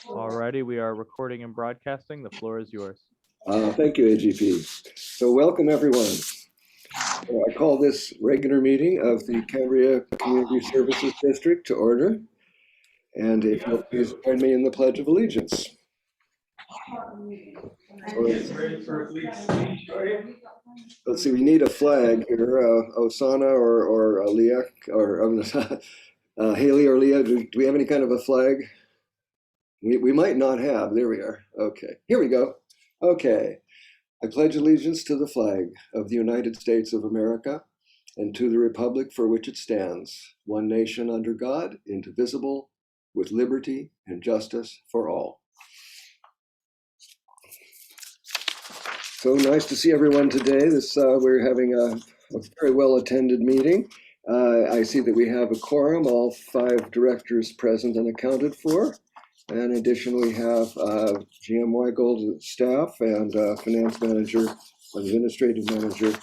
Alrighty, we are recording and broadcasting. The floor is yours. Thank you, AGP. So welcome, everyone. I call this regular meeting of the Cambria Community Services District to order. And if you'll please join me in the Pledge of Allegiance. Let's see, we need a flag here. Osana or Leah, or Haley or Leah, do we have any kind of a flag? We might not have. There we are. Okay, here we go. Okay. I pledge allegiance to the flag of the United States of America and to the republic for which it stands, one nation under God, indivisible, with liberty and justice for all. So nice to see everyone today. We're having a very well-attended meeting. I see that we have a quorum, all 5 directors present and accounted for. And in addition, we have GM Weigel, staff, and finance manager, administrative manager,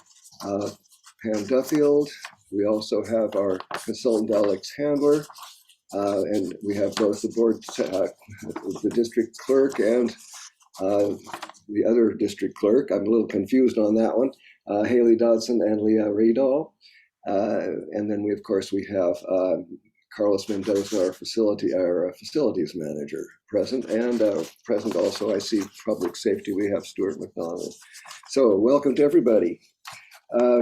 Pam Duffield. We also have our consultant, Alex Handler, and we have both the board, the district clerk and the other district clerk. I'm a little confused on that one. Haley Dodson and Leah Riedel. And then of course, we have Carlos Mendoza, our facilities manager, present, and present also, I see public safety, we have Stuart McDonald. So welcome to everybody.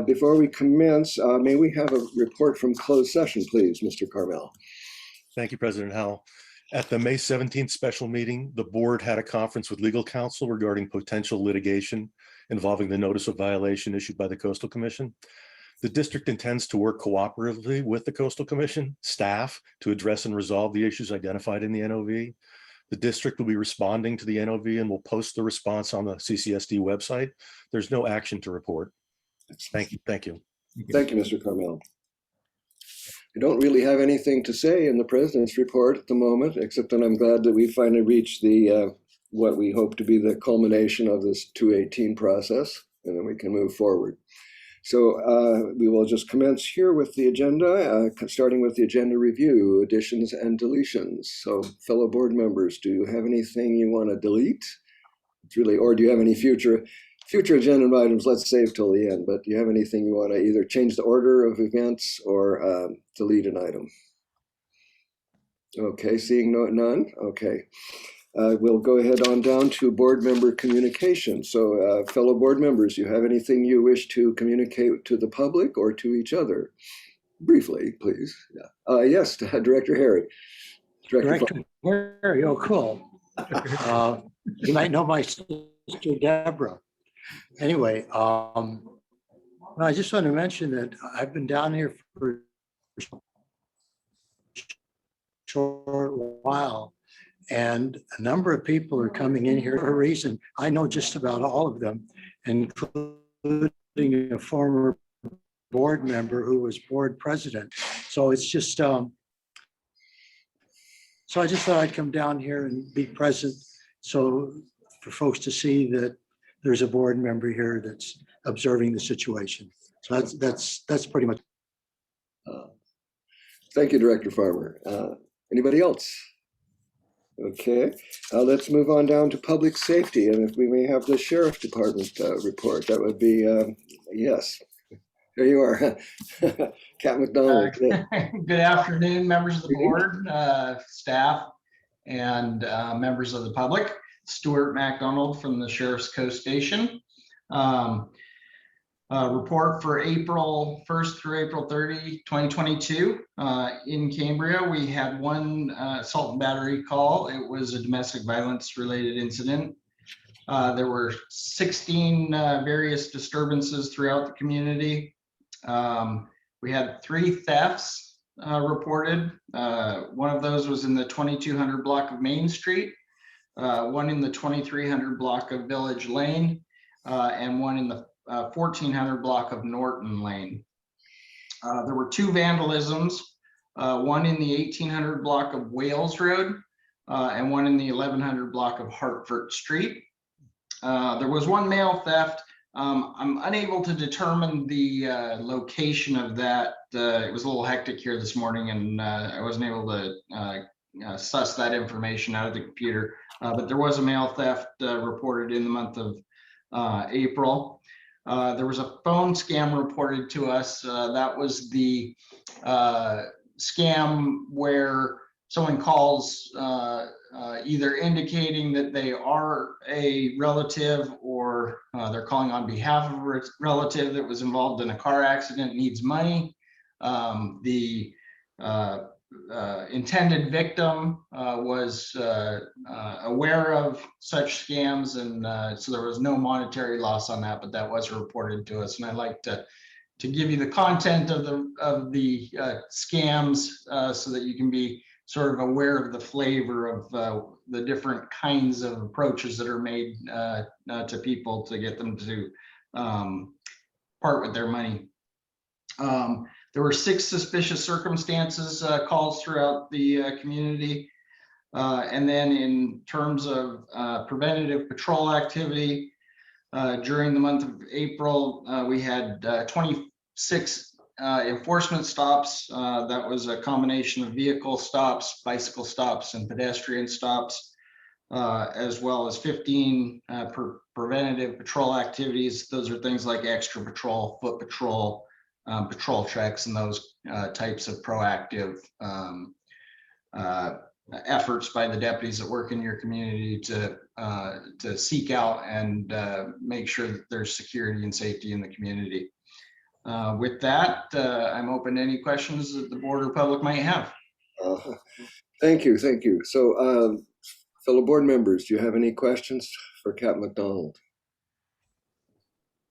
Before we commence, may we have a report from closed session, please, Mr. Carmel? Thank you, President Howell. At the May 17th special meeting, the board had a conference with legal counsel regarding potential litigation involving the notice of violation issued by the Coastal Commission. The district intends to work cooperatively with the Coastal Commission staff to address and resolve the issues identified in the NOV. The district will be responding to the NOV and will post the response on the CCSD website. There's no action to report. Thank you. Thank you. Thank you, Mr. Carmel. I don't really have anything to say in the president's report at the moment, except that I'm glad that we finally reached the what we hope to be the culmination of this 218 process, and then we can move forward. So we will just commence here with the agenda, starting with the agenda review, additions and deletions. So fellow board members, do you have anything you want to delete? It's really, or do you have any future agenda items? Let's save till the end, but do you have anything you want to either change the order of events or delete an item? Okay, seeing none, okay. We'll go ahead on down to board member communication. So fellow board members, you have anything you wish to communicate to the public or to each other? Briefly, please. Yeah. Yes, Director Harry. Director Harry, oh, cool. You might know my sister, Deborah. Anyway, I just want to mention that I've been down here for a short while. And a number of people are coming in here for a reason. I know just about all of them, including a former board member who was board president. So it's just, so I just thought I'd come down here and be present. So for folks to see that there's a board member here that's observing the situation. So that's pretty much. Thank you, Director Farmer. Anybody else? Okay, let's move on down to public safety, and if we may have the Sheriff Department report, that would be, yes. There you are, Cat McDonald. Good afternoon, members of the board, staff, and members of the public. Stuart McDonald from the Sheriff's Coast Station. Report for April 1st through April 30, 2022. In Cambria, we had one assault and battery call. It was a domestic violence related incident. There were 16 various disturbances throughout the community. We had 3 thefts reported. One of those was in the 2200 block of Main Street, one in the 2300 block of Village Lane, and one in the 1400 block of Norton Lane. There were 2 vandalisms, one in the 1800 block of Wales Road and one in the 1100 block of Hartford Street. There was 1 mail theft I'm unable to determine the location of that. It was a little hectic here this morning, and I wasn't able to suss that information out of the computer. But there was a mail theft reported in the month of April. There was a phone scam reported to us. That was the scam where someone calls either indicating that they are a relative, or they're calling on behalf of a relative that was involved in a car accident, needs money. The intended victim was aware of such scams, and so there was no monetary loss on that, but that was reported to us. And I'd like to give you the content of the scams so that you can be sort of aware of the flavor of the different kinds of approaches that are made to people to get them to part with their money. There were 6 suspicious circumstances calls throughout the community. And then in terms of preventative patrol activity, during the month of April, we had 26 enforcement stops. That was a combination of vehicle stops, bicycle stops, and pedestrian stops, as well as 15 preventative patrol activities. Those are things like extra patrol, foot patrol, patrol checks, and those types of proactive efforts by the deputies that work in your community to seek out and make sure that there's security and safety in the community. With that, I'm open to any questions that the board or public might have. Thank you. So, fellow board members, do you have any questions for Cap McDonald?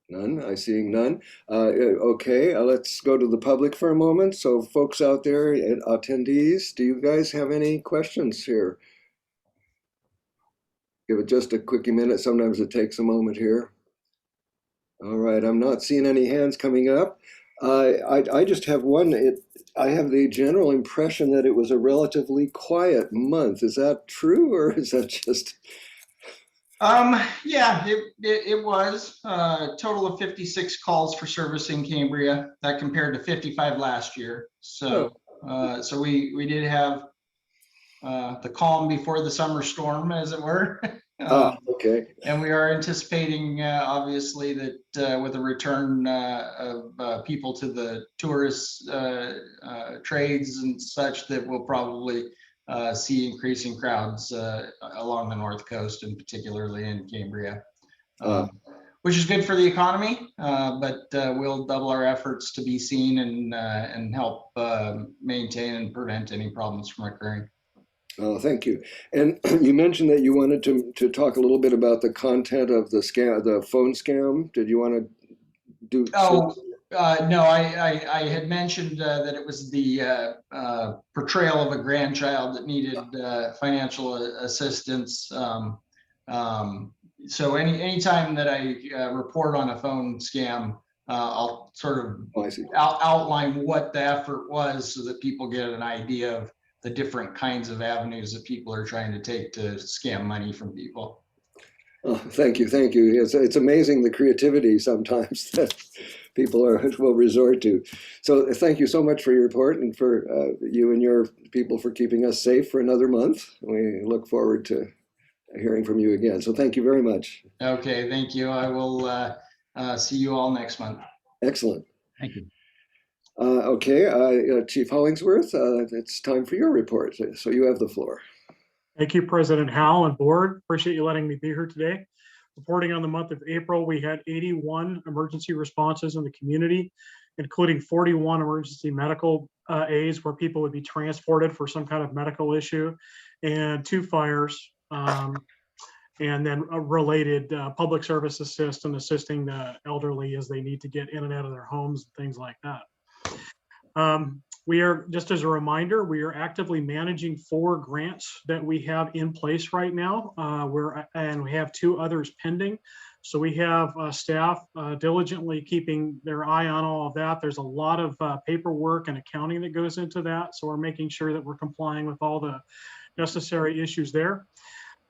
None. I seeing none. Okay, let's go to the public for a moment. So, folks out there, attendees, do you guys have any questions here? Give it just a quickie minute. Sometimes it takes a moment here. All right, I'm not seeing any hands coming up. I just have one. I have the general impression that it was a relatively quiet month. Is that true, or is that just? Yeah, it was a total of 56 calls for service in Cambria. That compared to 55 last year. So, so we did have the calm before the summer storm, as it were. Okay. And we are anticipating, obviously, that with the return of people to the tourist trades and such, that we'll probably see increasing crowds along the North Coast, and particularly in Cambria, which is good for the economy. But we'll double our efforts to be seen and help maintain and prevent any problems from occurring. Oh, thank you. And you mentioned that you wanted to talk a little bit about the content of the scam, the phone scam. Did you want to do? Oh, no, I had mentioned that it was the portrayal of a grandchild that needed financial assistance. So anytime that I report on a phone scam, I'll sort of outline what the effort was so that people get an idea of the different kinds of avenues that people are trying to take to scam money from people. Oh, thank you. It's amazing the creativity sometimes that people will resort to. So thank you so much for your report, and for you and your people for keeping us safe for another month. We look forward to hearing from you again. So thank you very much. Okay, thank you. I will see you all next month. Excellent. Thank you. Okay, Chief Hollingsworth, it's time for your report. So you have the floor. Thank you, President Howell and board. Appreciate you letting me be here today. Reporting on the month of April, we had 81 emergency responses in the community, including 41 emergency medical aids where people would be transported for some kind of medical issue, and 2 fires, and then a related public service assist and assisting the elderly as they need to get in and out of their homes and things like that. We are, just as a reminder, we are actively managing 4 grants that we have in place right now. And we have 2 others pending. So we have staff diligently keeping their eye on all of that. There's a lot of paperwork and accounting that goes into that. So we're making sure that we're complying with all the necessary issues there.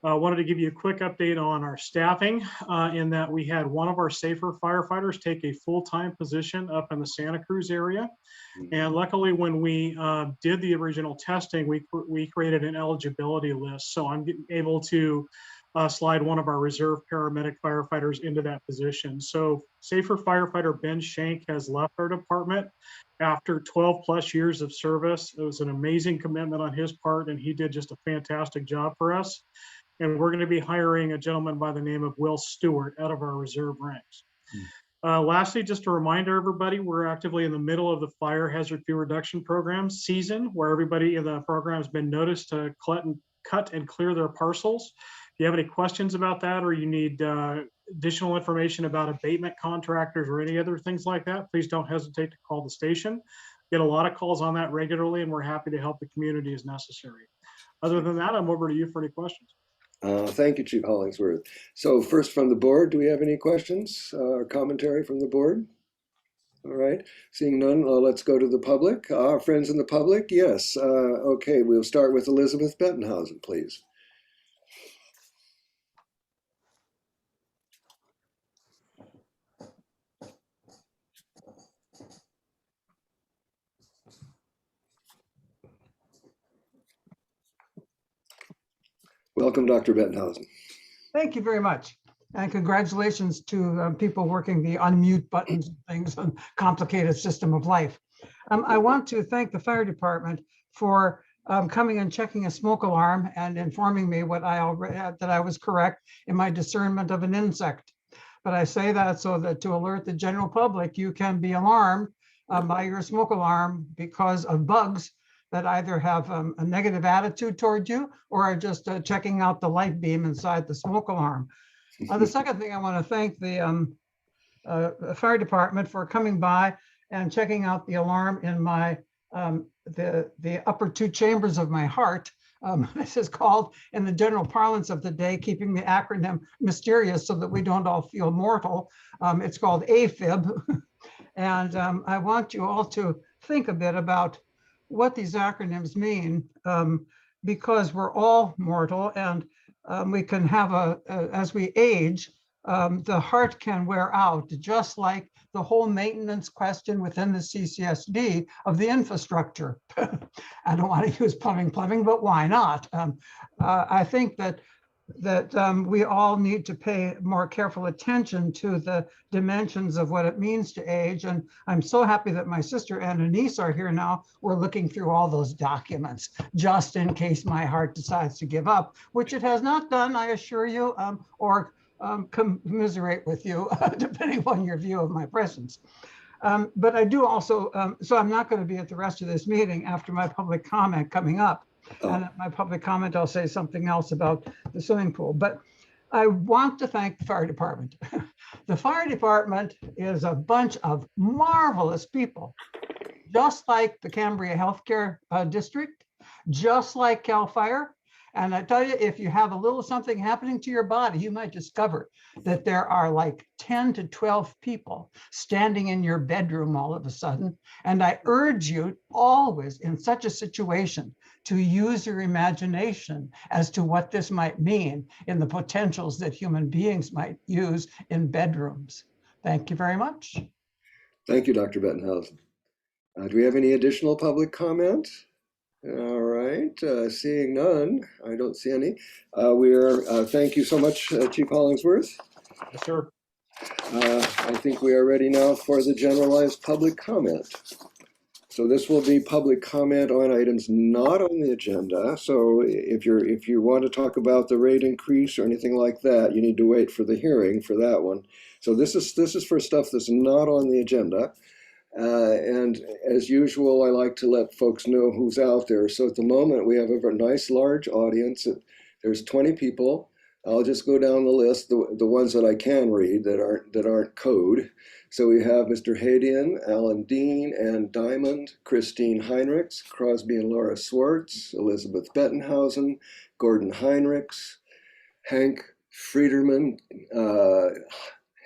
Wanted to give you a quick update on our staffing in that we had one of our safer firefighters take a full-time position up in the Santa Cruz area. And luckily, when we did the original testing, we created an eligibility list. So I'm able to slide one of our reserve paramedic firefighters into that position. So safer firefighter Ben Shank has left our department after 12 plus years of service. It was an amazing commitment on his part, and he did just a fantastic job for us. And we're going to be hiring a gentleman by the name of Will Stewart out of our reserve ranks. Lastly, just to remind everybody, we're actively in the middle of the fire hazard fee reduction program season, where everybody in the program has been noticed to cut and clear their parcels. If you have any questions about that, or you need additional information about abatement contractors or any other things like that, please don't hesitate to call the station. Get a lot of calls on that regularly, and we're happy to help the community as necessary. Other than that, I'm over to you for any questions. Thank you, Chief Hollingsworth. So first from the board, do we have any questions or commentary from the board? All right, seeing none, let's go to the public. Our friends in the public, yes. Okay, we'll start with Elizabeth Bettenhausen, please. Welcome, Dr. Bettenhausen. Thank you very much. And congratulations to people working the unmute buttons and things and complicated system of life. I want to thank the fire department for coming and checking a smoke alarm and informing me that I was correct in my discernment of an insect. But I say that so that to alert the general public, you can be alarmed by your smoke alarm because of bugs that either have a negative attitude toward you or are just checking out the light beam inside the smoke alarm. The second thing, I want to thank the fire department for coming by and checking out the alarm in my the upper two chambers of my heart. This is called, in the general parlance of the day, keeping the acronym mysterious so that we don't all feel mortal. It's called AFib. And I want you all to think a bit about what these acronyms mean, because we're all mortal, and we can have as we age, the heart can wear out, just like the whole maintenance question within the CCSD of the infrastructure. I don't want to use plumbing, but why not? I think that we all need to pay more careful attention to the dimensions of what it means to age. And I'm so happy that my sister and a niece are here now. We're looking through all those documents just in case my heart decides to give up, which it has not done, I assure you, or commiserate with you, depending on your view of my presence. But I do also, so I'm not going to be at the rest of this meeting after my public comment coming up. And at my public comment, I'll say something else about the swimming pool. But I want to thank the fire department. The fire department is a bunch of marvelous people, just like the Cambria Healthcare District, just like CAL FIRE. And I tell you, if you have a little something happening to your body, you might discover that there are like 10 to 12 people standing in your bedroom all of a sudden. And I urge you always in such a situation to use your imagination as to what this might mean in the potentials that human beings might use in bedrooms. Thank you very much. Thank you, Dr. Bettenhausen. Do we have any additional public comment? All right, seeing none, I don't see any. Thank you so much, Chief Hollingsworth. Yes, sir. I think we are ready now for the generalized public comment. So this will be public comment on items not on the agenda. So if you want to talk about the rate increase or anything like that, you need to wait for the hearing for that one. So this is for stuff that's not on the agenda. And as usual, I like to let folks know who's out there. So at the moment, we have a nice large audience. There's 20 people. I'll just go down the list, the ones that I can read that aren't code. So we have Mr. Hadian, Alan Dean, Ann Diamond, Christine Heinrichs, Crosby and Laura Swartz, Elizabeth Bettenhausen, Gordon Heinrichs, Hank Friederman,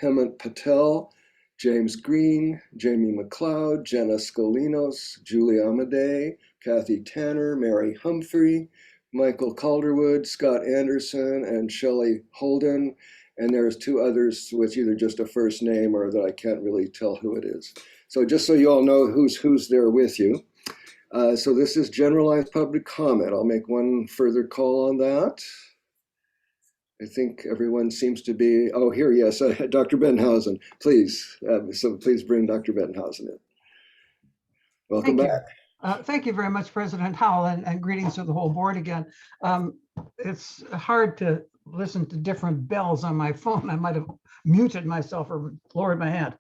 Hemant Patel, James Green, Jamie McLeod, Jenna Scolinos, Julie Amadei, Kathy Tanner, Mary Humphrey, Michael Calderwood, Scott Anderson, and Shelley Holden. And there's two others with either just a first name or that I can't really tell who it is. So just so you all know who's there with you. So this is generalized public comment. I'll make one further call on that. I think everyone seems to be, oh, here, yes, Dr. Benhausen, please. So please bring Dr. Benhausen in. Welcome back. Thank you very much, President Howell, and greetings to the whole board again. It's hard to listen to different bells on my phone. I might have muted myself or lowered my hand.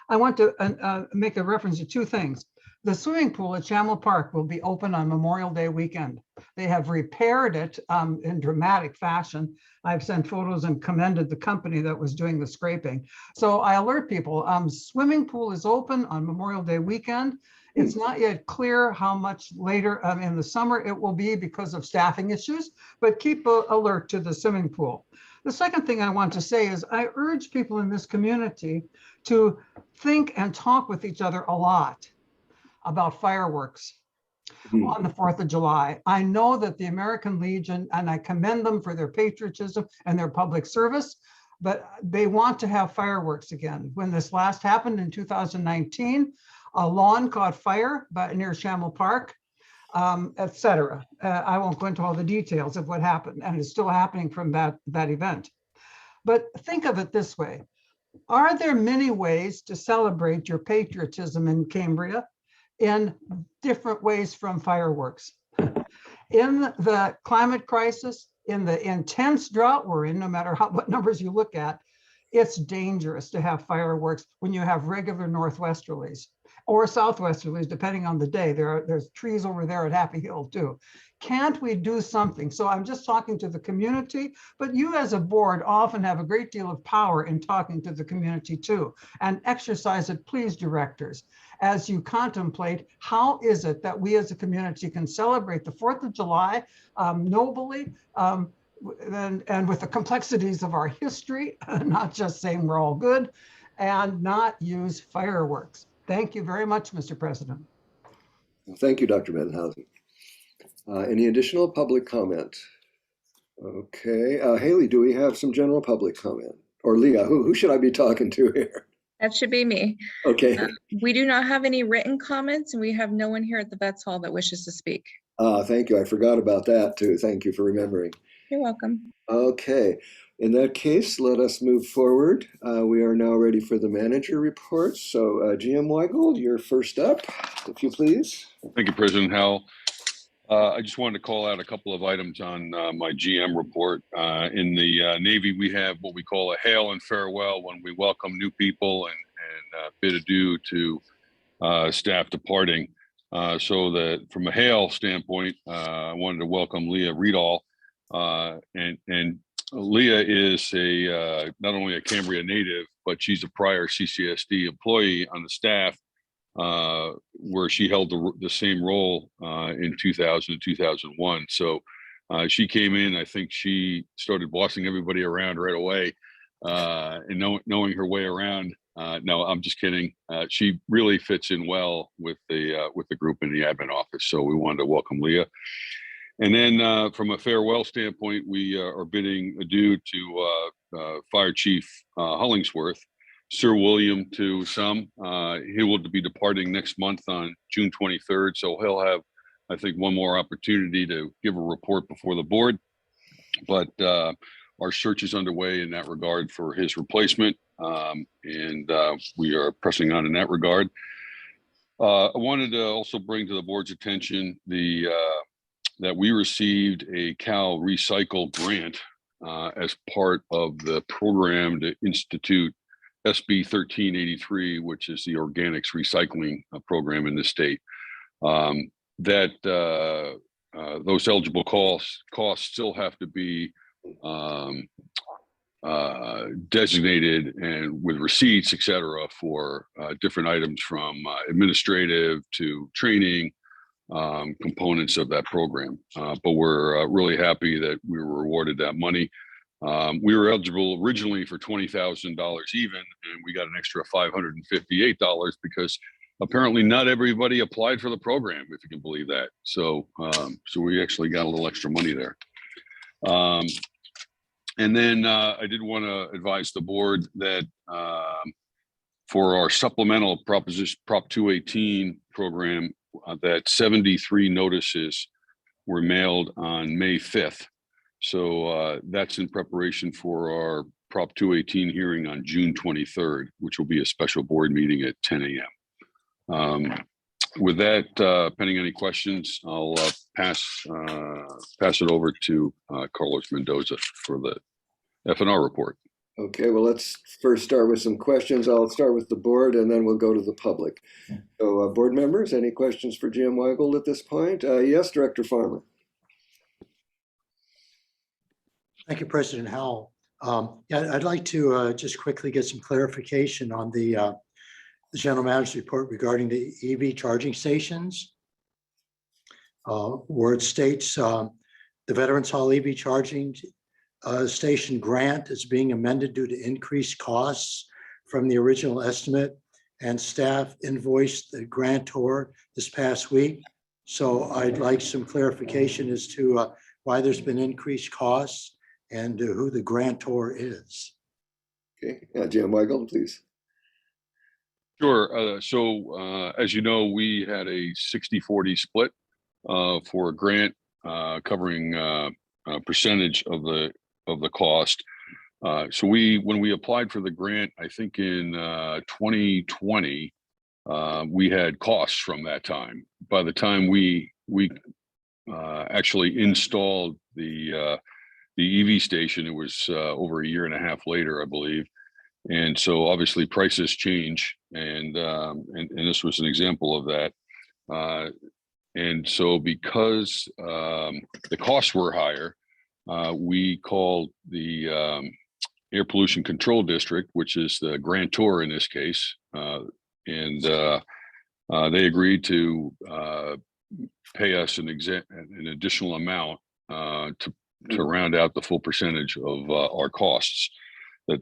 I want to make a reference to two things. The swimming pool at Chamel Park will be open on Memorial Day weekend. They have repaired it in dramatic fashion. I've sent photos and commended the company that was doing the scraping. So I alert people, swimming pool is open on Memorial Day weekend. It's not yet clear how much later in the summer it will be because of staffing issues, but keep alert to the swimming pool. The second thing I want to say is I urge people in this community to think and talk with each other a lot about fireworks on the 4th of July. I know that the American Legion, and I commend them for their patriotism and their public service, but they want to have fireworks again. When this last happened in 2019, a lawn caught fire near Chamel Park, etc. I won't go into all the details of what happened, and it's still happening from that event. But think of it this way. Are there many ways to celebrate your patriotism in Cambria in different ways from fireworks? In the climate crisis, in the intense drought we're in, no matter what numbers you look at, it's dangerous to have fireworks when you have regular northwesterlies or southwesterlies, depending on the day. There's trees over there at Happy Hill too. Can't we do something? So I'm just talking to the community, but you as a board often have a great deal of power in talking to the community too, and exercise it, please, directors, as you contemplate how is it that we as a community can celebrate the 4th of July nobly, and with the complexities of our history, not just saying we're all good, and not use fireworks. Thank you very much, Mr. President. Thank you, Dr. Benhausen. Any additional public comment? Okay, Haley, do we have some general public comment? Or Leah, who should I be talking to here? That should be me. Okay. We do not have any written comments, and we have no one here at the Vets Hall that wishes to speak. Thank you. I forgot about that too. Thank you for remembering. You're welcome. Okay. In that case, let us move forward. We are now ready for the manager report. So GM Weigel, you're first up, if you please. Thank you, President Howell. I just wanted to call out a couple of items on my GM report. In the Navy, we have what we call a hail and farewell when we welcome new people and bid adieu to staff departing. So that from a hail standpoint, I wanted to welcome Leah Riedall. And Leah is not only a Cambria native, but she's a prior CCSD employee on the staff, where she held the same role in 2000 and 2001. So she came in, I think she started bossing everybody around right away, and knowing her way around. No, I'm just kidding. She really fits in well with the group in the admin office. So we wanted to welcome Leah. And then from a farewell standpoint, we are bidding adieu to Fire Chief Hollingsworth, Sir William to some. He will be departing next month on June 23rd. So he'll have, I think, one more opportunity to give a report before the board. But our search is underway in that regard for his replacement. And we are pressing on in that regard. I wanted to also bring to the board's attention that we received a Cal Recycle grant as part of the program to institute SB 1383, which is the organics recycling program in the state. Those eligible costs still have to be designated and with receipts, et cetera, for different items from administrative to training components of that program. But we're really happy that we were awarded that money. We were eligible originally for $20,000 even, and we got an extra $558 because apparently not everybody applied for the program, if you can believe that. So, so we actually got a little extra money there. And then I did want to advise the board that for our supplemental Prop 218 program, that 73 notices were mailed on May 5th. So that's in preparation for our Prop 218 hearing on June 23rd, which will be a special board meeting at 10 a.m. With that, pending any questions, I'll pass it over to Carlos Mendoza for the F&R report. Okay, well, let's first start with some questions. I'll start with the board and then we'll go to the public. So board members, any questions for GM Weigel at this point? Yes, Director Farmer. Thank you, President Howell. Yeah, I'd like to just quickly get some clarification on the General Manager's report regarding the EV charging stations, where it states the Veterans Hall EV charging station grant is being amended due to increased costs from the original estimate, and staff invoiced the grantor this past week. So I'd like some clarification as to why there's been increased costs and who the grantor is. Okay, GM Weigel, please. Sure. So as you know, we had a 60-40 split for a grant covering a percentage of the cost. So when we applied for the grant, I think in 2020, we had costs from that time. By the time we actually installed the EV station, it was over a year and a half later, I believe. And so obviously prices change, and this was an example of that. And so because the costs were higher, we called the Air Pollution Control District, which is the grantor in this case, and they agreed to pay us an additional amount to round out the full percentage of our costs that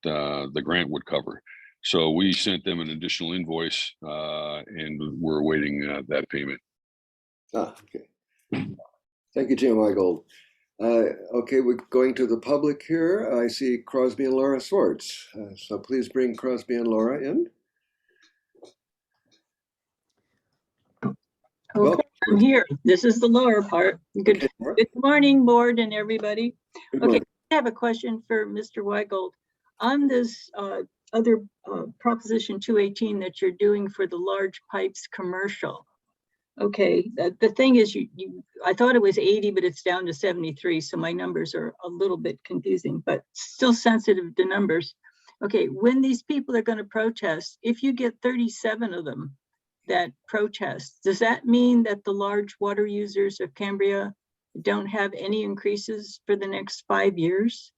the grant would cover. So we sent them an additional invoice, and we're awaiting that payment. Okay. Thank you, Jim Weigel. Okay, we're going to the public here. I see Crosby and Laura Swartz. So please bring Crosby and Laura in. Okay, I'm here. This is the lower part. Good morning, board and everybody. Okay, I have a question for Mr. Weigel. On this other Proposition 218 that you're doing for the large pipes commercial. Okay, the thing is, I thought it was 80, but it's down to 73. So my numbers are a little bit confusing, but still sensitive to numbers. Okay, when these people are going to protest, if you get 37 of them that protest, does that mean that the large water users of Cambria don't have any increases for the next 5 years?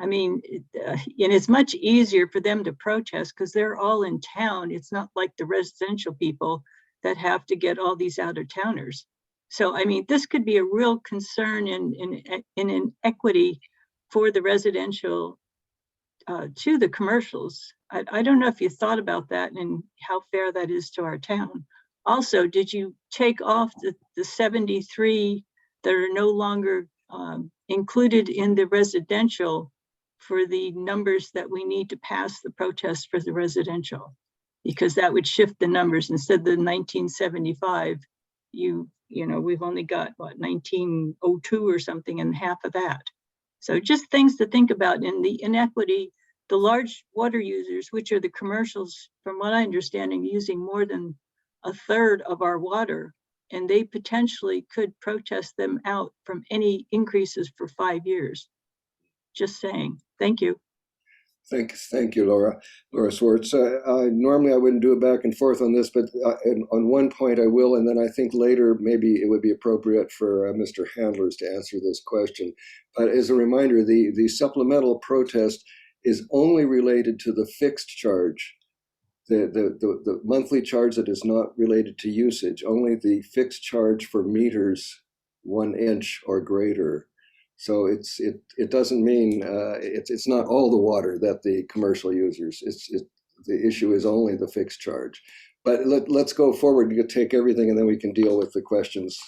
I mean, and it's much easier for them to protest because they're all in town. It's not like the residential people that have to get all these out-of-towners. So, I mean, this could be a real concern in inequity for the residential to the commercials. I don't know if you thought about that and how fair that is to our town. Also, did you take off the 73 that are no longer included in the residential for the numbers that we need to pass the protest for the residential? Because that would shift the numbers. Instead of the 1975, you know, we've only got what, 1902 or something, and half of that. So just things to think about in the inequity. The large water users, which are the commercials, from what I understand, using more than a third of our water, and they potentially could protest them out from any increases for 5 years. Just saying. Thank you. Thank you, Laura Swartz. Normally I wouldn't do a back and forth on this, but on one point I will, and then I think later maybe it would be appropriate for Mr. Handlers to answer this question. But as a reminder, the supplemental protest is only related to the fixed charge, the monthly charge that is not related to usage, only the fixed charge for meters 1 inch or greater. So it doesn't mean it's not all the water that the commercial users. The issue is only the fixed charge. But let's go forward and take everything, and then we can deal with the questions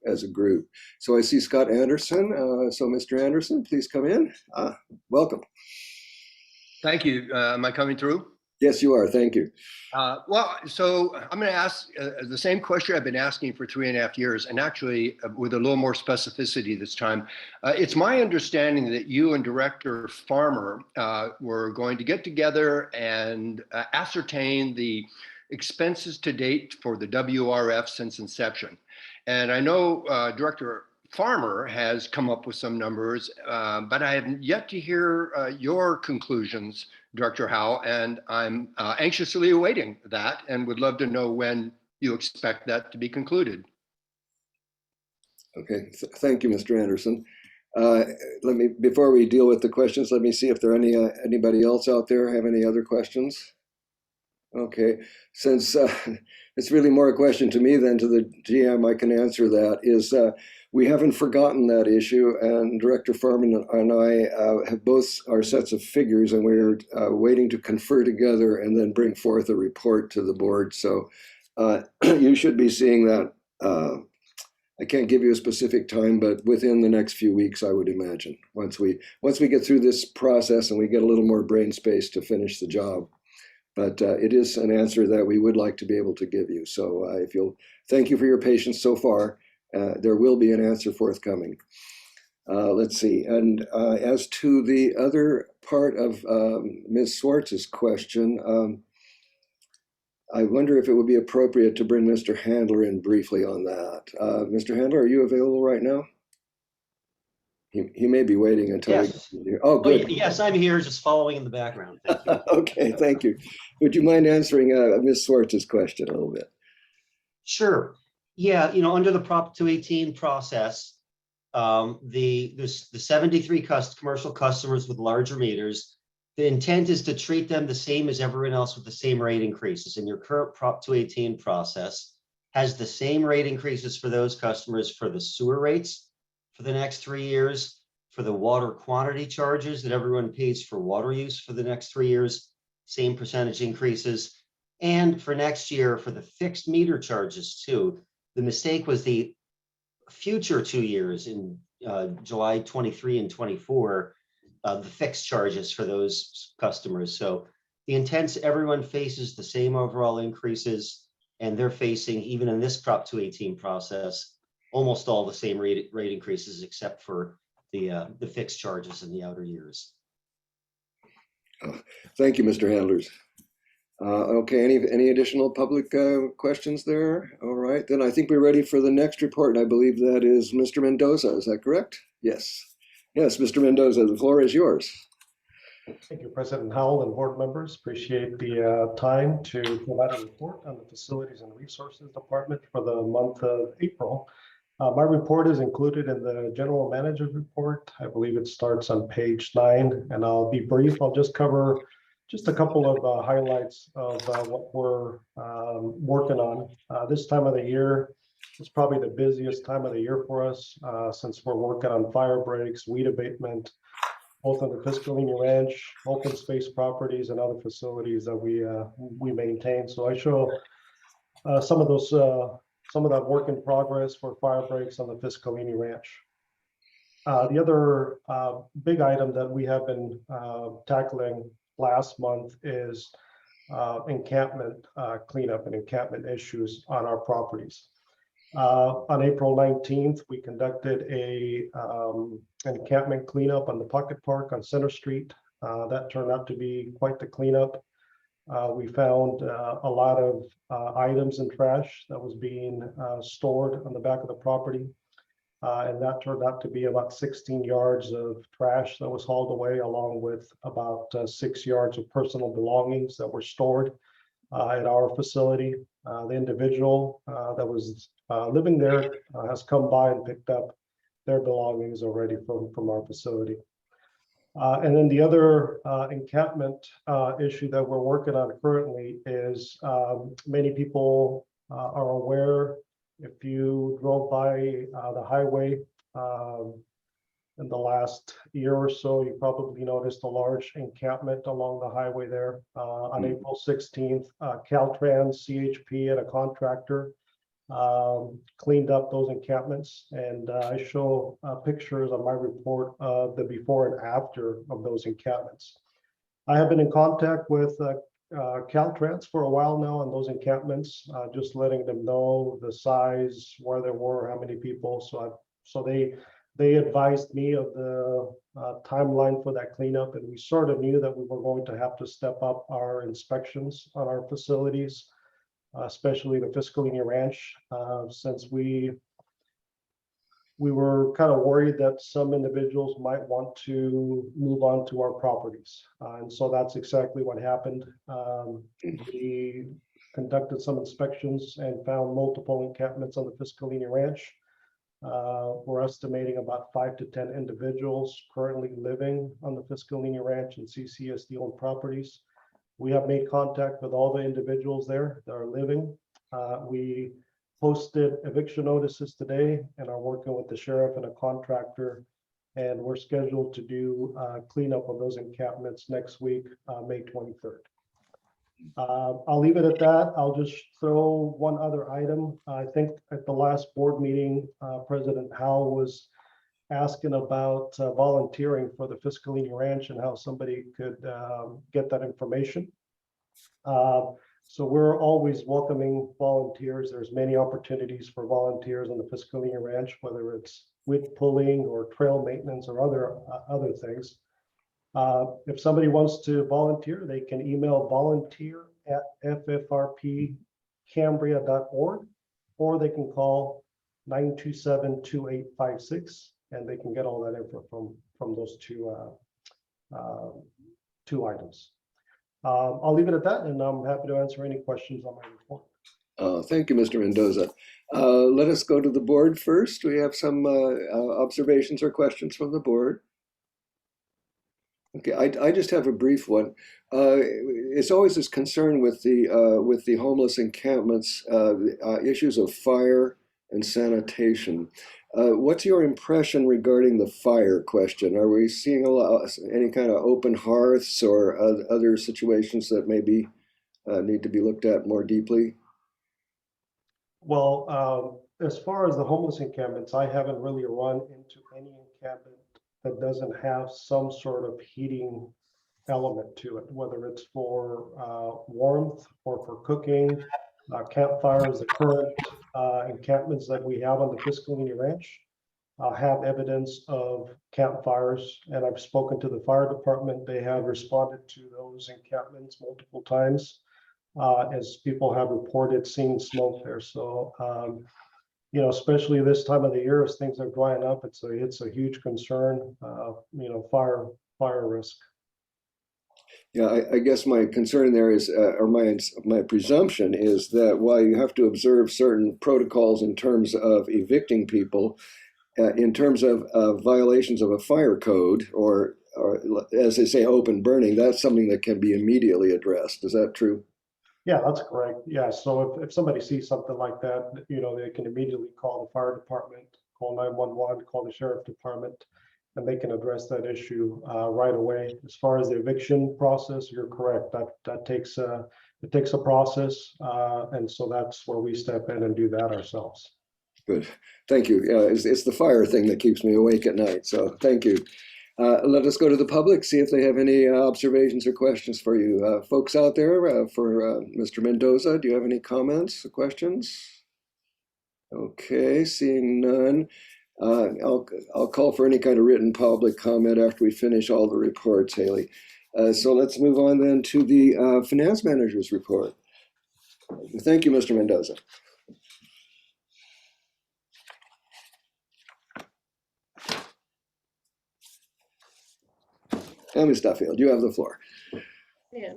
as a group. So I see Scott Anderson. So Mr. Anderson, please come in. Welcome. Thank you. Am I coming through? Yes, you are. Thank you. Well, so I'm going to ask the same question I've been asking for 3.5 years, and actually with a little more specificity this time. It's my understanding that you and Director Farmer were going to get together and ascertain the expenses to date for the WRF since inception. And I know Director Farmer has come up with some numbers, but I have yet to hear your conclusions, Director Howe, and I'm anxiously awaiting that and would love to know when you expect that to be concluded. Okay, thank you, Mr. Anderson. Before we deal with the questions, let me see if there are anybody else out there have any other questions. Okay, since it's really more a question to me than to the GM, I can answer that. We haven't forgotten that issue, and Director Farman and I have both our sets of figures, and we're waiting to confer together and then bring forth a report to the board. So you should be seeing that. I can't give you a specific time, but within the next few weeks, I would imagine, once we get through this process and we get a little more brain space to finish the job. But it is an answer that we would like to be able to give you. So if you'll thank you for your patience so far. There will be an answer forthcoming. Let's see. And as to the other part of Ms. Swartz's question, I wonder if it would be appropriate to bring Mr. Handler in briefly on that. Mr. Handler, are you available right now? He may be waiting until. Yes. Oh, good. Yes, I'm here, just following in the background. Thank you. Okay, thank you. Would you mind answering Ms. Swartz's question a little bit? Sure. Yeah, under the Prop 218 process, the 73 commercial customers with larger meters, the intent is to treat them the same as everyone else with the same rate increases. And your current Prop 218 process has the same rate increases for those customers for the sewer rates for the next 3 years, for the water quantity charges that everyone pays for water use for the next 3 years, same percentage increases. And for next year, for the fixed meter charges too. The mistake was the future 2 years in July 23 and 24, the fixed charges for those customers. So the intent, everyone faces the same overall increases, and they're facing, even in this Prop 218 process, almost all the same rate increases except for the fixed charges in the outer years. Thank you, Mr. Handlers. Okay, any additional public questions there? All right, then I think we're ready for the next report. I believe that is Mr. Mendoza, is that correct? Yes. Yes, Mr. Mendoza, the floor is yours. Thank you, President Howell and board members. Appreciate the time to provide a report on the Facilities and Resources Department for the month of April. My report is included in the General Manager's report. I believe it starts on page 9, and I'll be brief. I'll just cover just a couple of highlights of what we're working on. This time of the year is probably the busiest time of the year for us since we're working on fire breaks, weed abatement, both on the Piscalini Ranch, open space properties, and other facilities that we maintain. So I show some of that work in progress for fire breaks on the Piscalini Ranch. The other big item that we have been tackling last month is encampment cleanup and encampment issues on our properties. On April 19th, we conducted an encampment cleanup on the Pocket Park on Center Street. That turned out to be quite the cleanup. We found a lot of items and trash that was being stored on the back of the property. And that turned out to be about 16 yards of trash that was hauled away, along with about 6 yards of personal belongings that were stored at our facility. The individual that was living there has come by and picked up their belongings already from our facility. And then the other encampment issue that we're working on currently is many people are aware, if you drove by the highway in the last year or so. You probably noticed a large encampment along the highway there. On April 16th, Caltrans, CHP, and a contractor cleaned up those encampments, and I show pictures on my report of the before and after of those encampments. I have been in contact with Caltrans for a while now on those encampments, just letting them know the size, where there were, how many people. So they advised me of the timeline for that cleanup, and we sort of knew that we were going to have to step up our inspections on our facilities, especially the Fiscalini Ranch, since we were kind of worried that some individuals might want to move on to our properties. And so that's exactly what happened. We conducted some inspections and found multiple encampments on the Fiscalini Ranch. We're estimating about 5 to 10 individuals currently living on the Fiscalini Ranch and CCSD owned properties. We have made contact with all the individuals there that are living. We posted eviction notices today and are working with the sheriff and a contractor, and we're scheduled to do cleanup of those encampments next week, May 23rd. I'll leave it at that. I'll just throw one other item. I think at the last board meeting, President Howell was asking about volunteering for the Fiscalini Ranch and how somebody could get that information. So we're always welcoming volunteers. There's many opportunities for volunteers on the Fiscalini Ranch, whether it's wood pulling or trail maintenance or other things. If somebody wants to volunteer, they can email volunteer@ffrpcambria.org, or they can call 927-2856, and they can get all that info from those two items. I'll leave it at that, and I'm happy to answer any questions on my report. Thank you, Mr. Mendoza. Let us go to the board first. We have some observations or questions from the board. Okay, I just have a brief one. It's always this concern with the homeless encampments, issues of fire and sanitation. What's your impression regarding the fire question? Are we seeing any kind of open hearths or other situations that maybe need to be looked at more deeply? Well, as far as the homeless encampments, I haven't really run into any encampment that doesn't have some sort of heating element to it, whether it's for warmth or for cooking. Campfires, the current encampments that we have on the Fiscalini Ranch have evidence of campfires, and I've spoken to the fire department. They have responded to those encampments multiple times as people have reported seeing smoke there. So, you know, especially this time of the year as things are drying up, it's a huge concern. You know, fire risk. Yeah, I guess my concern there is, or my presumption is that while you have to observe certain protocols in terms of evicting people, in terms of violations of a fire code, or as they say, open burning, that's something that can be immediately addressed. Is that true? Yeah, that's correct. Yeah, so if somebody sees something like that, you know, they can immediately call the fire department, call 911, call the sheriff department, and they can address that issue right away. As far as the eviction process, you're correct. That takes a process, and so that's where we step in and do that ourselves. Good, thank you. Yeah, it's the fire thing that keeps me awake at night. So thank you. Let us go to the public, see if they have any observations or questions for you. Folks out there, for Mr. Mendoza, do you have any comments or questions? Okay, seeing none. I'll call for any kind of written public comment after we finish all the reports, Haley. So let's move on then to the finance manager's report. Thank you, Mr. Mendoza. Ms. Duffield, you have the floor. Yeah.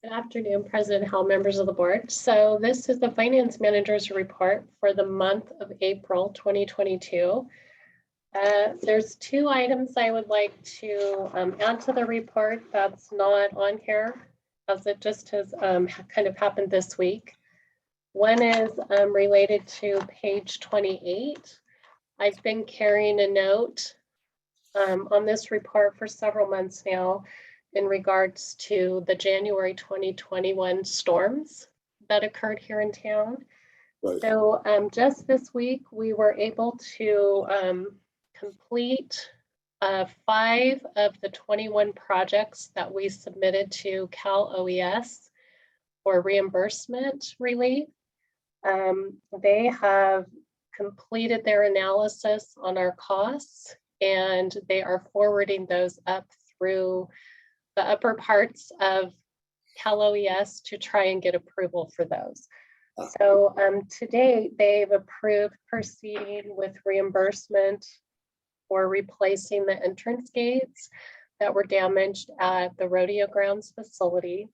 Good afternoon, President Howell, members of the board. So this is the finance manager's report for the month of April 2022. There's two items I would like to add to the report that's not on here, as it just has kind of happened this week. One is related to page 28. I've been carrying a note on this report for several months now in regards to the January 2021 storms that occurred here in town. Right. So just this week, we were able to complete 5 of the 21 projects that we submitted to Cal OES for reimbursement relief. They have completed their analysis on our costs, and they are forwarding those up through the upper parts of Cal OES to try and get approval for those. So today they've approved proceeding with reimbursement for replacing the entrance gates that were damaged at the rodeo grounds facility.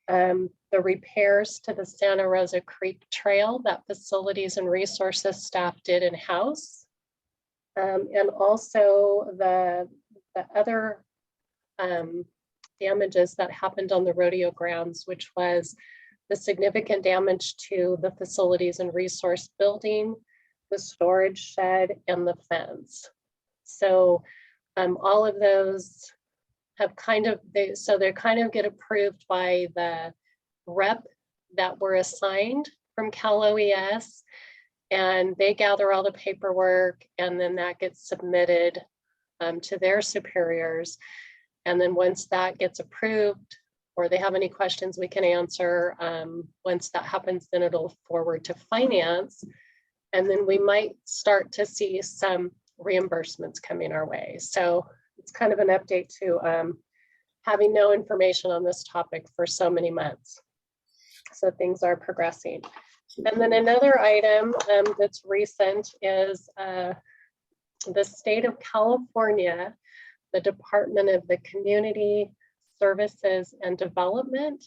The repairs to the Santa Rosa Creek Trail that facilities and resources staff did in-house. And also the other damages that happened on the rodeo grounds, which was the significant damage to the facilities and resource building, the storage shed, and the fence. So all of those have they kind of get approved by the rep that were assigned from Cal OES, and they gather all the paperwork, and then that gets submitted to their superiors. And then once that gets approved, or they have any questions we can answer, once that happens, then it'll forward to finance. And then we might start to see some reimbursements coming our way. So it's kind of an update to having no information on this topic for so many months. So things are progressing. And then another item that's recent is the state of California, the Department of the Community Services and Development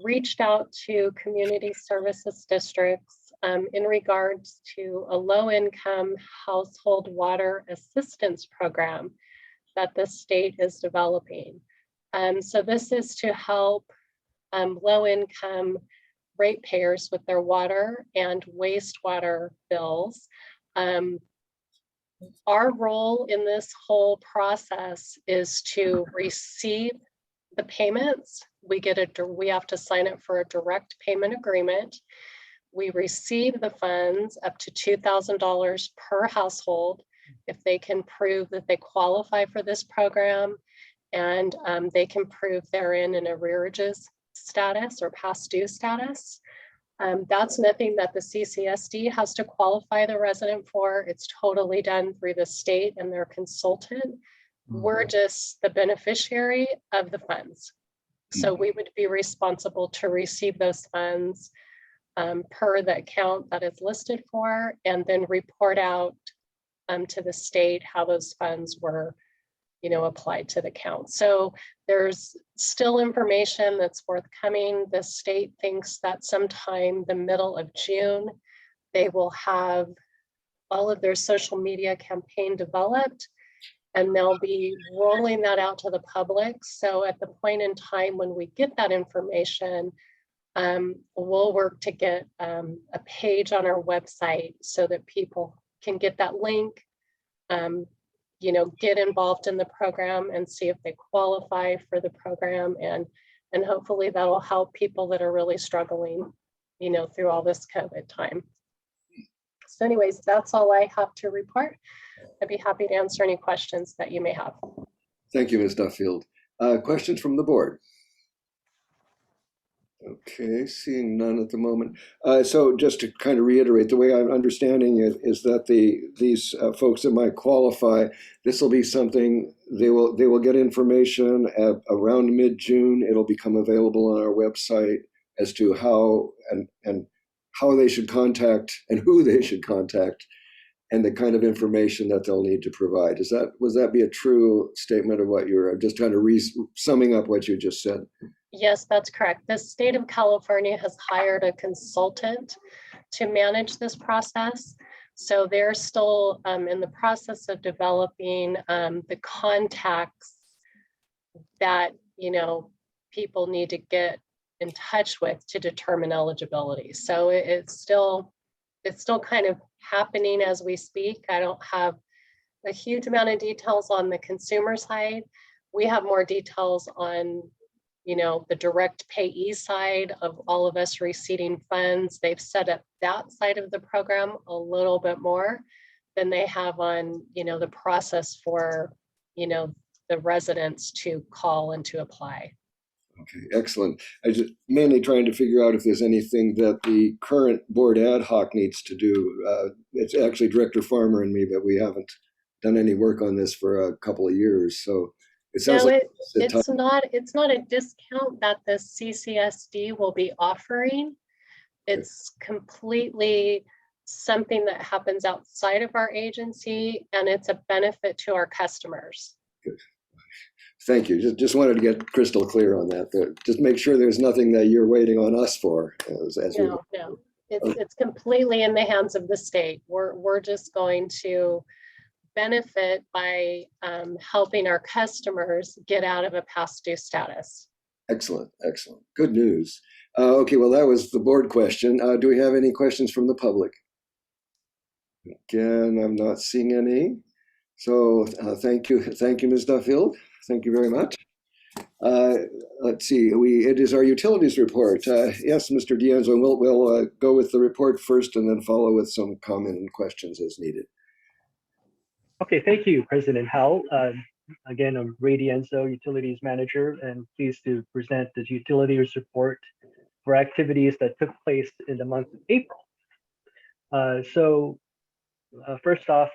reached out to community services districts in regards to a low-income household water assistance program that the state is developing. So this is to help low-income ratepayers with their water and wastewater bills. Our role in this whole process is to receive the payments. We have to sign up for a direct payment agreement. We receive the funds up to $2,000 per household if they can prove that they qualify for this program, and they can prove they're in an arrearages status or past due status. That's nothing that the CCSD has to qualify the resident for. It's totally done through the state and their consultant. Mm-hmm. We're just the beneficiary of the funds. So we would be responsible to receive those funds per the account that is listed for, and then report out to the state how those funds were applied to the account. So there's still information that's forthcoming. The state thinks that sometime the middle of June, they will have all of their social media campaign developed, and they'll be rolling that out to the public. So at the point in time when we get that information, we'll work to get a page on our website so that people can get that link, get involved in the program and see if they qualify for the program, and hopefully that'll help people that are really struggling, through all this COVID time. So anyways, that's all I have to report. I'd be happy to answer any questions that you may have. Thank you, Ms. Duffield. Questions from the board? Okay, seeing none at the moment. So just to kind of reiterate, the way I'm understanding it is that these folks that might qualify, this will be something they will get information around mid-June. It'll become available on our website as to how and how they should contact and who they should contact, and the kind of information that they'll need to provide. Was that be a true statement of what you're just kind of summing up what you just said? Yes, that's correct. The state of California has hired a consultant to manage this process. So they're still in the process of developing the contacts that, people need to get in touch with to determine eligibility. So it's still kind of happening as we speak. I don't have a huge amount of details on the consumer side. We have more details on, you know, the direct payee side of all of us receiving funds. They've set up that side of the program a little bit more than they have on, you know, the process for, you know, the residents to call and to apply. Okay, excellent. I just mainly trying to figure out if there's anything that the current board ad hoc needs to do. It's actually Director Farmer and me, but we haven't done any work on this for a couple of years. So it sounds No, like it's not a discount that the CCSD will be offering. It's completely something that happens outside of our agency, and it's a benefit to our customers. Good. Thank you. Just wanted to get crystal clear on that. Just make sure there's nothing that you're waiting on us for. No. It's completely in the hands of the state. We're just going to benefit by helping our customers get out of a past due status. Excellent, excellent. Good news. Okay, well, that was the board question. Do we have any questions from the public? Again, I'm not seeing any. So thank you, Ms. Duffield. Thank you very much. Let's see, it is our utilities report. Yes, Mr. D'Anzo, we'll go with the report first and then follow with some comment and questions as needed. Okay, thank you, President Howell. Again, I'm Ray D'Anzo, Utilities Manager, and pleased to present the utilities report for activities that took place in the month of April. First off,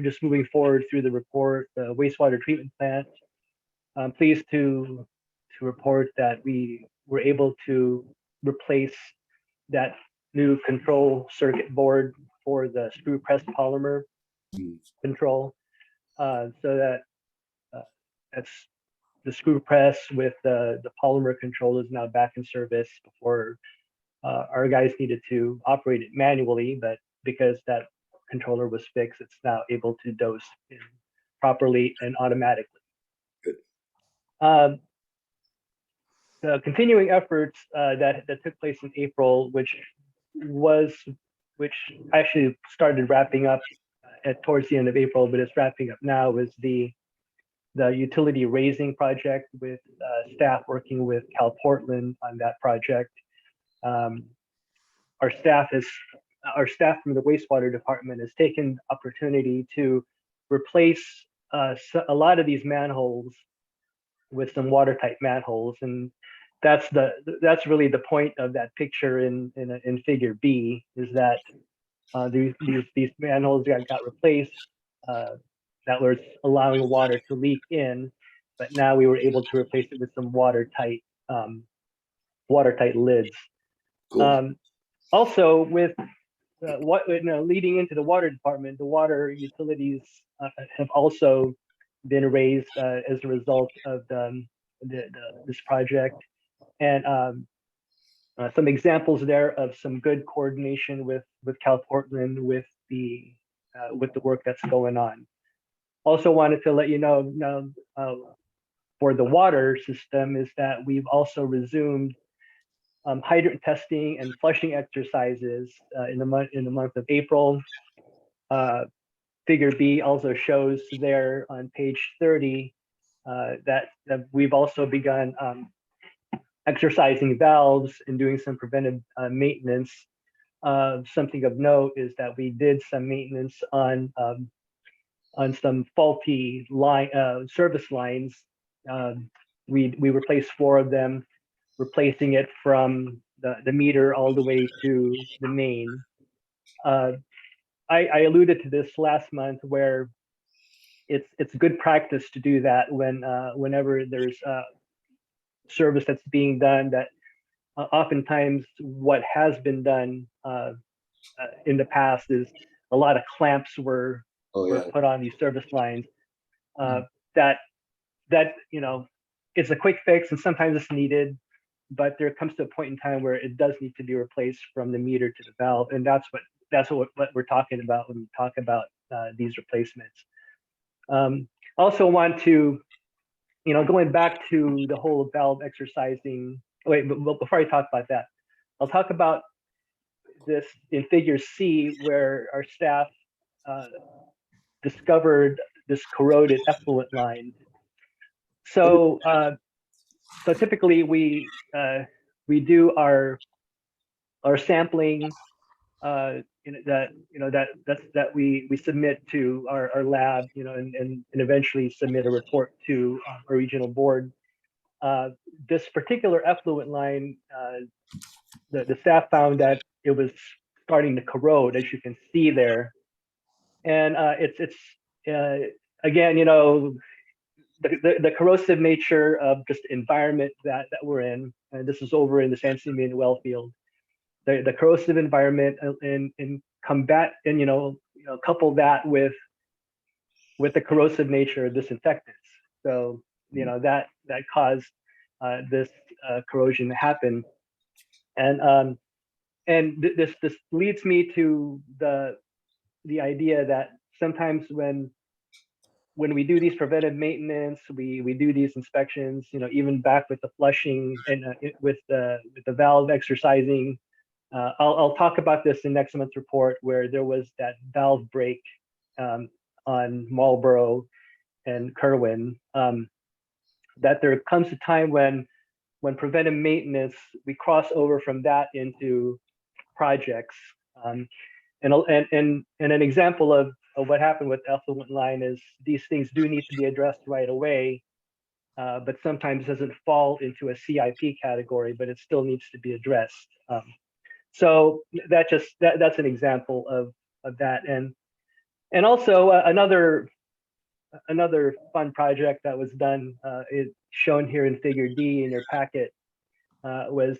just moving forward through the report, the wastewater treatment plant. I'm pleased to report that we were able to replace that new control circuit board for the screw press polymer control, so that's the screw press with the polymer control is now back in service. Before our guys needed to operate it manually, but because that controller was fixed, it's now able to dose properly and automatically. Good. The continuing efforts that took place in April, which actually started wrapping up towards the end of April, but it's wrapping up now, was the utility raising project with staff working with Cal Portland on that project. Our staff from the wastewater department has taken the opportunity to replace a lot of these manholes with some watertight manholes, and that's really the point of that picture in Figure B, is that these manholes got replaced that was allowing water to leak in, but now we were able to replace it with some watertight lids. Cool. Also, with leading into the water department, the water utilities have also been raised as a result of this project, and some examples there of some good coordination with Cal Portland with the work that's going on. Also wanted to let you know for the water system is that we've also resumed hydrant testing and flushing exercises in the month of April. Figure B also shows there on page 30 that we've also begun exercising valves and doing some preventive maintenance. Something of note is that we did some maintenance on some faulty service lines. We replaced 4 of them, replacing it from the meter all the way to the main. I alluded to this last month, where it's good practice to do that whenever there's service that's being done. That oftentimes what has been done in the past is a lot of clamps were put on these service lines. That it's a quick fix, and sometimes it's needed, but there comes to a point in time where it does need to be replaced from the meter to the valve, and that's what we're talking about when we talk about these replacements. Also want to, going back to the whole valve exercising. Wait, but before I talk about that, I'll talk about this in Figure C, where our staff discovered this corroded effluent line. So so typically we do our sampling that we submit to our lab, and eventually submit a report to our regional board. This particular effluent line, the staff found that it was starting to corrode, as you can see there, and it's again, the corrosive nature of just environment that we're in, and this is over in the San Simeon well field. The corrosive environment and combat and couple that with the corrosive nature of disinfectants. So that caused this corrosion to happen, and this leads me to the idea that sometimes when we do these preventive maintenance, we do these inspections, even back with the flushing and with the valve exercising. I'll talk about this in next month's report, where there was that valve break on Marlboro and Kerwin. That there comes a time when preventive maintenance, we cross over from that into projects. And an example of what happened with effluent line is these things do need to be addressed right away, but sometimes doesn't fall into a CIP category, but it still needs to be addressed. So that's an example of that. And also another fun project that was done, is shown here in Figure D in your packet, was,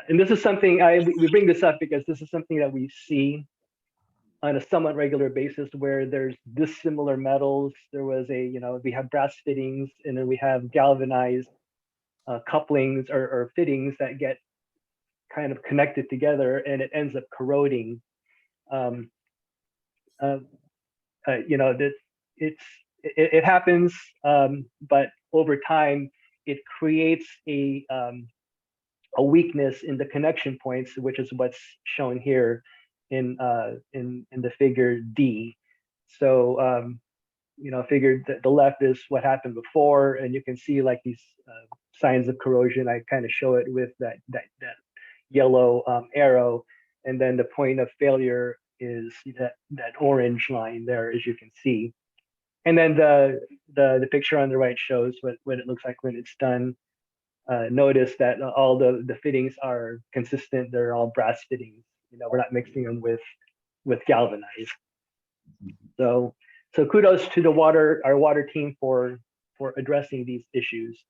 and this is something we bring this up because this is something that we see on a somewhat regular basis, where there's dissimilar metals. There was we have brass fittings, and then we have galvanized couplings or fittings that get kind of connected together, and it ends up corroding. It happens, but over time it creates a weakness in the connection points, which is what's shown here in the figure D. So figure the left is what happened before, and you can see like these signs of corrosion. I kind of show it with that yellow arrow, and then the point of failure is that orange line there, as you can see. And then the picture on the right shows what it looks like when it's done. Notice that all the fittings are consistent. They're all brass fittings. We're not mixing them with galvanized. So kudos to our water team for addressing these issues.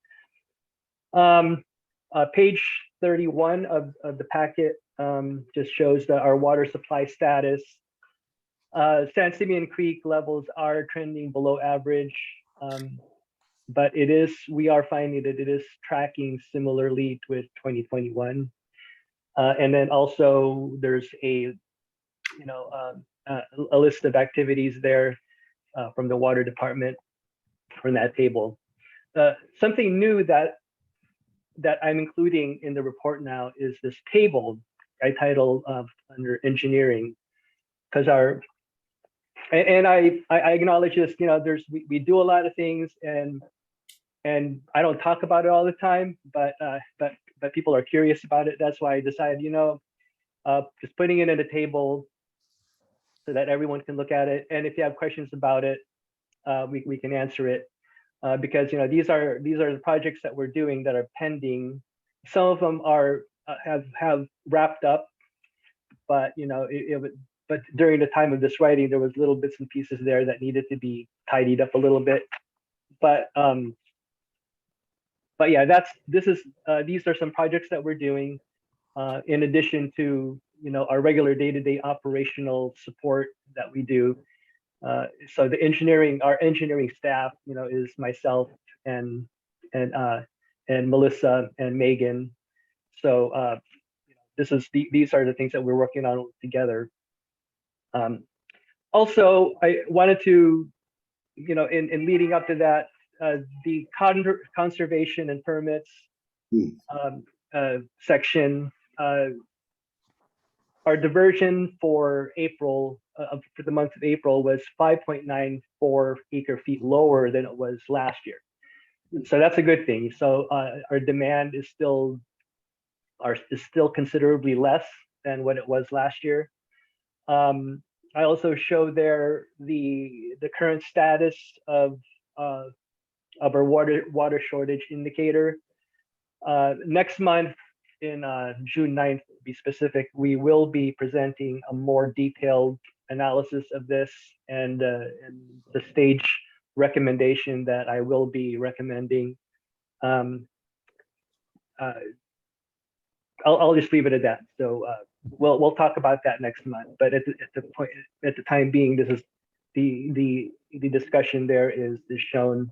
Page 31 of the packet just shows our water supply status. San Simeon Creek levels are trending below average, but we are finding that it is tracking similarly with 2021. And then also there's a list of activities there from the water department from that table. Something new that I'm including in the report now is this table I titled under engineering, because I acknowledge this, we do a lot of things, and I don't talk about it all the time, but people are curious about it. That's why I decided, just putting it in a table so that everyone can look at it. And if you have questions about it, we can answer it. Because these are the projects that we're doing that are pending. Some of them have wrapped up, but but during the time of this writing, there was little bits and pieces there that needed to be tidied up a little bit. But yeah, these are some projects that we're doing in addition to our regular day-to-day operational support that we do. So our engineering staff, is myself and Melissa and Megan. So these are the things that we're working on together. Also, I wanted to, in leading up to that, the conservation and permits section, our diversion for April for the month of April was 5.94 acre feet lower than it was last year. So that's a good thing. So our demand is still considerably less than what it was last year. I also show there the current status of our water shortage indicator. Next month, in June 9th, to be specific, we will be presenting a more detailed analysis of this and the stage recommendation that I will be recommending. I'll just leave it at that. So we'll talk about that next month. But at the time being, this is the discussion there is shown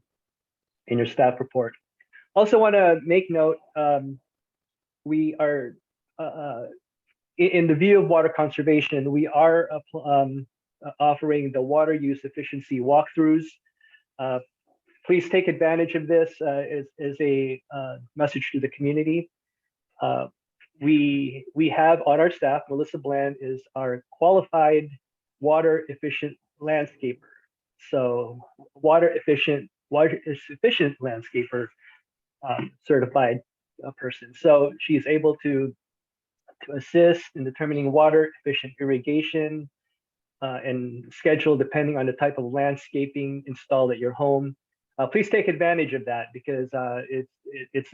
in your staff report. Also want to make note, we are in the view of water conservation, we are offering the water use efficiency walkthroughs. Please take advantage of this as a message to the community. We have on our staff, Melissa Bland is our qualified water efficient landscaper. So water efficient landscaper certified person. So she's able to assist in determining water efficient irrigation and schedule depending on the type of landscaping installed at your home. Please take advantage of that because it's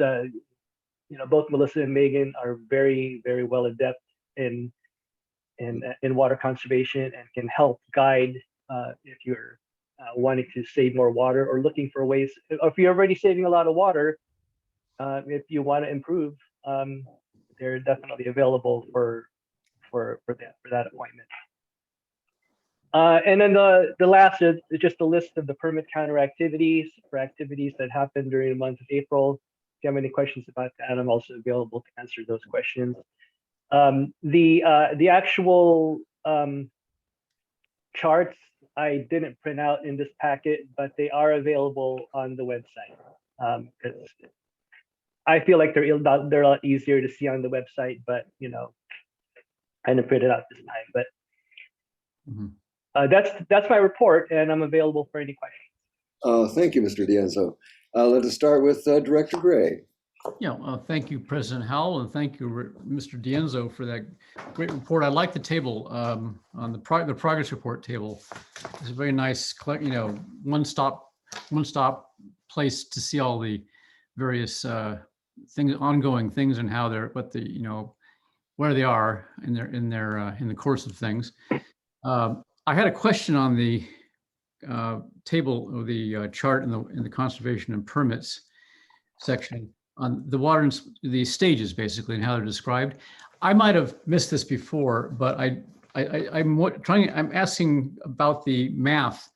both Melissa and Megan are very, very well adept in water conservation and can help guide if you're wanting to save more water or looking for ways, or if you're already saving a lot of water, if you want to improve, they're definitely available for that appointment. And then the last is just a list of the permit counter activities for activities that happened during the month of April. If you have any questions about that, I'm also available to answer those questions. The actual charts I didn't print out in this packet, but they are available on the website. Because I feel like they're a lot easier to see on the website, but I didn't print it out this time. But that's my report, and I'm available for any questions. Thank you, Mr. Dienzo. Let us start with Director Gray. Yeah, thank you, President Howell, and thank you, Mr. Dienzo, for that great report. I like the table on the progress report table. It's a very nice, one-stop place to see all the various things, ongoing things, and how they're, where they are in the course of things. I had a question on the table of the chart in the conservation and permits section on the water and the stages basically and how they're described. I might have missed this before, but I'm asking about the math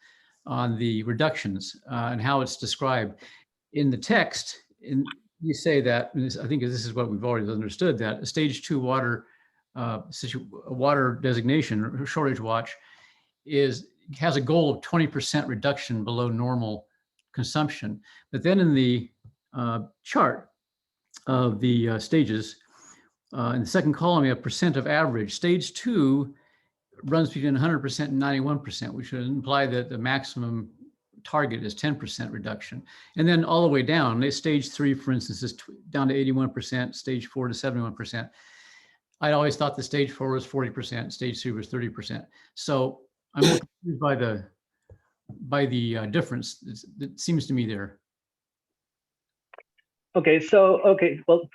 on the reductions and how it's described in the text. You say that, and I think this is what we've already understood, that a stage 2 water designation or shortage watch has a goal of 20% reduction below normal consumption. But then in the chart of the stages, in the second column, you have percent of average. Stage 2 runs between 100% and 91%, which would imply that the maximum target is 10% reduction. And then all the way down, stage 3, for instance, is down to 81%, stage 4 to 71%. I always thought the stage 4 was 40%, stage 3 was 30%. So I'm confused by the difference that seems to me there. Okay, well,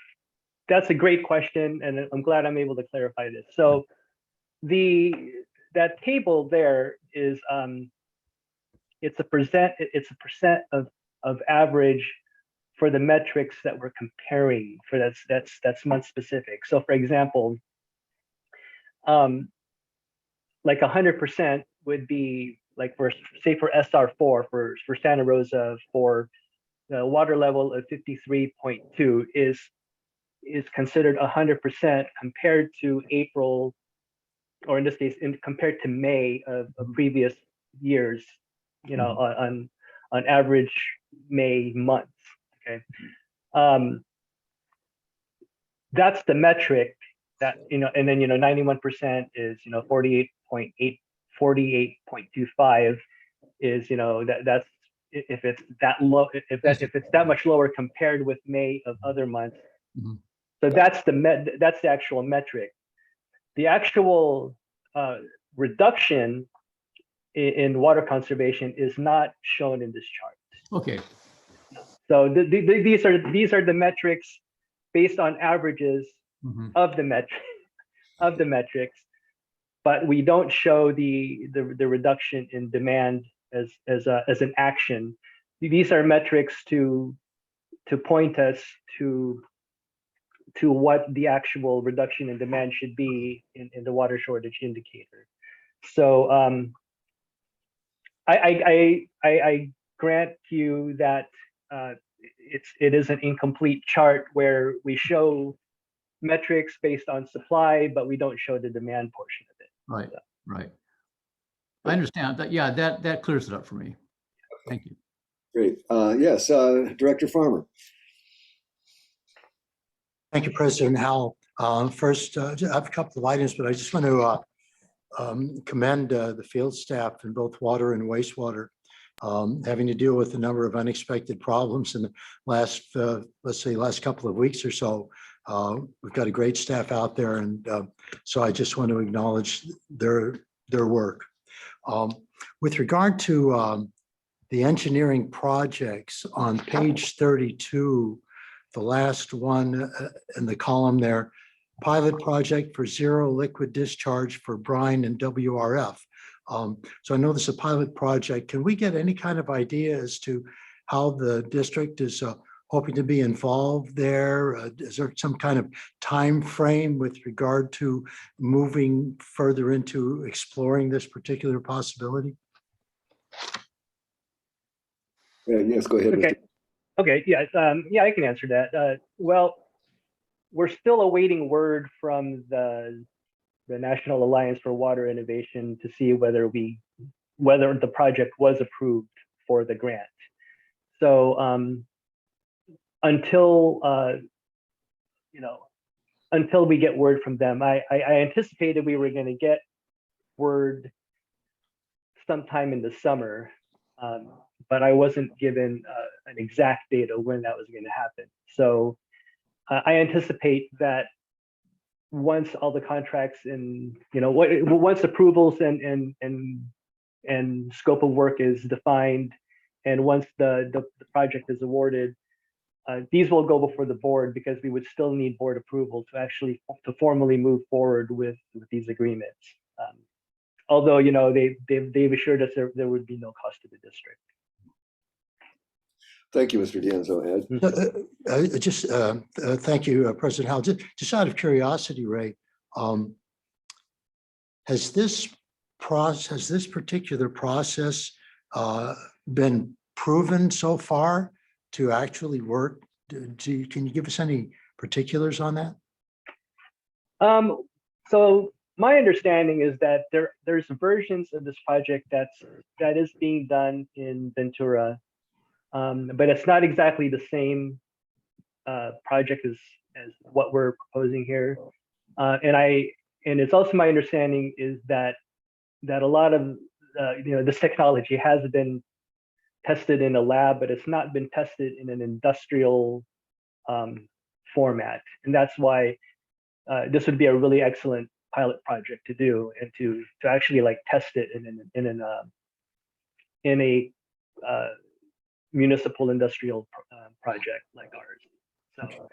that's a great question, and I'm glad I'm able to clarify this. So that table there is it's a percent of average for the metrics that we're comparing for that's month specific. So for example, like 100% would be like for SR4 for Santa Rosa, for the water level of 53.2 is considered 100% compared to April, or in this case, compared to May of previous years, on average May months. Okay, that's the metric that and then 91% is 48.85 48.25 is, that's if it's that low, if it's that much lower compared with May of other months. Mhm. So that's the actual metric. The actual reduction in water conservation is not shown in this chart. Okay, So these are the metrics based on averages Mhm. of the metrics, but we don't show the reduction in demand as an action. These are metrics to point us to what the actual reduction in demand should be in the water shortage indicator. So I grant you that it is an incomplete chart where we show metrics based on supply, but we don't show the demand portion of it. right, right. I understand that. Yeah, that clears it up for me. Thank you. Great. Yes, Director Farmer. Thank you, President Howell. First, I have a couple of items, but I just want to commend the field staff in both water and wastewater, having to deal with a number of unexpected problems in the last, let's say, last couple of weeks or so. We've got a great staff out there, and so I just want to acknowledge their work. With regard to the engineering projects on page 32, the last one in the column there, pilot project for zero liquid discharge for brine and WRF. So I know this is a pilot project. Can we get any kind of idea as to how the district is hoping to be involved there? Is there some kind of time frame with regard to moving further into exploring this particular possibility? Yes, go ahead. Okay. Okay. Yeah. Yeah, I can answer that. Well, we're still awaiting word from the National Alliance for Water Innovation to see whether the project was approved for the grant. So until we get word from them, I anticipated we were going to get word sometime in the summer, but I wasn't given an exact date of when that was going to happen. So I anticipate that once all the contracts and once approvals and scope of work is defined, and once the project is awarded, these will go before the board, because we would still need board approval to formally move forward with these agreements. Although they've assured us there would be no cost to the district. Thank you, Mr. Dienzo. Ed? Thank you, President Howell. Just out of curiosity, Ray, has this particular process been proven so far to actually work? Can you give us any particulars on that? So my understanding is that there's versions of this project that is being done in Ventura. But it's not exactly the same project as what we're proposing here. And it's also my understanding is that a lot of this technology has been tested in a lab, but it's not been tested in an industrial format. And that's why this would be a really excellent pilot project to do, and to actually test it in a municipal industrial project like ours. So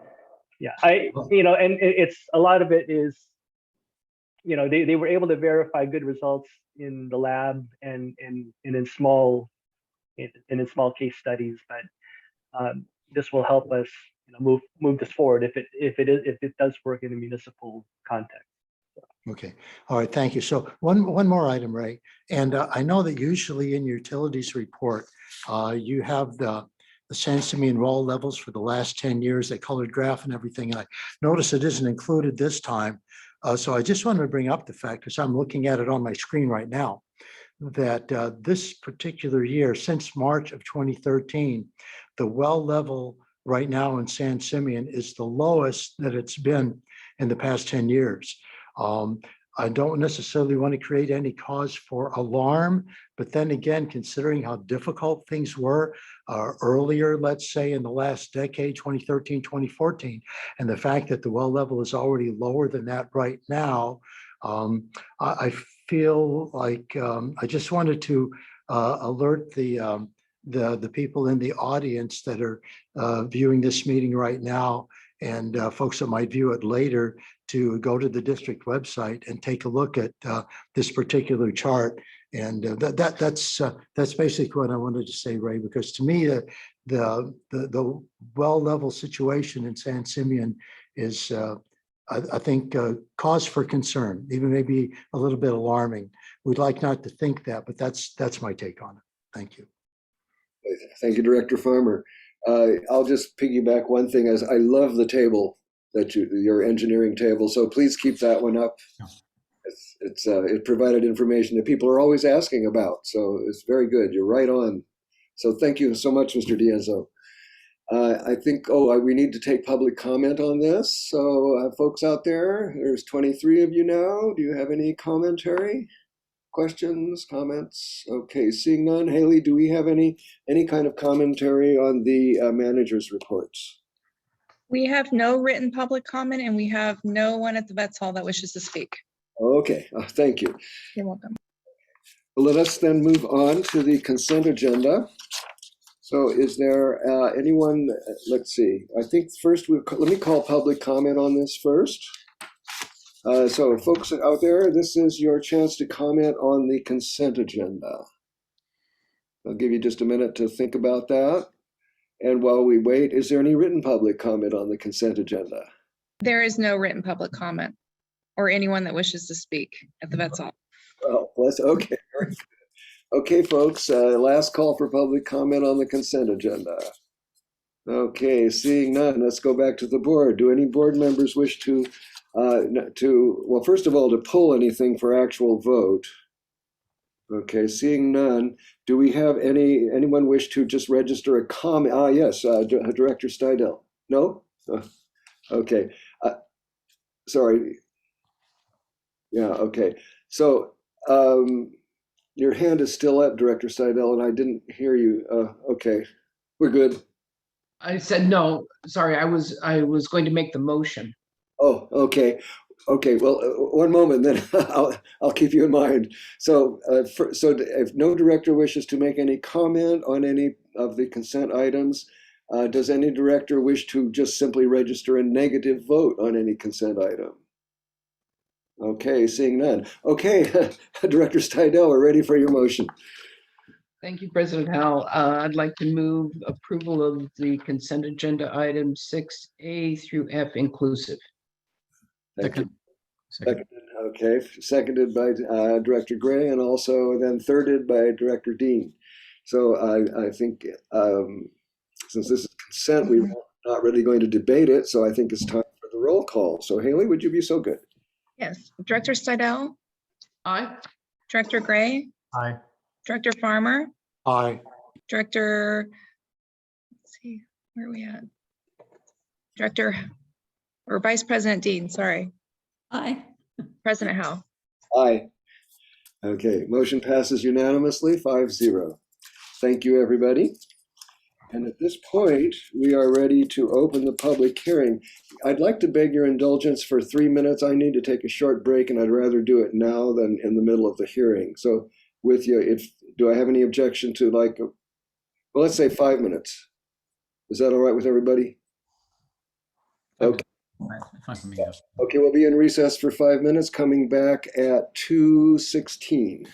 yeah, and it's a lot of it is, they were able to verify good results in the lab and in small case studies, but this will help us move this forward if it does work in a municipal context. Okay. All right. Thank you. So one more item, Ray. And I know that usually in your utilities report, you have the San Simeon roll levels for the last 10 years, that colored graph and everything. I notice it isn't included this time. So I just wanted to bring up the fact, because I'm looking at it on my screen right now, that this particular year, since March of 2013, the well level right now in San Simeon is the lowest that it's been in the past 10 years. I don't necessarily want to create any cause for alarm, but then again, considering how difficult things were earlier, let's say in the last decade, 2013, 2014, and the fact that the well level is already lower than that right now, I feel like I just wanted to alert the people in the audience that are viewing this meeting right now and folks that might view it later to go to the district website and take a look at this particular chart. And that's basically what I wanted to say, Ray, because to me, the well level situation in San Simeon is, I think, cause for concern, even maybe a little bit alarming. We'd like not to think that, but that's my take on it. Thank you. Thank you, Director Farmer. I'll just piggyback one thing as I love the table that your engineering table. So please keep that one up. It provided information that people are always asking about. So it's very good. You're right on. So thank you so much, Mr. Diazo. I think, we need to take public comment on this. So folks out there, there's 23 of you now. Do you have any commentary? Questions, comments? Okay, seeing none. Haley, do we have any kind of commentary on the manager's reports? We have no written public comment and we have no one at the Vets Hall that wishes to speak. Okay, thank you. You're welcome. Well, let us then move on to the consent agenda. So is there anyone, let's see, I think first, let me call public comment on this first. So folks out there, this is your chance to comment on the consent agenda. I'll give you just a minute to think about that. And while we wait, is there any written public comment on the consent agenda? There is no written public comment or anyone that wishes to speak at the Vets Hall. Oh, okay. Very good. Okay, folks, last call for public comment on the consent agenda. Okay, seeing none, let's go back to the board. Do any board members wish to well, first of all, to pull anything for actual vote? Okay, seeing none, do we have anyone wish to just register a comment? Yes, Director Stidel. No? Okay. Sorry. Yeah, okay. So your hand is still up, Director Stidel, and I didn't hear you. Okay, we're good. I said no. Sorry, I was going to make the motion. Oh, okay. Okay, well, one moment, then I'll keep you in mind. So, so if no director wishes to make any comment on any of the consent items, does any director wish to just simply register a negative vote on any consent item? Okay, seeing none. Okay, Director Stidel, we're ready for your motion. Thank you, President Howell. I'd like to move approval of the consent agenda items 6A through F inclusive. Thank you. Seconded. Okay, seconded by Director Gray and also then thirded by Director Dean. So I think since this is consent, we're not really going to debate it. So I think it's time for the roll call. So Haley, would you be so good? Yes, Director Stidel? Aye. Director Gray? Aye. Director Farmer? Aye. Director, let's see, where are we at? Director, or Vice President Dean, sorry. Aye. President Howe. Aye. Okay, motion passes unanimously, 5-0. Thank you, everybody. And at this point, we are ready to open the public hearing. I'd like to beg your indulgence for 3 minutes. I need to take a short break, and I'd rather do it now than in the middle of the hearing. So with you, do I have any objection to well, let's say 5 minutes. Is that all right with everybody? Okay. Okay, we'll be in recess for 5 minutes, coming back at 2:16.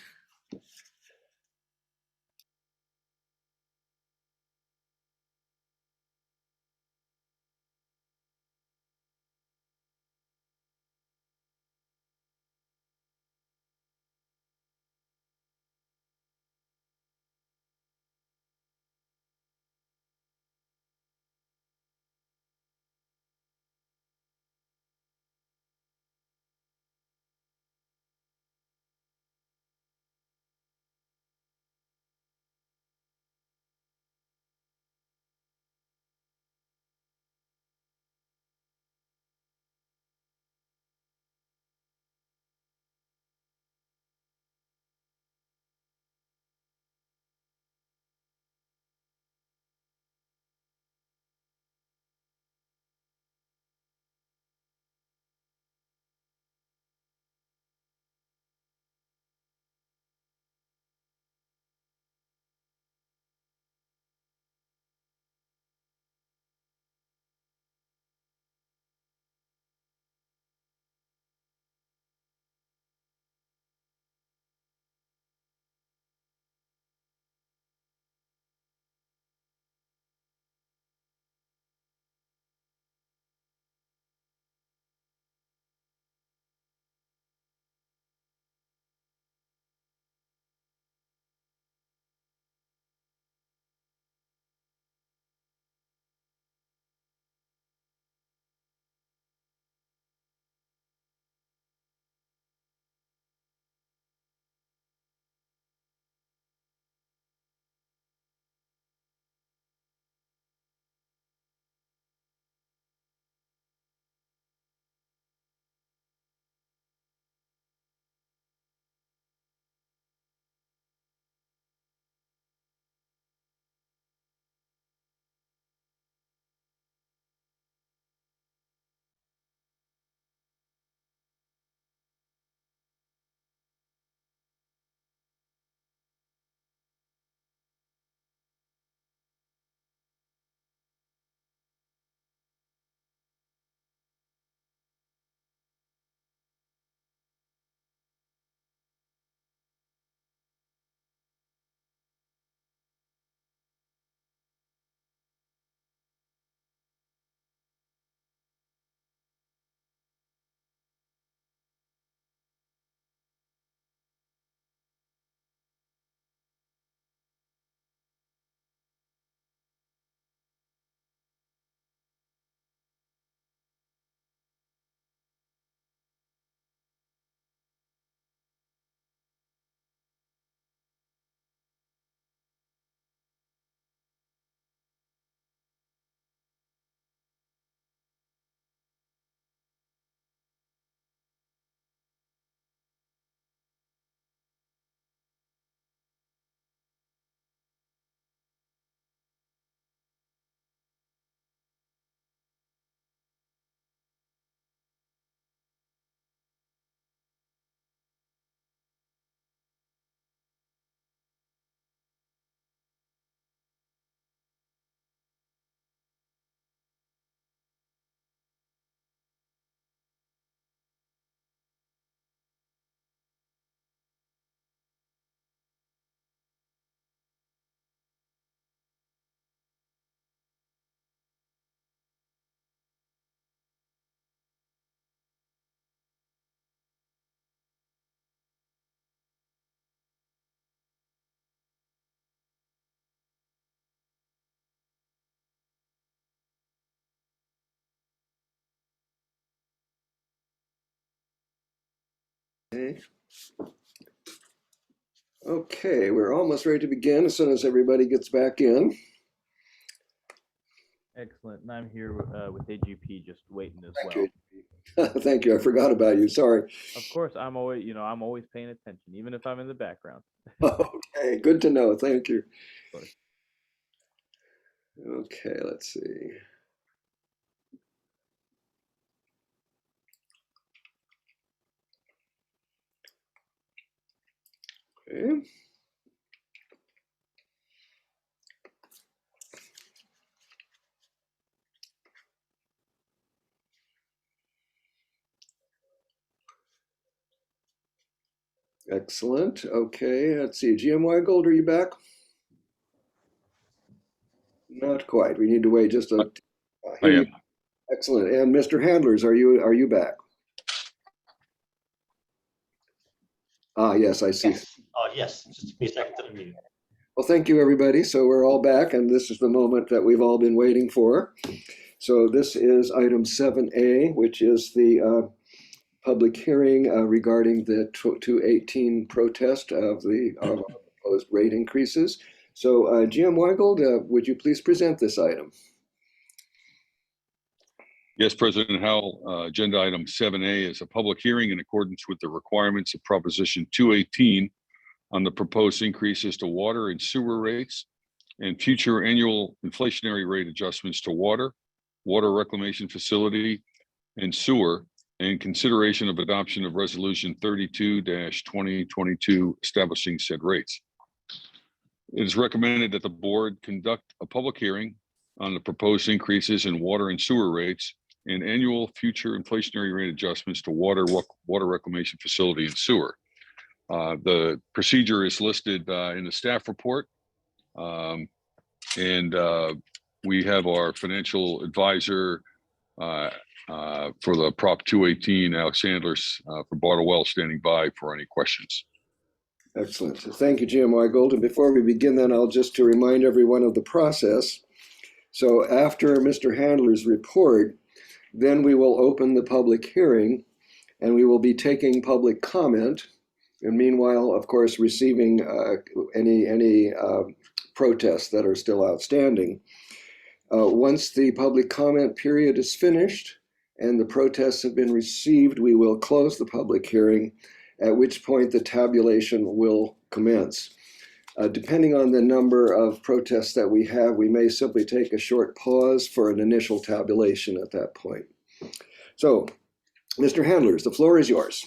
Okay. Okay, we're almost ready to begin as soon as everybody gets back in. Excellent. And I'm here with AGP, just waiting as Thank well. you. Thank you. I forgot about you. Sorry. Of course, I'm always paying attention, even if I'm in the background. Okay, good to know. Thank you. Of course. Okay, let's see. Okay. Excellent. Okay, let's see. GM Weigold, are you back? Not quite. We need to wait just a. I am. Excellent. And Mr. Handlers, are you back? Ah, yes, I see. Yes. Oh, yes. Just give me a second to unmute. Well, thank you, everybody. So we're all back, and this is the moment that we've all been waiting for. So this is item 7A, which is the public hearing regarding the 218 protest of our proposed rate increases. So GM Weigold, would you please present this item? Yes, President Howell, agenda item 7A is a public hearing in accordance with the requirements of Proposition 218 on the proposed increases to water and sewer rates and future annual inflationary rate adjustments to water reclamation facility, and sewer, and consideration of adoption of Resolution 32-2022 establishing said rates. It is recommended that the board conduct a public hearing on the proposed increases in water and sewer rates and annual future inflationary rate adjustments to water reclamation facility and sewer. The procedure is listed in the staff report. We have our financial advisor for the Prop 218, Alex Sanders for Bartlewell, standing by for any questions. Excellent. Thank you, GM Weigold. And before we begin then, I'll just to remind everyone of the process. So after Mr. Handler's report, then we will open the public hearing and we will be taking public comment. And meanwhile, of course, receiving any protests that are still outstanding. Once the public comment period is finished and the protests have been received, we will close the public hearing, at which point the tabulation will commence. Depending on the number of protests that we have, we may simply take a short pause for an initial tabulation at that point. So, Mr. Handlers, the floor is yours.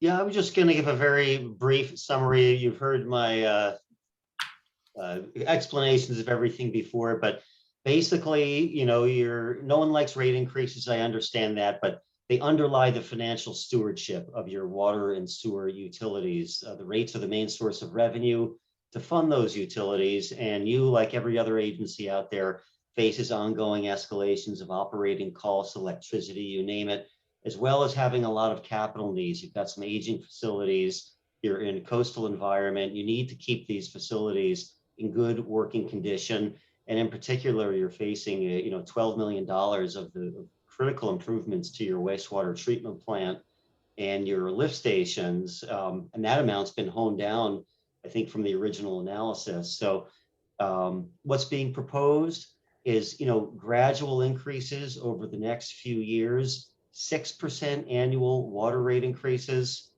Yeah, I was just going to give a very brief summary. You've heard my explanations of everything before, but basically, no one likes rate increases. I understand that, but they underlie the financial stewardship of your water and sewer utilities. The rates are the main source of revenue to fund those utilities, and you, like every other agency out there, faces ongoing escalations of operating costs, electricity, you name it, as well as having a lot of capital needs. You've got some aging facilities, you're in a coastal environment, you need to keep these facilities in good working condition. And in particular, you're facing $12 million of the critical improvements to your wastewater treatment plant and your lift stations. And that amount's been honed down, I think, from the original analysis. So what's being proposed is, gradual increases over the next few years, 6% annual water rate increases,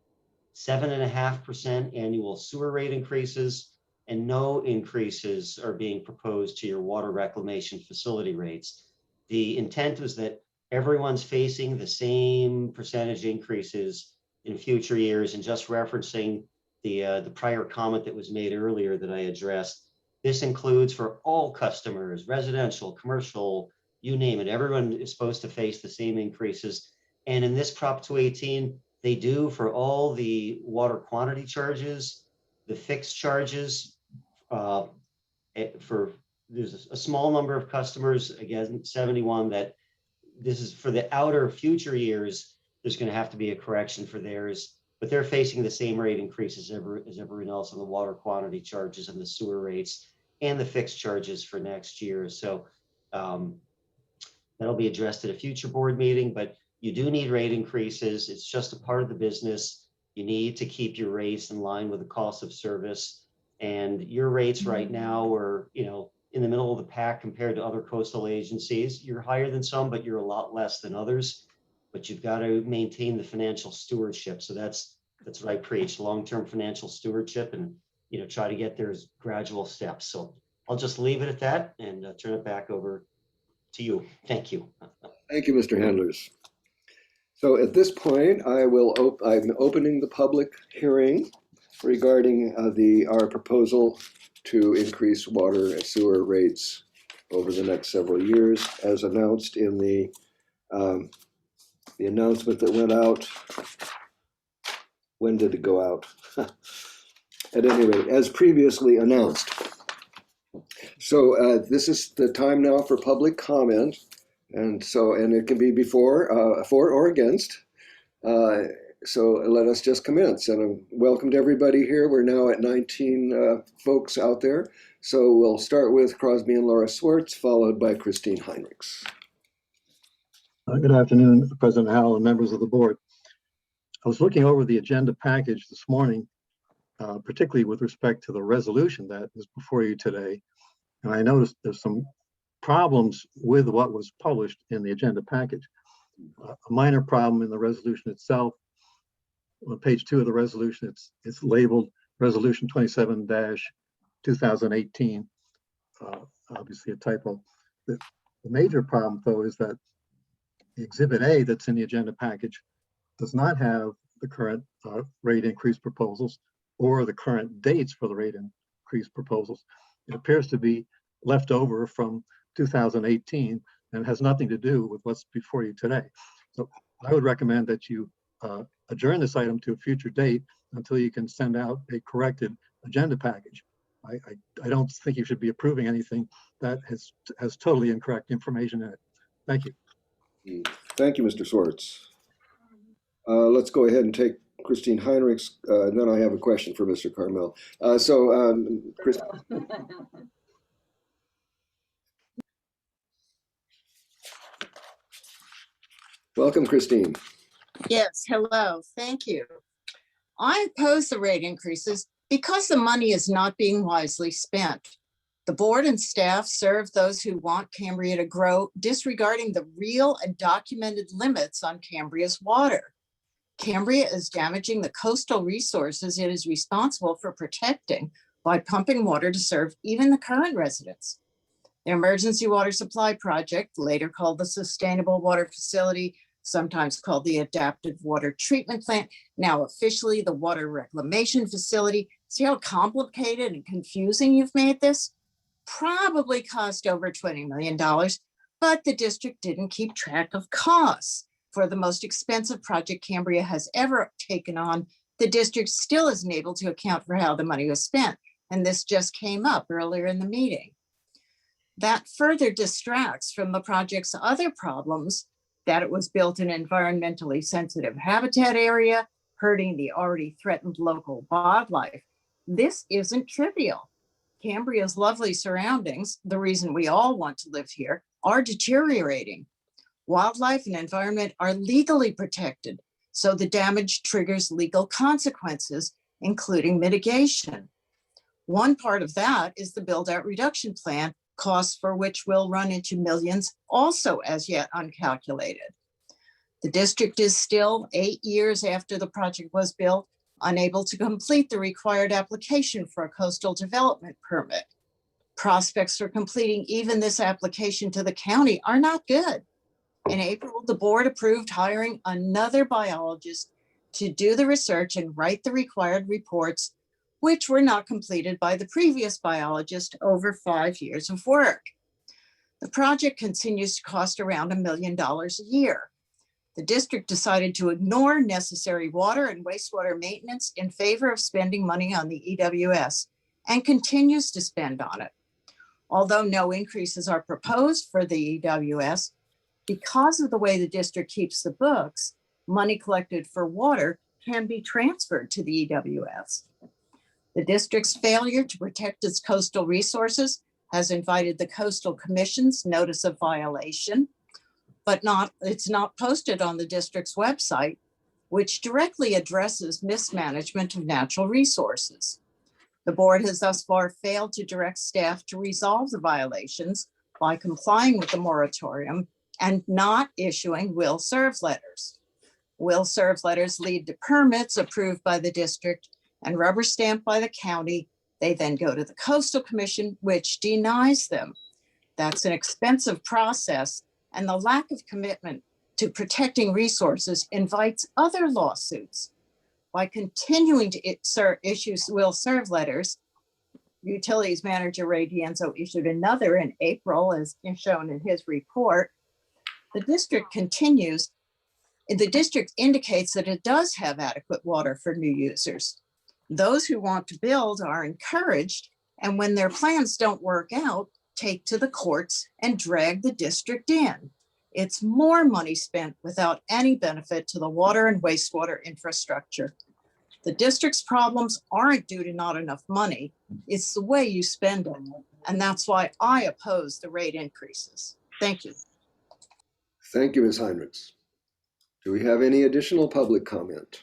7.5% annual sewer rate increases, and no increases are being proposed to your water reclamation facility rates. The intent was that everyone's facing the same percentage increases in future years. And just referencing the prior comment that was made earlier that I addressed, this includes for all customers, residential, commercial, you name it. Everyone is supposed to face the same increases. And in this Prop 218, they do for all the water quantity charges, the fixed charges. There's a small number of customers, again, 71, that this is for the outer future years. There's going to have to be a correction for theirs, but they're facing the same rate increases as everyone else on the water quantity charges and the sewer rates and the fixed charges for next year. So that'll be addressed at a future board meeting, but You do need rate increases. It's just a part of the business. You need to keep your rates in line with the cost of service. And your rates right now are, in the middle of the pack compared to other coastal agencies. You're higher than some, but you're a lot less than others. But you've got to maintain the financial stewardship. So that's what I preach, long-term financial stewardship, and try to get there as gradual steps. So I'll just leave it at that and turn it back over to you. Thank you. Thank you, Mr. Handlers. So at this point, I'm opening the public hearing regarding our proposal to increase water and sewer rates over the next several years, as announced in the announcement that went out. When did it go out? At any rate, as previously announced. So this is the time now for public comment. And it can be for or against. So let us just commence. And welcome to everybody here. We're now at 19 folks out there. So we'll start with Crosby and Laura Swartz, followed by Christine Heinrichs. Good afternoon, President Howell and members of the board. I was looking over the agenda package this morning, particularly with respect to the resolution that is before you today. And I noticed there's some problems with what was published in the agenda package. A minor problem in the resolution itself. On page 2 of the resolution, it's labeled Resolution 27-2018. Obviously a typo. The major problem, though, is that the Exhibit A that's in the agenda package does not have the current rate increase proposals or the current dates for the rate increase proposals. It appears to be left over from 2018 and has nothing to do with what's before you today. So I would recommend that you adjourn this item to a future date until you can send out a corrected agenda package. I don't think you should be approving anything that has totally incorrect information in it. Thank you. Thank you, Mr. Swartz. Let's go ahead and take Christine Heinrichs, and then I have a question for Mr. Carmel. Chris. Welcome, Christine. Yes, hello, thank you. I oppose the rate increases because the money is not being wisely spent. The board and staff serve those who want Cambria to grow, disregarding the real and documented limits on Cambria's water. Cambria is damaging the coastal resources it is responsible for protecting by pumping water to serve even the current residents. The Emergency Water Supply Project, later called the Sustainable Water Facility, sometimes called the Adaptive Water Treatment Plant, now officially the Water Reclamation Facility. See how complicated and confusing you've made this? Probably cost over $20 million, but the district didn't keep track of costs. For the most expensive project Cambria has ever taken on, the district still isn't able to account for how the money was spent. And this just came up earlier in the meeting. That further distracts from the project's other problems, that it was built in an environmentally sensitive habitat area, hurting the already threatened local wildlife. This isn't trivial. Cambria's lovely surroundings, the reason we all want to live here, are deteriorating. Wildlife and environment are legally protected, so the damage triggers legal consequences, including mitigation. One part of that is the build-out reduction plan, costs for which will run into millions, also as yet uncalculated. The district is still 8 years after the project was built, unable to complete the required application for a coastal development permit. Prospects for completing even this application to the county are not good. In April, the board approved hiring another biologist to do the research and write the required reports, which were not completed by the previous biologist over 5 years of work. The project continues to cost around $1 million a year. The district decided to ignore necessary water and wastewater maintenance in favor of spending money on the EWS and continues to spend on it. Although no increases are proposed for the EWS, because of the way the district keeps the books, money collected for water can be transferred to the EWS. The district's failure to protect its coastal resources has invited the Coastal Commission's notice of violation. but it's not posted on the district's website, which directly addresses mismanagement of natural resources. The board has thus far failed to direct staff to resolve the violations by complying with the moratorium and not issuing will serve letters. Will serve letters lead to permits approved by the district and rubber stamped by the county. They then go to the Coastal Commission, which denies them. That's an expensive process, and the lack of commitment to protecting resources invites other lawsuits. By continuing to issue will serve letters, Utilities Manager Ray D'Enzo issued another in April, as shown in his report. The district indicates that it does have adequate water for new users. Those who want to build are encouraged, and when their plans don't work out, take to the courts and drag the district in. It's more money spent without any benefit to the water and wastewater infrastructure. The district's problems aren't due to not enough money. It's the way you spend it. And that's why I oppose the rate increases. Thank you. Thank you, Ms. Heinrichs. Do we have any additional public comment?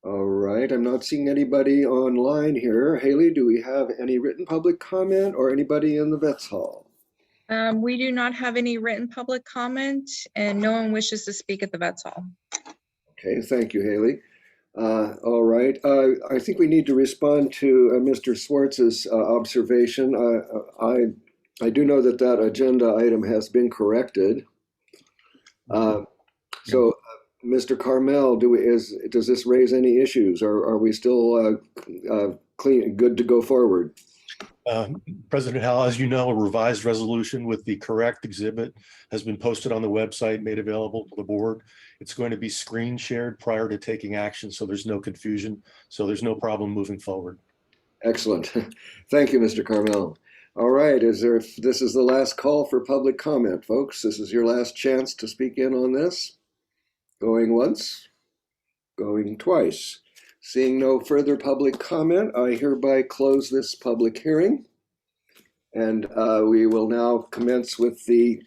All right, I'm not seeing anybody online here. Haley, do we have any written public comment or anybody in the Vets Hall? We do not have any written public comment and no one wishes to speak at the Vets Hall. Okay, thank you, Haley. All right, I think we need to respond to Mr. Swartz's observation. I do know that that agenda item has been corrected. So, Mr. Carmel, does this raise any issues, or are we still good to go forward? President Howell, as you know, a revised resolution with the correct exhibit has been posted on the website, made available to the board. It's going to be screen shared prior to taking action, so there's no confusion. So there's no problem moving forward. Excellent. Thank you, Mr. Carmel. All right, this is the last call for public comment, folks. This is your last chance to speak in on this. Going once, going twice. Seeing no further public comment, I hereby close this public hearing. And we will now commence with the,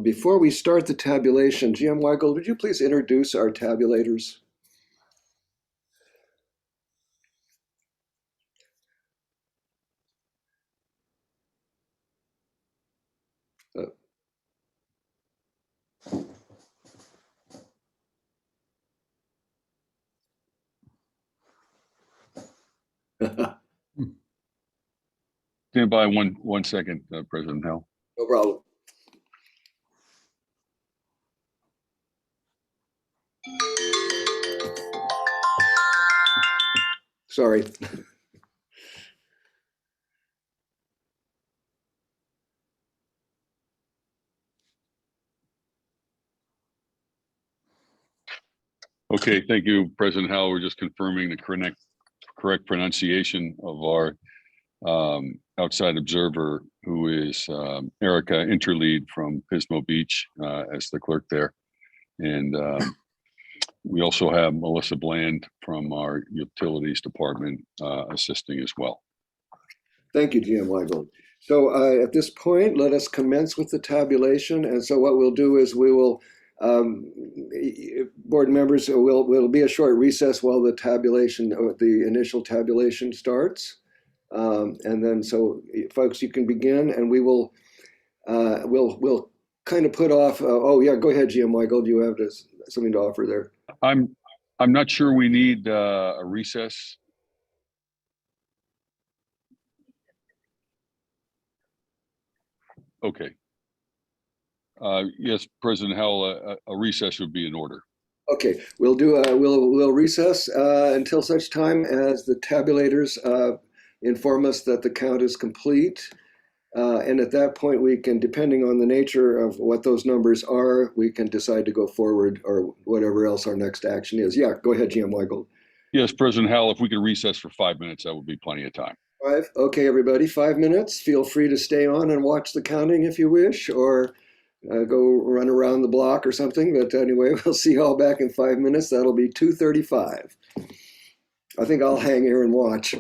before we start the tabulation, GM Weigel, would you please introduce our tabulators? Stand by one second, President Howell. No problem. Sorry. Okay, thank you, President Howell. We're just confirming the correct pronunciation of our outside observer, who is Erica Interlead from Pismo Beach as the clerk there. And we also have Melissa Bland from our utilities department assisting as well. Thank you, GM Weigel. So at this point, let us commence with the tabulation. And so what we'll do is we will, board members, will be a short recess while the tabulation, the initial tabulation starts. And then, so folks, you can begin, and we will, we'll kind of put off. Oh yeah, go ahead, GM Weigel. Do you have something to offer there? I'm not sure we need a recess. Okay. Yes, President Howell, a recess would be in order. Okay, we'll do. We'll recess until such time as the tabulators inform us that the count is complete. And at that point, we can, depending on the nature of what those numbers are, we can decide to go forward or whatever else our next action is. Yeah, go ahead, GM Weigel. Yes, President Howell, if we could recess for 5 minutes, that would be plenty of time. 5. Okay, everybody, 5 minutes. Feel free to stay on and watch the counting if you wish, or go run around the block or something. But anyway, we'll see you all back in 5 minutes. That'll be 2:35. I think I'll hang here and watch.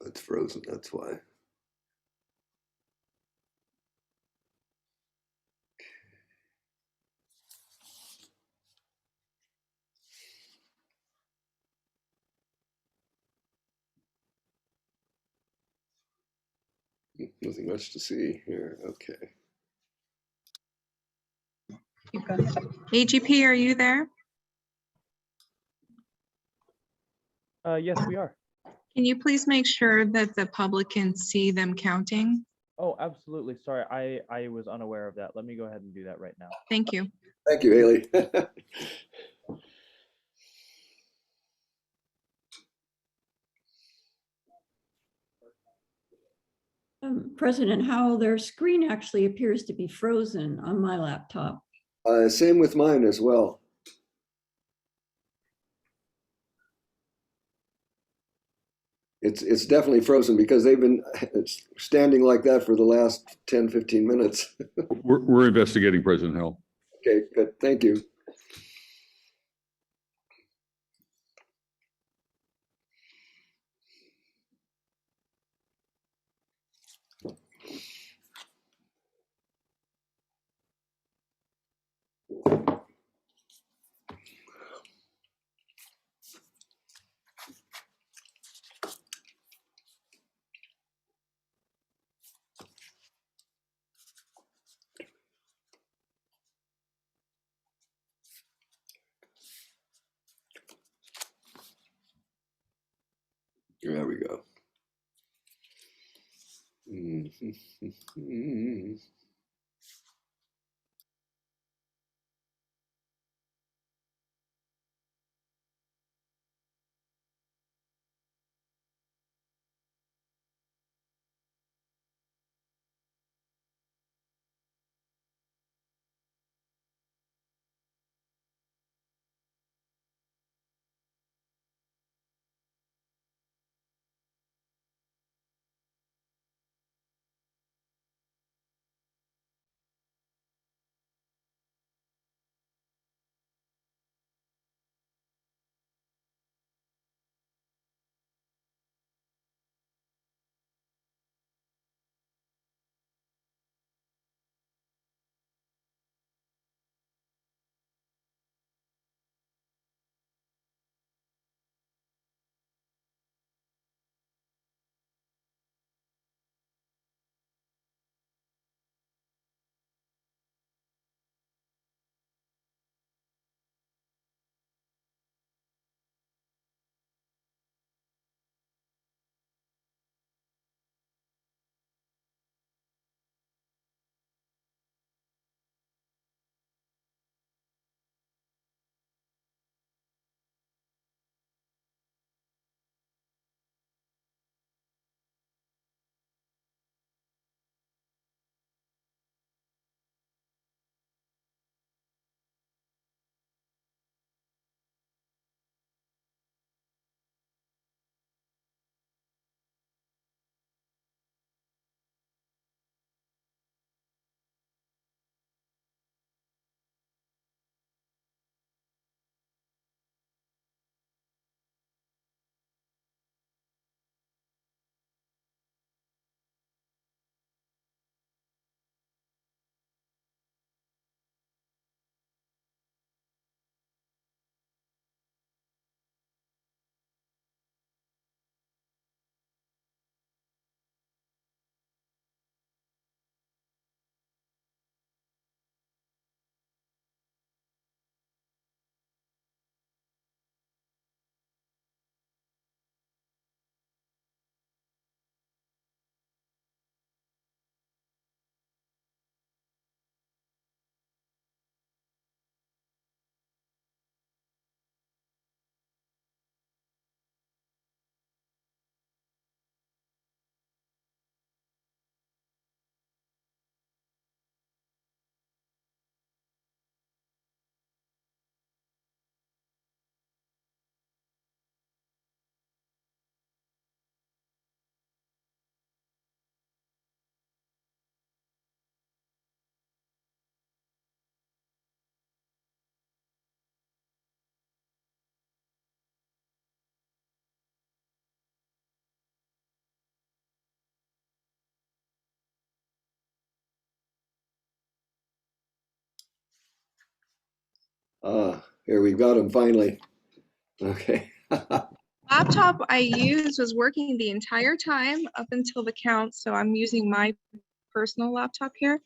It's frozen, that's why. Nothing much to see here. Okay. AGP, are you there? Yes, we are. Can you please make sure that the public can see them counting? Oh, absolutely. Sorry, I was unaware of that. Let me go ahead and do that right now. Thank you. Thank you, Haley. President Howell, their screen actually appears to be frozen on my laptop. Same with mine as well. It's definitely frozen because they've been standing like that for the last 10, 15 minutes. We're investigating, President Howell. Okay, good. Thank you. There we go. Here, we've got him finally. Okay. Laptop I used was working the entire time up until the count, so I'm using my personal laptop here.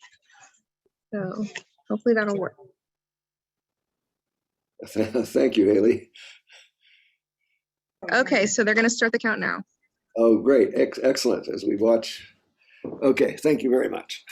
So hopefully that'll work. Thank you, Haley. Okay, so they're gonna start the count now. Oh, great. Excellent. As we watch. Okay, thank you very much.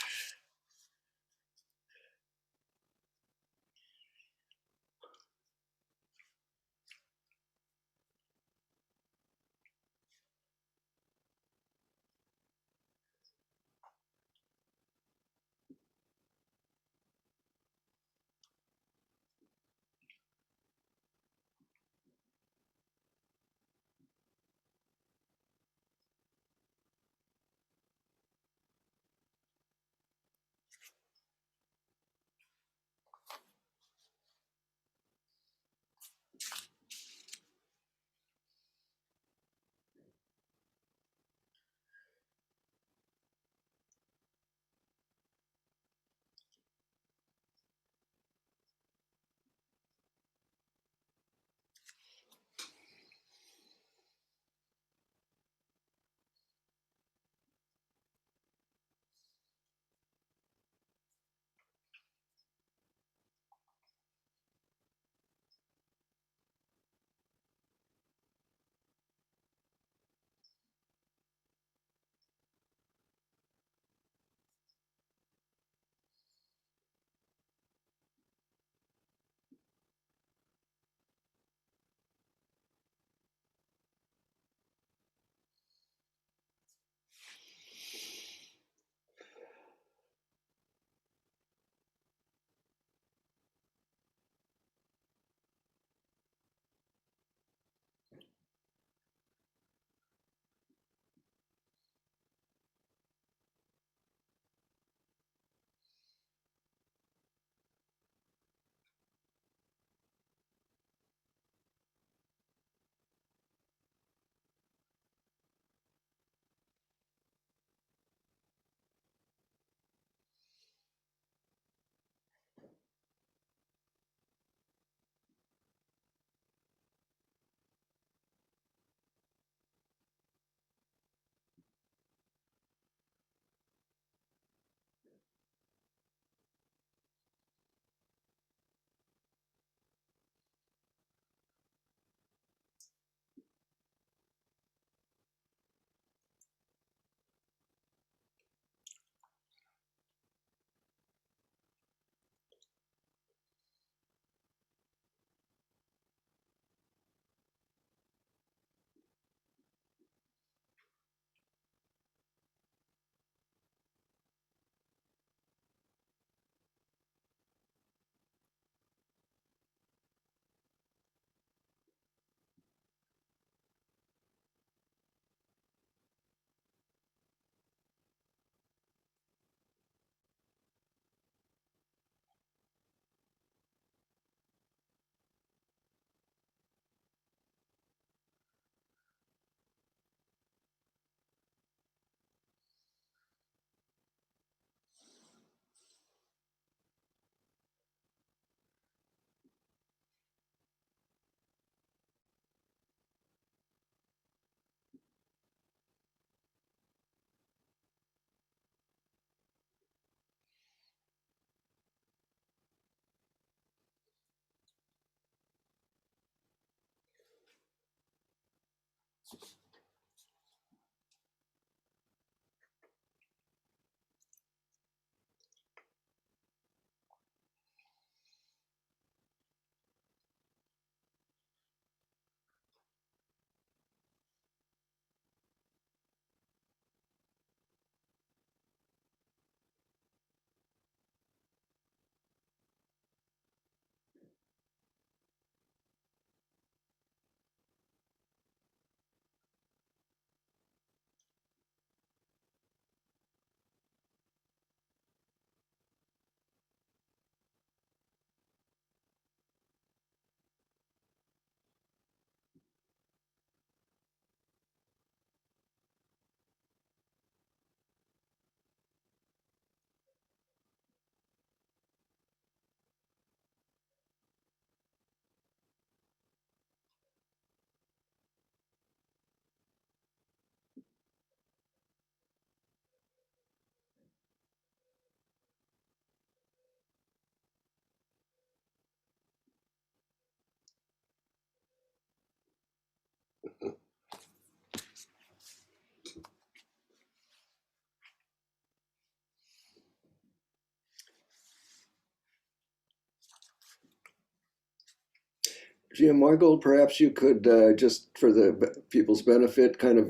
GM Margold, perhaps you could, just for the people's benefit, kind of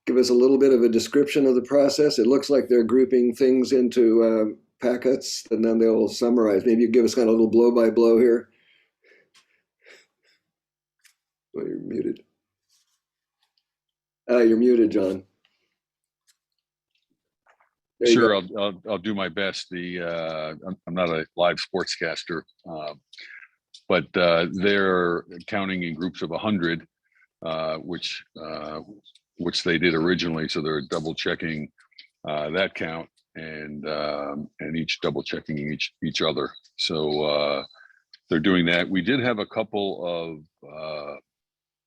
give us a little bit of a description of the process. It looks like they're grouping things into packets and then they'll summarize. Maybe you give us kind of a little blow by blow here. Oh, you're muted. You're muted, John. There you Sure, go. I'll do my best. I'm not a live sportscaster, but they're counting in groups of 100, which they did originally. So they're double checking that count and each double checking each other. So they're doing that. We did have a couple of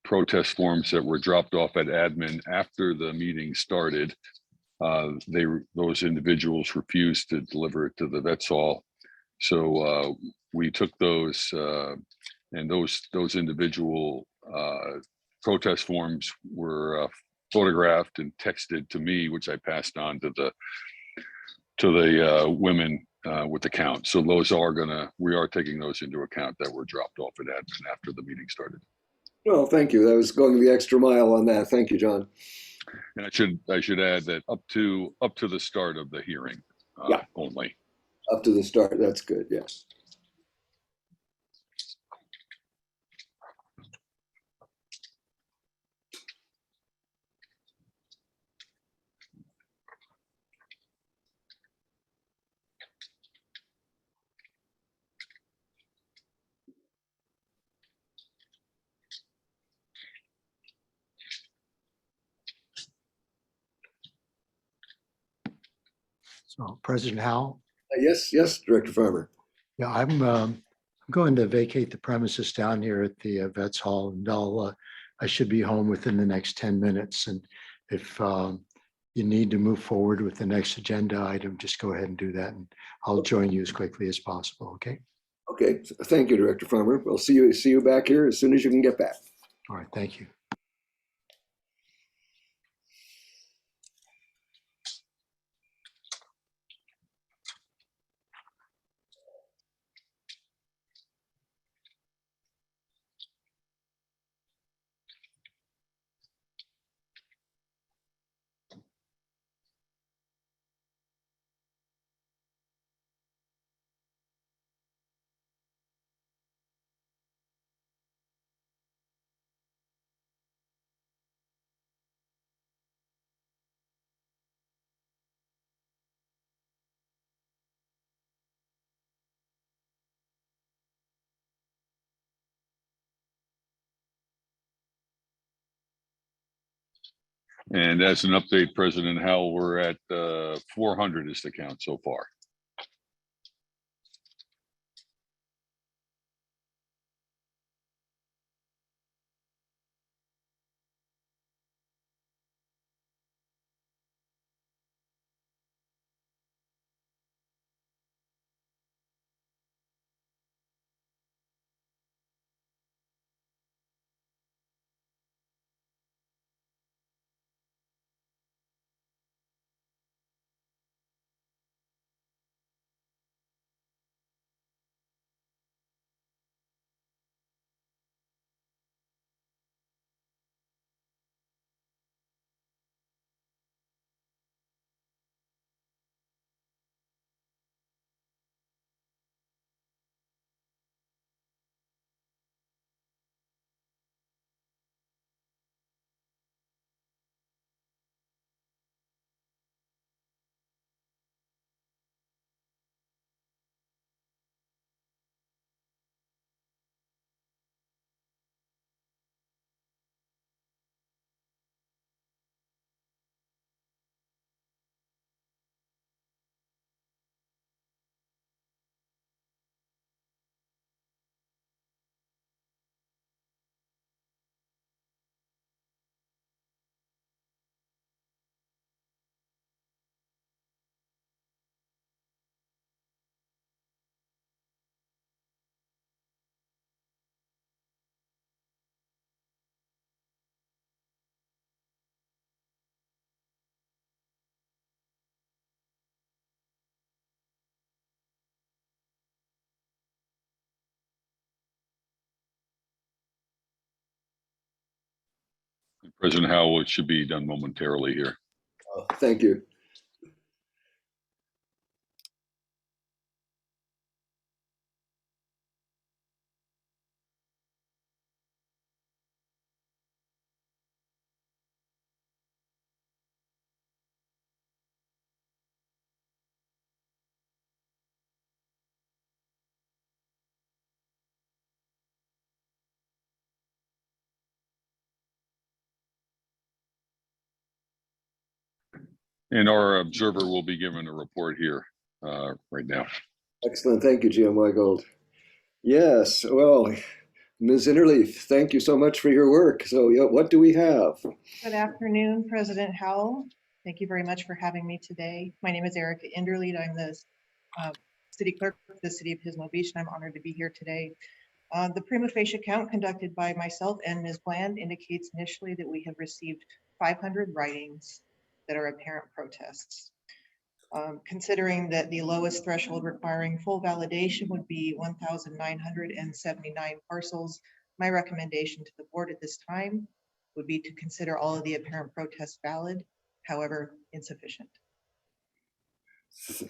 protest forms that were dropped off at admin after the meeting started. Those individuals refused to deliver it to the vets hall. So we took those and those individual protest forms were photographed and texted to me, which I passed on to the women with the count. So those we are taking those into account that were dropped off at admin after the meeting started. Well, thank you. That was going the extra mile on that. Thank you, John. And I should add that up to the start of the hearing Yeah. only. Up to the start. That's good. Yes. So President Howell? Yes, Director Farmer. Yeah, I'm going to vacate the premises down here at the Vets Hall, and I should be home within the next 10 minutes. And if you need to move forward with the next agenda item, just go ahead and do that, and I'll join you as quickly as possible. Okay. Okay. Thank you, Director Farmer. We'll see you back here as soon as you can get back. All right. Thank you. And as an update, President Howell, we're at 400 is the count so far. President Howell, it should be done momentarily here. Thank you. And our observer will be given a report here right now. Excellent. Thank you, GM Weigold. Yes, well, Ms. Interleaf, thank you so much for your work. So yeah, what do we have? Good afternoon, President Howell. Thank you very much for having me today. My name is Erica Inderlead. I'm the city clerk of the city of Pismo Beach, and I'm honored to be here today. The prima facie count conducted by myself and Ms. Bland indicates initially that we have received 500 writings that are apparent protests. Considering that the lowest threshold requiring full validation would be 1,979 parcels, my recommendation to the board at this time would be to consider all of the apparent protests valid, however insufficient.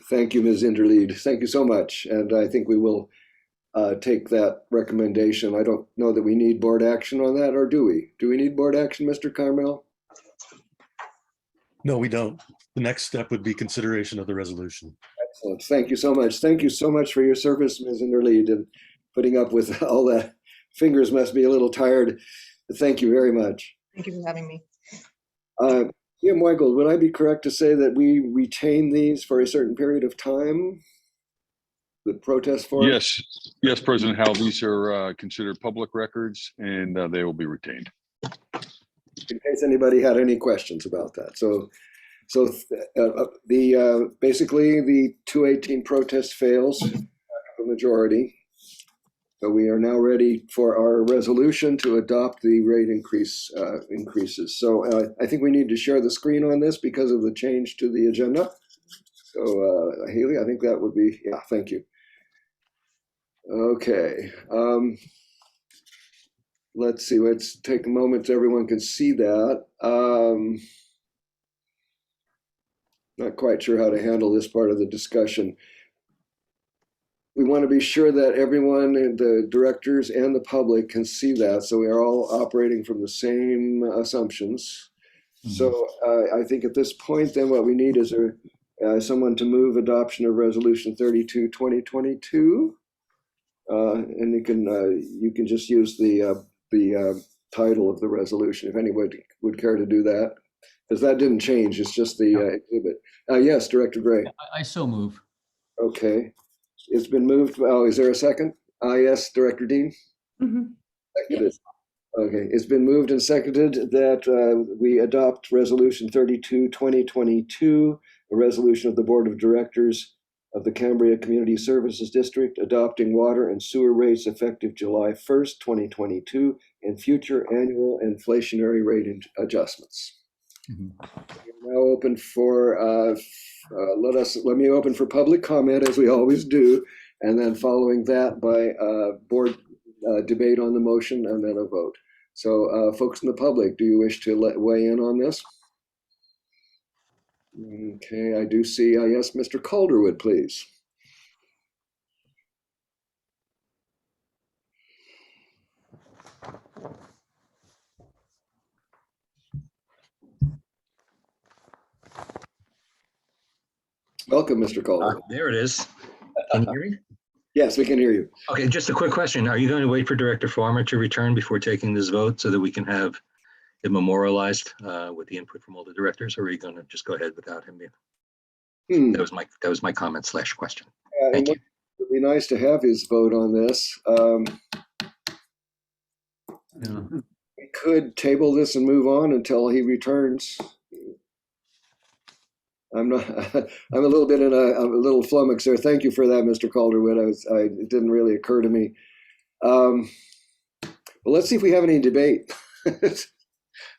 Thank you, Ms. Interlead. Thank you so much. And I think we will take that recommendation. I don't know that we need board action on that, or do we? Do we need board action, Mr. Carmel? No, we don't. The next step would be consideration of the resolution. Excellent. Thank you so much. Thank you so much for your service, Ms. Interlead, and putting up with all that. Fingers must be a little tired. Thank you very much. Thank you for having me. Jim Weigel, would I be correct to say that we retain these for a certain period of time? The protest form? Yes, President Howell, these are considered public records and they will be retained. In case anybody had any questions about that. Basically the 218 protest fails, a majority. So we are now ready for our resolution to adopt the rate increases. So I think we need to share the screen on this because of the change to the agenda. So Haley, I think that would be, yeah, thank you. Okay. Let's see, let's take a moment so everyone can see that. Not quite sure how to handle this part of the discussion. We want to be sure that everyone, the directors and the public, can see that, so we are all operating from the same assumptions. Mm-hmm. So I think at this point, then what we need is someone to move adoption of Resolution 32, 2022. And you can just use the title of the resolution if anybody would care to do that, because that didn't change. It's just the exhibit. Yes, Director Gray. I so move. Okay, it's been moved. Oh, is there a second? Yes, Director Dean. Mm-hmm. Seconded. Yes. Okay, it's been moved and seconded that we adopt Resolution 32, 2022, a resolution of the Board of Directors of the Cambria Community Services District adopting water and sewer rates effective July 1st, 2022, and future annual inflationary rate adjustments. Mm-hmm. We're now open for, let me open for public comment as we always do, and then following that by board debate on the motion and then a vote. So folks in the public, do you wish to weigh in on this? Okay, I do see, yes, Mr. Calderwood, please. Welcome, Mr. Calderwood. There it is. Can you hear me? Yes, we can hear you. Okay, just a quick question. Are you going to wait for Director Farmer to return before taking this vote so that we can have it memorialized with the input from all the directors, or are you going to just go ahead without him? That was my comment / question. Thank you. It'd be nice to have his vote on this. We could table this and move on until he returns. I'm a little bit in a little flummox there. Thank you for that, Mr. Calderwood. It didn't really occur to me. Well, let's see if we have any debate.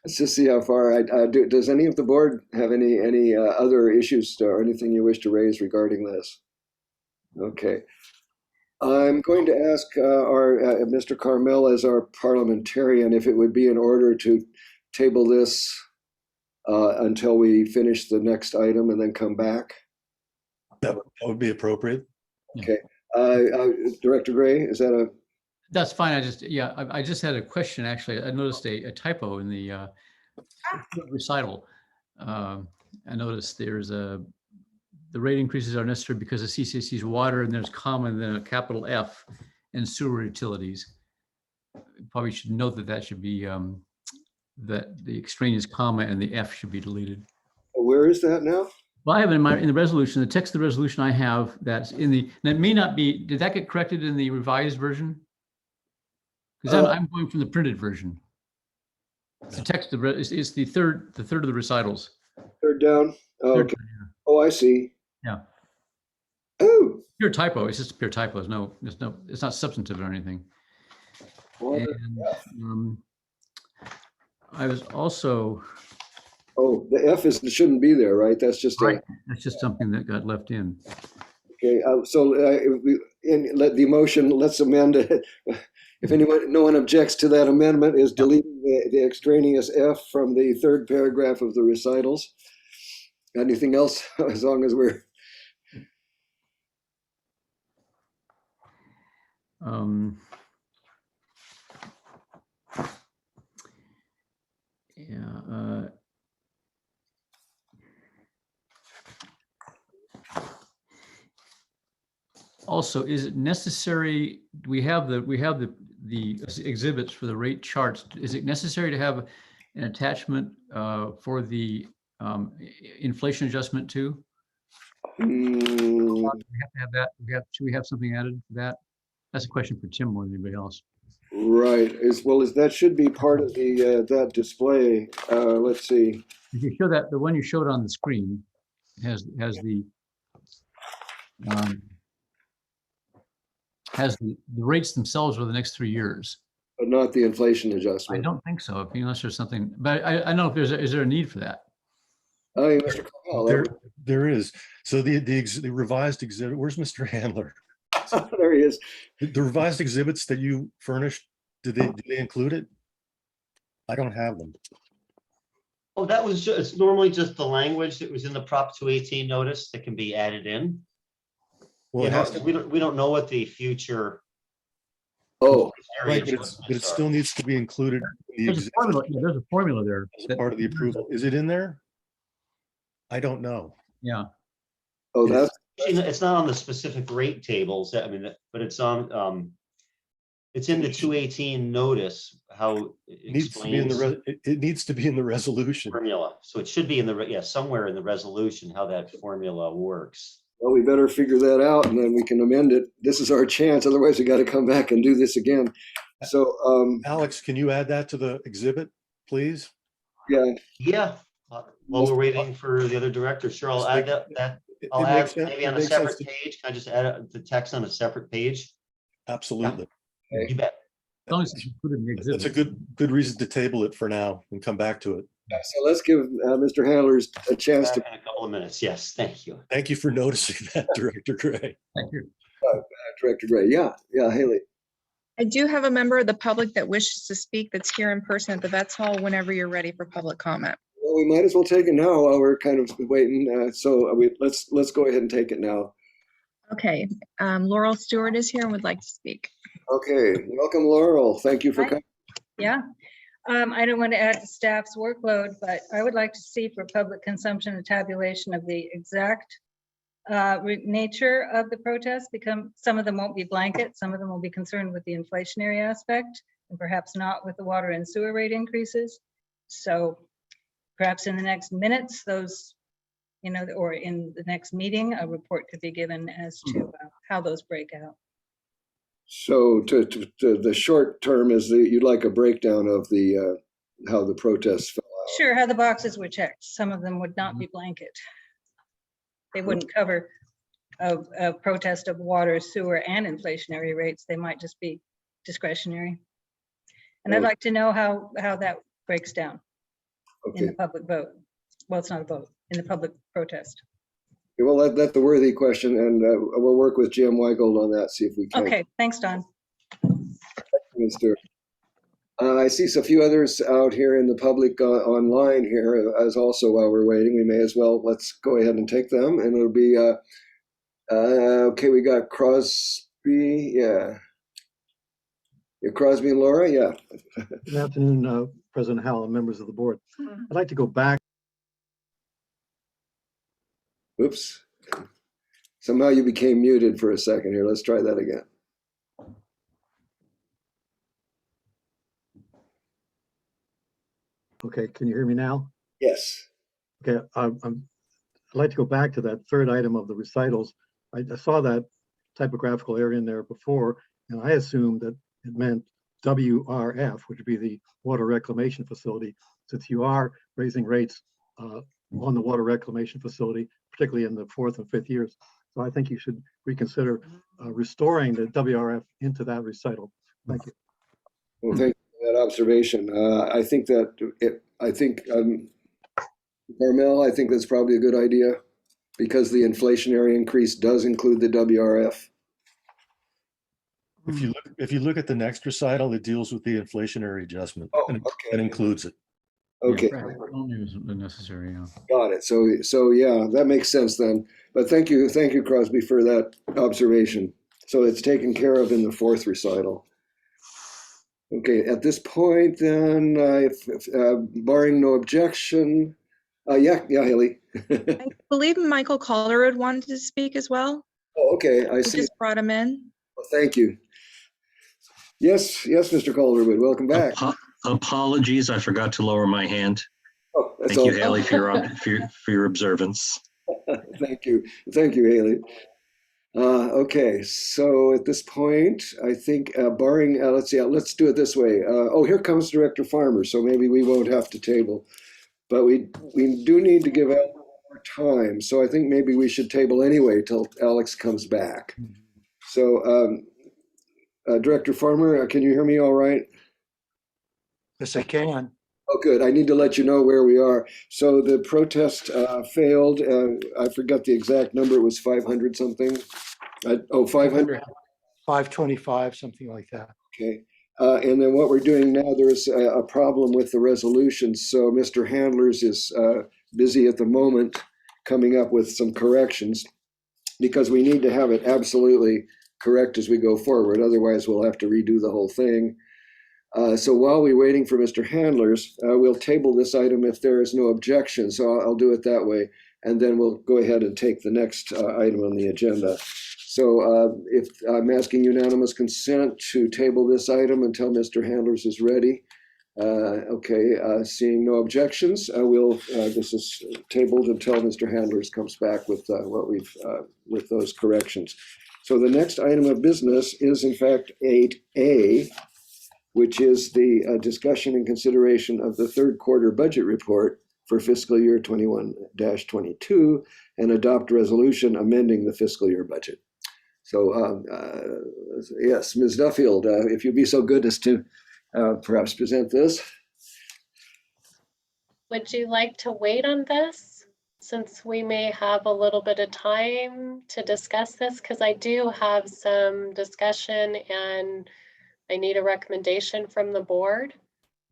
Let's just see how far. Does any of the board have any other issues or anything you wish to raise regarding this? Okay. I'm going to ask our Mr. Carmel as our parliamentarian if it would be in order to table this until we finish the next item and then come back? That would be appropriate. Okay. Director Gray, is that a? That's fine. I just had a question, actually. I noticed a typo in the recital. I noticed the rate increases are necessary because of CCC's water, and there's comma and then a capital F, and sewer utilities. Probably should note that should be, that the extraneous comma and the F should be deleted. Where is that now? Well, I have it in the resolution, the text of the resolution I have, that's in the, and it may not be, did that get corrected in the revised version? Because I'm going from the printed version. It's the text of, it's the third of the recitals. Third down? Oh, okay. Oh, I see. Yeah. Oh. Pure typo. It's just a pure typo. It's not substantive or anything. And I was also. Oh, the F shouldn't be there, right? That's just right. That's just something that got left in. Okay, let the motion, let's amend it. If no one objects to that amendment, is deleting the extraneous F from the third paragraph of the recitals. Anything else? As long as we're. Also, is it necessary? We have the exhibits for the rate charts. Is it necessary to have an attachment for the inflation adjustment too? We have to have that. Should we have something added for that? That's a question for Tim more than anybody else. Right. That should be part of the that display. Let's see. If you show that, the one you showed on the screen has the rates themselves for the next 3 years. But not the inflation adjustment. I don't think so, unless there's something, but I don't know if is there a need for that? Oh, Mr. Cole, there is. So the revised exhibit, where's Mr. Handler? There he is. The revised exhibits that you furnished, did they include it? I don't have them. Oh, that was just, it's normally just the language that was in the Prop 218 notice that can be added in. Well, we don't know what the future. Oh, right, but it still needs to be included in the exhibit. There's a formula there. As part of the approval. Is it in there? I don't know. Yeah. Oh, it's not on the specific rate tables. I mean, but it's on. It's in the 218 notice. How it needs to be in it needs to be in the resolution formula. So it should be in the somewhere in the resolution how that formula works. Well, we better figure that out and then we can amend it. This is our chance. Otherwise, we got to come back and do this again. So, Alex, can you add that to the exhibit, please? Yeah. Yeah. While we're waiting for the other director, sure, I'll add that. I'll add maybe on a separate page. Can I just add the text on a separate page? Absolutely. Yeah. You bet. That's a good reason to table it for now and come back to it. So let's give Mr. Handlers a chance back to. In a couple of minutes. Yes, thank you. Thank you for noticing that, Director Gray. Thank you. Director Gray. Yeah, Haley. I do have a member of the public that wishes to speak that's here in person at the Vets Hall whenever you're ready for public comment. Well, we might as well take it now while we're kind of waiting. Let's go ahead and take it now. Okay, Laurel Stewart is here and would like to speak. Okay, welcome, Laurel. Thank you for coming. Yeah, I don't want to add to staff's workload, but I would like to see for public consumption a tabulation of the exact nature of the protests. Some of them won't be blanket, some of them will be concerned with the inflationary aspect and perhaps not with the water and sewer rate increases. So perhaps in the next minutes, those, or in the next meeting, a report could be given as to how those break out. So to the short term is you'd like a breakdown of the how the protests fell out. Sure, how the boxes were checked. Some of them would not be blanket. They wouldn't cover a protest of water, sewer, and inflationary rates. They might just be discretionary. And I'd like to know how that breaks down in the public vote. Well, it's not a vote, in the public protest. Well, that's a worthy question, and we'll work with Jim Weigold on that, see if we can. Okay, thanks, Don. Mr. I see a few others out here in the public online here as also while we're waiting. We may as well, let's go ahead and take them. And it'll be, okay, we got Crosby, yeah. Crosby and Laura, yeah. Good afternoon, President Howell and members of the board. I'd like to go back. Oops. Somehow you became muted for a second here. Let's try that again. Okay, can you hear me now? Yes. Okay, I'd like to go back to that third item of the recitals. I saw that typographical error in there before, and I assumed that it meant WRF, which would be the water reclamation facility, since you are raising rates on the water reclamation facility, particularly in the 4th and 5th years. So I think you should reconsider restoring the WRF into that recital. Thank you. Well, thank you for that observation. I think that Carmel, I think that's probably a good idea because the inflationary increase does include the WRF. If you look at the next recital, it deals with the inflationary adjustment and includes it. Okay. Yeah, only was necessary, yeah. Got it. So yeah, that makes sense then. But thank you, Crosby, for that observation. So it's taken care of in the 4th recital. Okay, at this point, then, barring no objection, yeah, Haley. I believe Michael Calderwood wanted to speak as well. Oh, okay, I We see. just brought him in. Well, thank you. Yes, Mr. Calderwood, welcome back. Apologies, I forgot to lower my hand. Oh, that's Thank you, all. Haley, for your observance. Thank you, Haley. Okay, so at this point, I think barring, let's see, let's do it this way. Oh, here comes Director Farmer, so maybe we won't have to table. But we do need to give Alex more time, so I think maybe we should table anyway till Alex comes back. So, Director Farmer, can you hear me all right? Yes, I can. Oh, good. I need to let you know where we are. So the protest failed. I forgot the exact number. It was 500 something. 500. 525, something like that. Okay. And then what we're doing now, there's a problem with the resolution. So Mr. Handlers is busy at the moment coming up with some corrections because we need to have it absolutely correct as we go forward. Otherwise, we'll have to redo the whole thing. So while we're waiting for Mr. Handlers, we'll table this item if there is no objection. So I'll do it that way. And then we'll go ahead and take the next item on the agenda. So if I'm asking unanimous consent to table this item until Mr. Handlers is ready. Okay, seeing no objections, this is tabled until Mr. Handlers comes back with with those corrections. So the next item of business is in fact 8A, which is the discussion and consideration of the third quarter budget report for fiscal year 21-22 and adopt resolution amending the fiscal year budget. So yes, Ms. Duffield, if you'd be so good as to perhaps present this. Would you like to wait on this since we may have a little bit of time to discuss this? Because I do have some discussion and I need a recommendation from the board.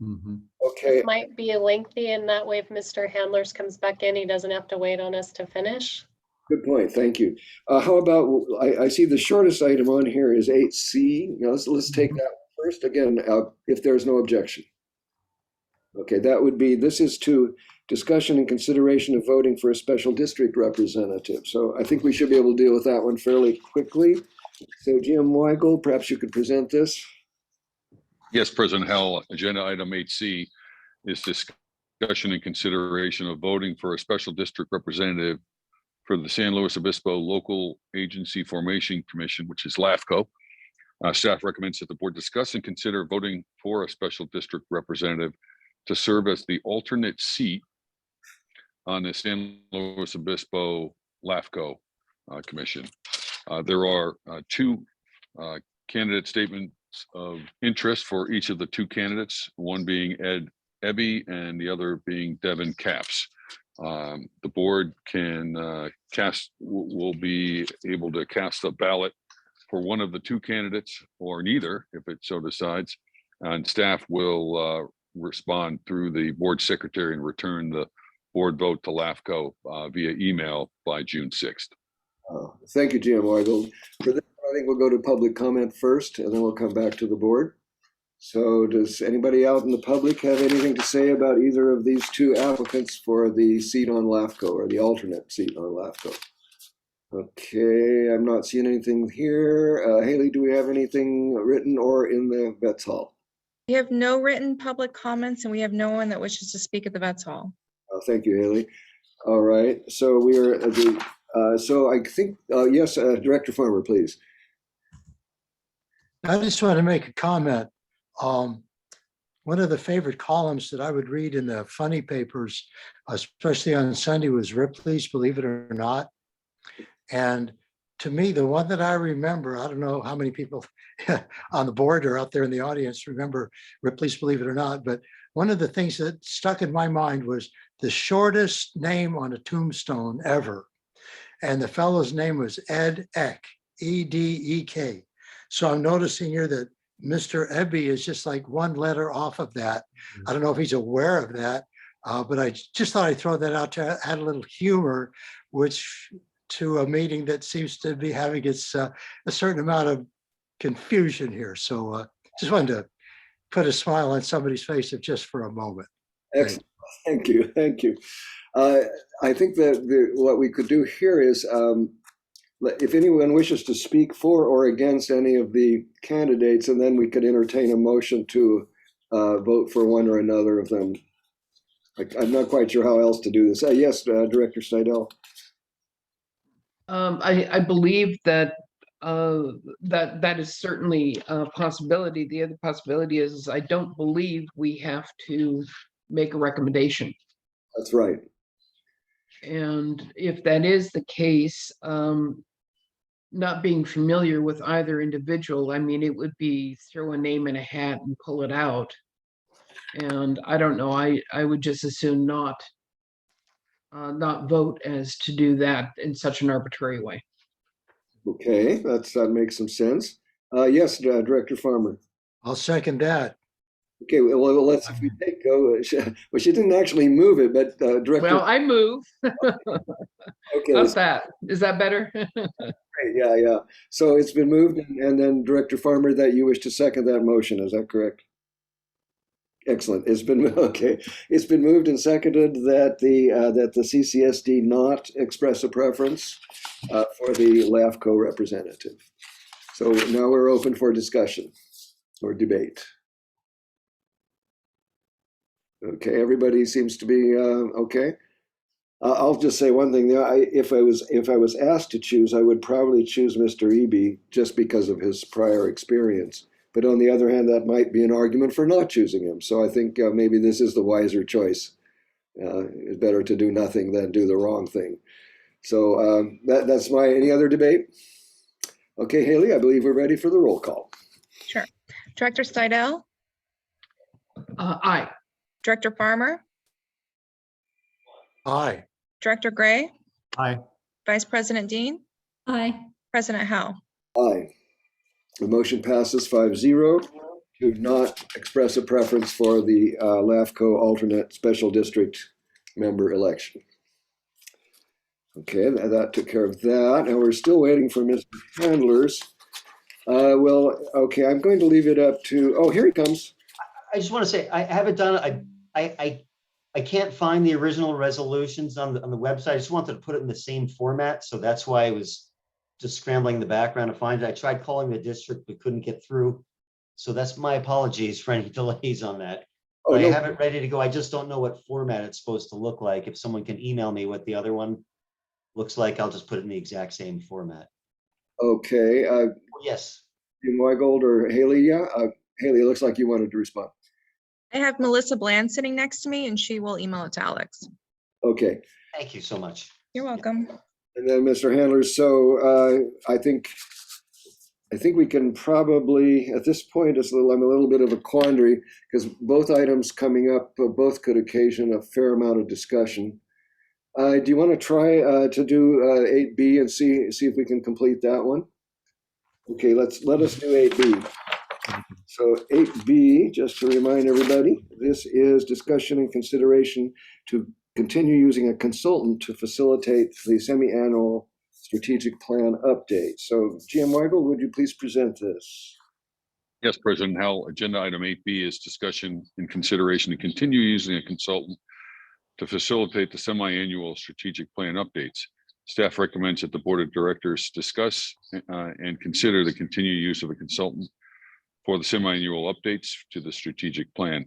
Okay. It might be lengthy and that way if Mr. Handlers comes back in, he doesn't have to wait on us to finish. Good point. Thank you. How about, I see the shortest item on here is 8C. Now let's take that first again, if there's no objection. Okay, that would be, this is to discussion and consideration of voting for a special district representative. So I think we should be able to deal with that one fairly quickly. So Jim Weigel, perhaps you could present this. Yes, President Howell, agenda item 8C is discussion and consideration of voting for a special district representative for the San Luis Obispo Local Agency Formation Commission, which is LAFCO. Staff recommends that the board discuss and consider voting for a special district representative to serve as the alternate seat on the San Luis Obispo LAFCO Commission. There are two candidate statements of interest for each of the two candidates, one being Ed Ebby and the other being Devin Capps. The board can will be able to cast a ballot for one of the two candidates or neither, if it so decides, And staff will respond through the board secretary and return the board vote to LAFCO via email by June 6th. Thank you, GM Weigel. For this, I think we'll go to public comment first, and then we'll come back to the board. So does anybody out in the public have anything to say about either of these two applicants for the seat on LAFCO or the alternate seat on LAFCO? Okay, I'm not seeing anything here. Haley, do we have anything written or in the Vets Hall? We have no written public comments and we have no one that wishes to speak at the Vets Hall. Thank you, Haley. All right, so we are at the, so I think, yes, Director Farmer, please. I just want to make a comment. One of the favorite columns that I would read in the funny papers, especially on Sunday, was Ripley's Believe It or Not. And to me, the one that I remember, I don't know how many people on the board or out there in the audience remember Ripley's Believe It or Not, but one of the things that stuck in my mind was the shortest name on a tombstone ever. And the fellow's name was Ed Eck, E-D-E-K. So I'm noticing here that Mr. Ebby is just like one letter off of that. I don't know if he's aware of that, but I just thought I'd throw that out to add a little humor, which to a meeting that seems to be having its a certain amount of confusion here. So just wanted to put a smile on somebody's face if just for a moment. Excellent. Thank you. Thank you. I think that what we could do here is if anyone wishes to speak for or against any of the candidates, and then we could entertain a motion to vote for one or another of them. I'm not quite sure how else to do this. Yes, Director Seidel. I believe that that is certainly a possibility. The other possibility is I don't believe we have to make a recommendation. That's right. And if that is the case, not being familiar with either individual, I mean, it would be throw a name in a hat and pull it out. And I don't know, I would just as soon not vote as to do that in such an arbitrary way. Okay, that makes some sense. Yes, Director Farmer. I'll second that. Okay, well, let's, if we take go, well, she didn't actually move it, but Director. Well, I move. Okay. How's that? Is that better? Great, yeah. So it's been moved, and then Director Farmer, that you wish to second that motion, is that correct? Excellent. It's been okay. It's been moved and seconded that the CCSD not express a preference for the LAFCO representative. So now we're open for discussion or debate. Okay, everybody seems to be okay. I'll just say one thing there. If I was asked to choose, I would probably choose Mr. Eby just because of his prior experience. But on the other hand, that might be an argument for not choosing him. So I think maybe this is the wiser choice. It's better to do nothing than do the wrong thing. So that's my, any other debate? Okay, Haley, I believe we're ready for the roll call. Sure. Director Seidel? Aye. Director Farmer? Aye. Director Gray? Aye. Vice President Dean? Aye. President Howe? Aye. The motion passes 5-0 to not express a preference for the LAFCO alternate special district member election. Okay, that took care of that. Now we're still waiting for Mr. Handler's. Well, okay, I'm going to leave it up to, oh, here he comes. I just want to say, I haven't done, I can't find the original resolutions on the website. I just wanted to put it in the same format. So that's why I was just scrambling in the background to find it. I tried calling the district, but couldn't get through. So that's my apologies for any delays on that. Oh, I no. have it ready to go. I just don't know what format it's supposed to look like. If someone can email me what the other one looks like, I'll just put it in the exact same format. Okay. Yes. Weigold or Haley? Yeah. Haley, it looks like you wanted to respond. I have Melissa Bland sitting next to me and she will email it to Alex. Okay. Thank you so much. You're welcome. And then Mr. Handler, so I think we can probably, at this point, I'm a little bit of a quandary because both items coming up, both could occasion a fair amount of discussion. Do you want to try to do 8B and see if we can complete that one? Okay, let us do 8B. So 8B, just to remind everybody, this is discussion and consideration to continue using a consultant to facilitate the semi-annual strategic plan update. So GM Weigel, would you please present this? Yes, President Howell, agenda item 8B is discussion and consideration to continue using a consultant to facilitate the semi-annual strategic plan updates. Staff recommends that the Board of Directors discuss and consider the continued use of a consultant for the semi-annual updates to the strategic plan.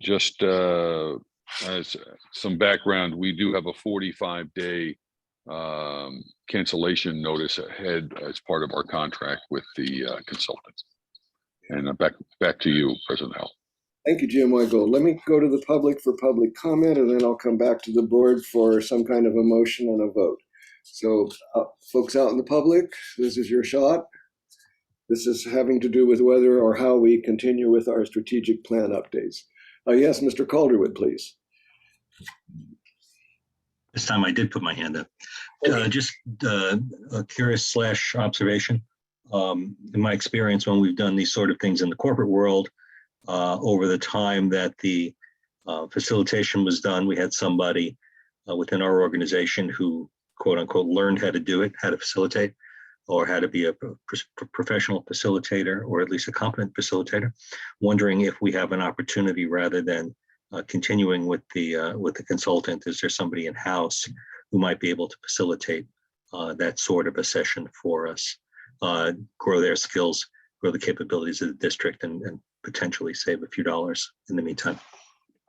Just as some background, we do have a 45-day cancellation notice ahead as part of our contract with the consultant. And back to you, President Howell. Thank you, Jim Weigel. Let me go to the public for public comment, and then I'll come back to the board for some kind of a motion and a vote. So folks out in the public, this is your shot. This is having to do with whether or how we continue with our strategic plan updates. Yes, Mr. Calderwood, please. This time I did put my hand up. Just a curious / observation. In my experience, when we've done these sort of things in the corporate world, over the time that the facilitation was done, we had somebody within our organization who, quote unquote, learned how to do it, how to facilitate, or how to be a professional facilitator, or at least a competent facilitator. Wondering if we have an opportunity, rather than continuing with the consultant, is there somebody in-house who might be able to facilitate that sort of a session for us, grow their skills, grow the capabilities of the district, and potentially save a few dollars in the meantime.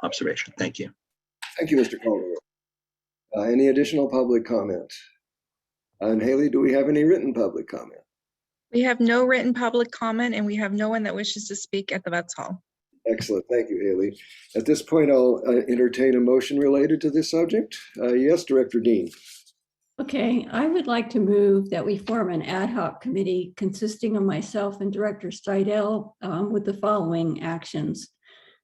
Observation. Thank you. Thank you, Mr. Calderwood. Any additional public comment? And Haley, do we have any written public comment? We have no written public comment, and we have no one that wishes to speak at the Vets Hall. Excellent. Thank you, Haley. At this point, I'll entertain a motion related to this subject. Yes, Director Dean. Okay, I would like to move that we form an ad hoc committee consisting of myself and Director Steidel with the following actions: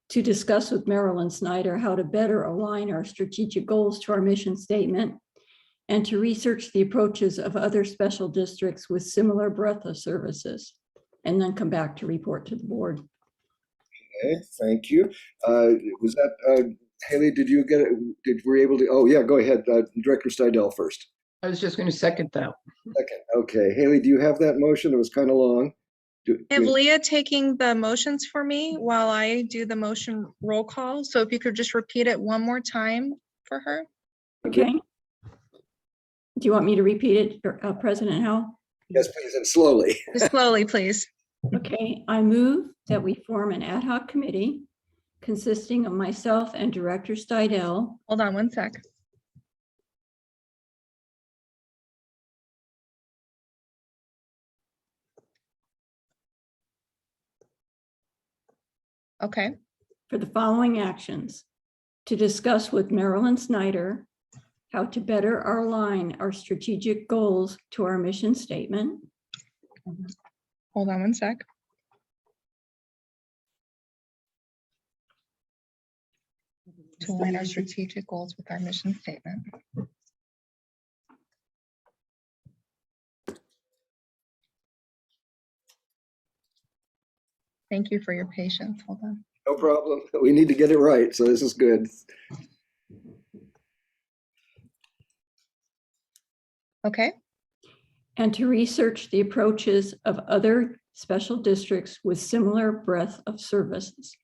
to discuss with Marilyn Snyder how to better align our strategic goals to our mission statement, and to research the approaches of other special districts with similar breadth of services, and then come back to report to the board. Okay, thank you. Was that, Haley, did you get it? Were you able to, oh yeah, go ahead, Director Steidel first. I was just going to second that. Second, okay. Haley, do you have that motion? It was kind of long. I have Leah taking the motions for me while I do the motion roll call. So if you could just repeat it one more time for her. Okay. Do you want me to repeat it, President Howell? Yes, please, and slowly. Just slowly, please. Okay, I move that we form an ad hoc committee consisting of myself and Director Steidel. Hold on one sec. Okay. For the following actions: to discuss with Marilyn Snyder how to better align our strategic goals to our mission statement. Hold on one sec. To align our strategic goals with our mission statement. Thank you for your patience. Hold on. No problem. We need to get it right, so this is good. Okay. And to research the approaches of other special districts with similar breadth of services.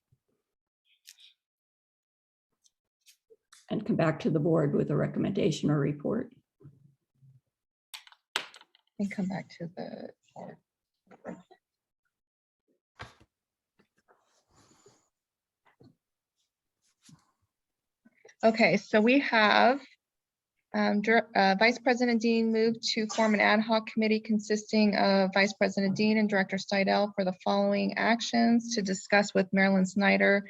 And come back to the board with a recommendation or report. And come back to the board. Okay, so we have Vice President Dean moved to form an ad hoc committee consisting of Vice President Dean and Director Steidel for the following actions: to discuss with Marilyn Snyder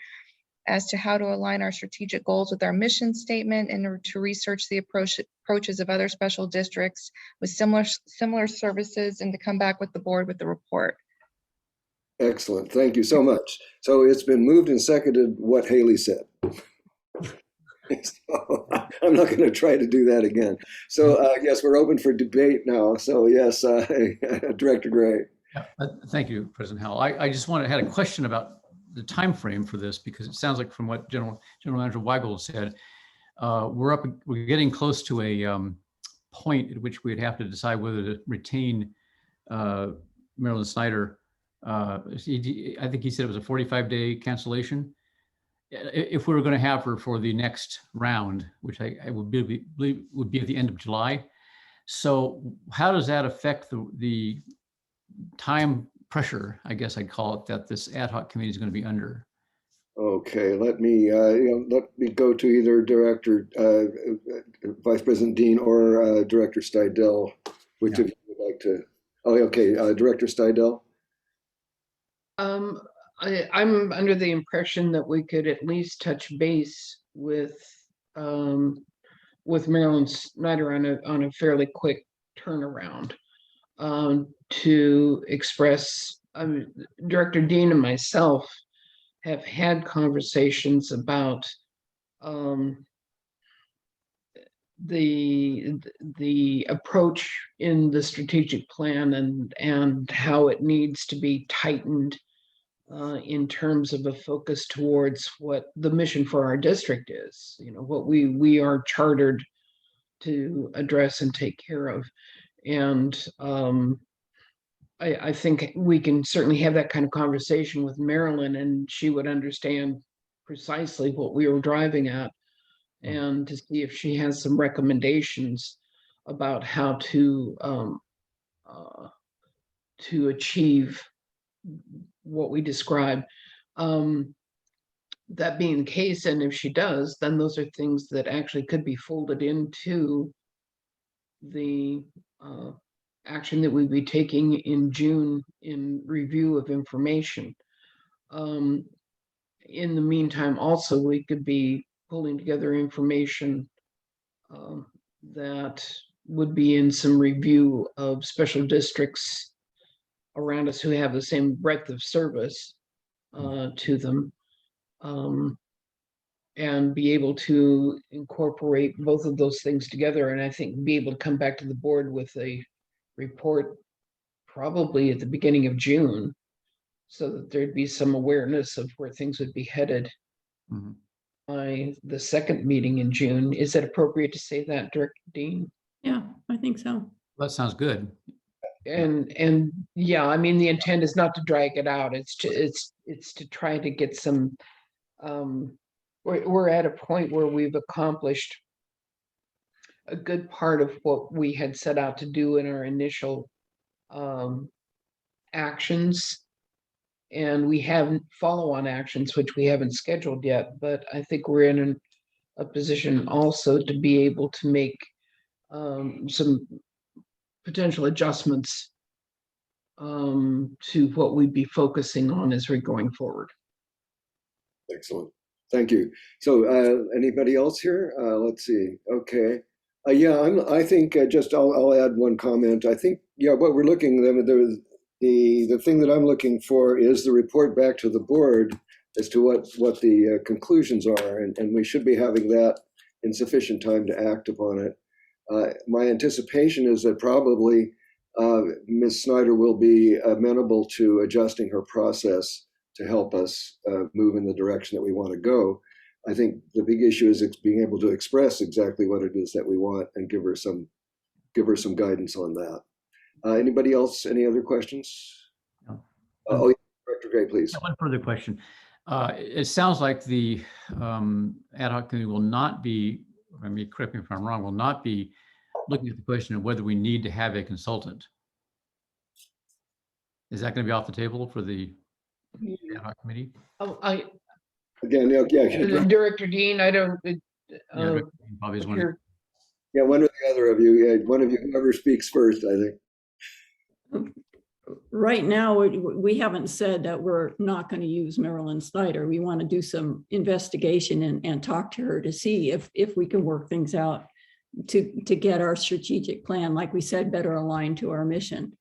as to how to align our strategic goals with our mission statement, and to research the approaches of other special districts with similar services, and to come back with the board with the report. Excellent. Thank you so much. So it's been moved and seconded what Haley said. So I'm not going to try to do that again. So yes, we're open for debate now. So yes, Director Gray. Thank you, President Howell. I just had a question about the time frame for this, because it sounds like from what General Manager Weigel said, we're getting close to a point at which we'd have to decide whether to retain Marilyn Snyder. I think he said it was a 45-day cancellation. If we were going to have her for the next round, which I would believe would be at the end of July. So how does that affect the time pressure, I guess I'd call it, that this ad hoc committee is going to be under? Okay, let me go to either Director, Vice President Dean, or Director Stidel. Which of you would like to? Oh, okay, Director Stidel. I'm under the impression that we could at least touch base with Marilyn Snyder on a fairly quick turnaround to express. Director Dean and myself have had conversations about the approach in the strategic plan and how it needs to be tightened in terms of a focus towards what the mission for our district is, what we are chartered to address and take care of. And I think we can certainly have that kind of conversation with Marilyn, and she would understand precisely what we were driving at, and to see if she has some recommendations about how to achieve what we describe. That being the case, and if she does, then those are things that actually could be folded into the action that we'd be taking in June in review of information. In the meantime, also, we could be pulling together information that would be in some review of special districts around us who have the same breadth of service to them, and be able to incorporate both of those things together. And I think be able to come back to the board with a report probably at the beginning of June, so that there'd be some awareness of where things would be headed by the second meeting in June. Is it appropriate to say that, Director Dean? Yeah, I think so. That sounds good. And yeah, I mean, the intent is not to drag it out. It's to try to get some. We're at a point where we've accomplished a good part of what we had set out to do in our initial actions, and we have follow-on actions which we haven't scheduled yet. But I think we're in a position also to be able to make some potential adjustments to what we'd be focusing on as we're going forward. Excellent. Thank you. So anybody else here? Let's see. Okay. I think I'll add one comment. I think, what we're looking, the thing that I'm looking for is the report back to the board as to what the conclusions are, and we should be having that in sufficient time to act upon it. My anticipation is that probably Ms. Snyder will be amenable to adjusting her process to help us move in the direction that we want to go. I think the big issue is being able to express exactly what it is that we want and give her some guidance on that. Anybody else? Any other questions? No. Director Gray, please. One further question. It sounds like the ad hoc committee will not be, correct me if I'm wrong, will not be looking at the question of whether we need to have a consultant. Is that going to be off the table for the ad hoc committee? Director Dean, I don't. Probably is one. Yeah, one or the other of you. One of you, whoever speaks first, I think. Right now, we haven't said that we're not going to use Marilyn Snyder. We want to do some investigation and talk to her to see if we can work things out to get our strategic plan, like we said, better aligned to our mission.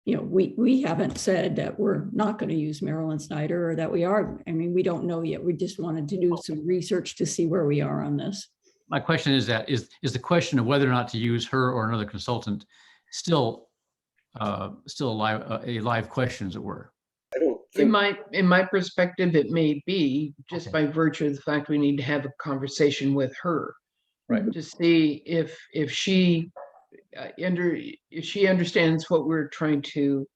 We haven't said that we're not going to use Marilyn Snyder or that we are. I mean, we don't know yet. We just wanted to do some research to see where we are on this. My question is the question of whether or not to use her or another consultant still still a live question, as it were. I don't In think, my perspective, it may be just by virtue of the fact we need to have a conversation with her. Right. To see if she if she understands what we're trying to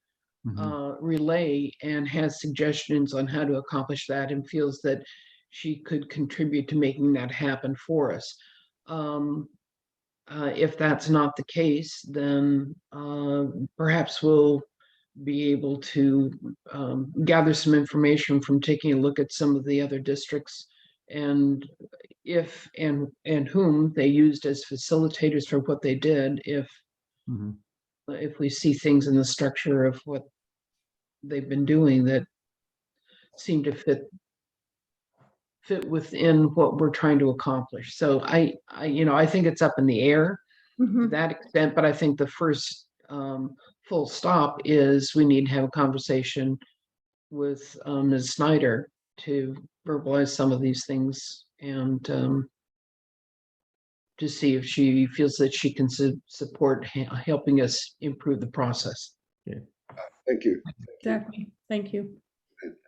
relay and has suggestions on how to accomplish that and feels that she could contribute to making that happen for us. If that's not the case, then perhaps we'll be able to gather some information from taking a look at some of the other districts and if and whom they used as facilitators for what they did, if we see things in the structure of what they've been doing that seem to fit within what we're trying to accomplish. So I think it's up in the air to that extent, but I think the first full stop is we need to have a conversation with Ms. Snyder to verbalize some of these things and to see if she feels that she can support helping us improve the process. Yeah. thank you. Exactly. Thank you.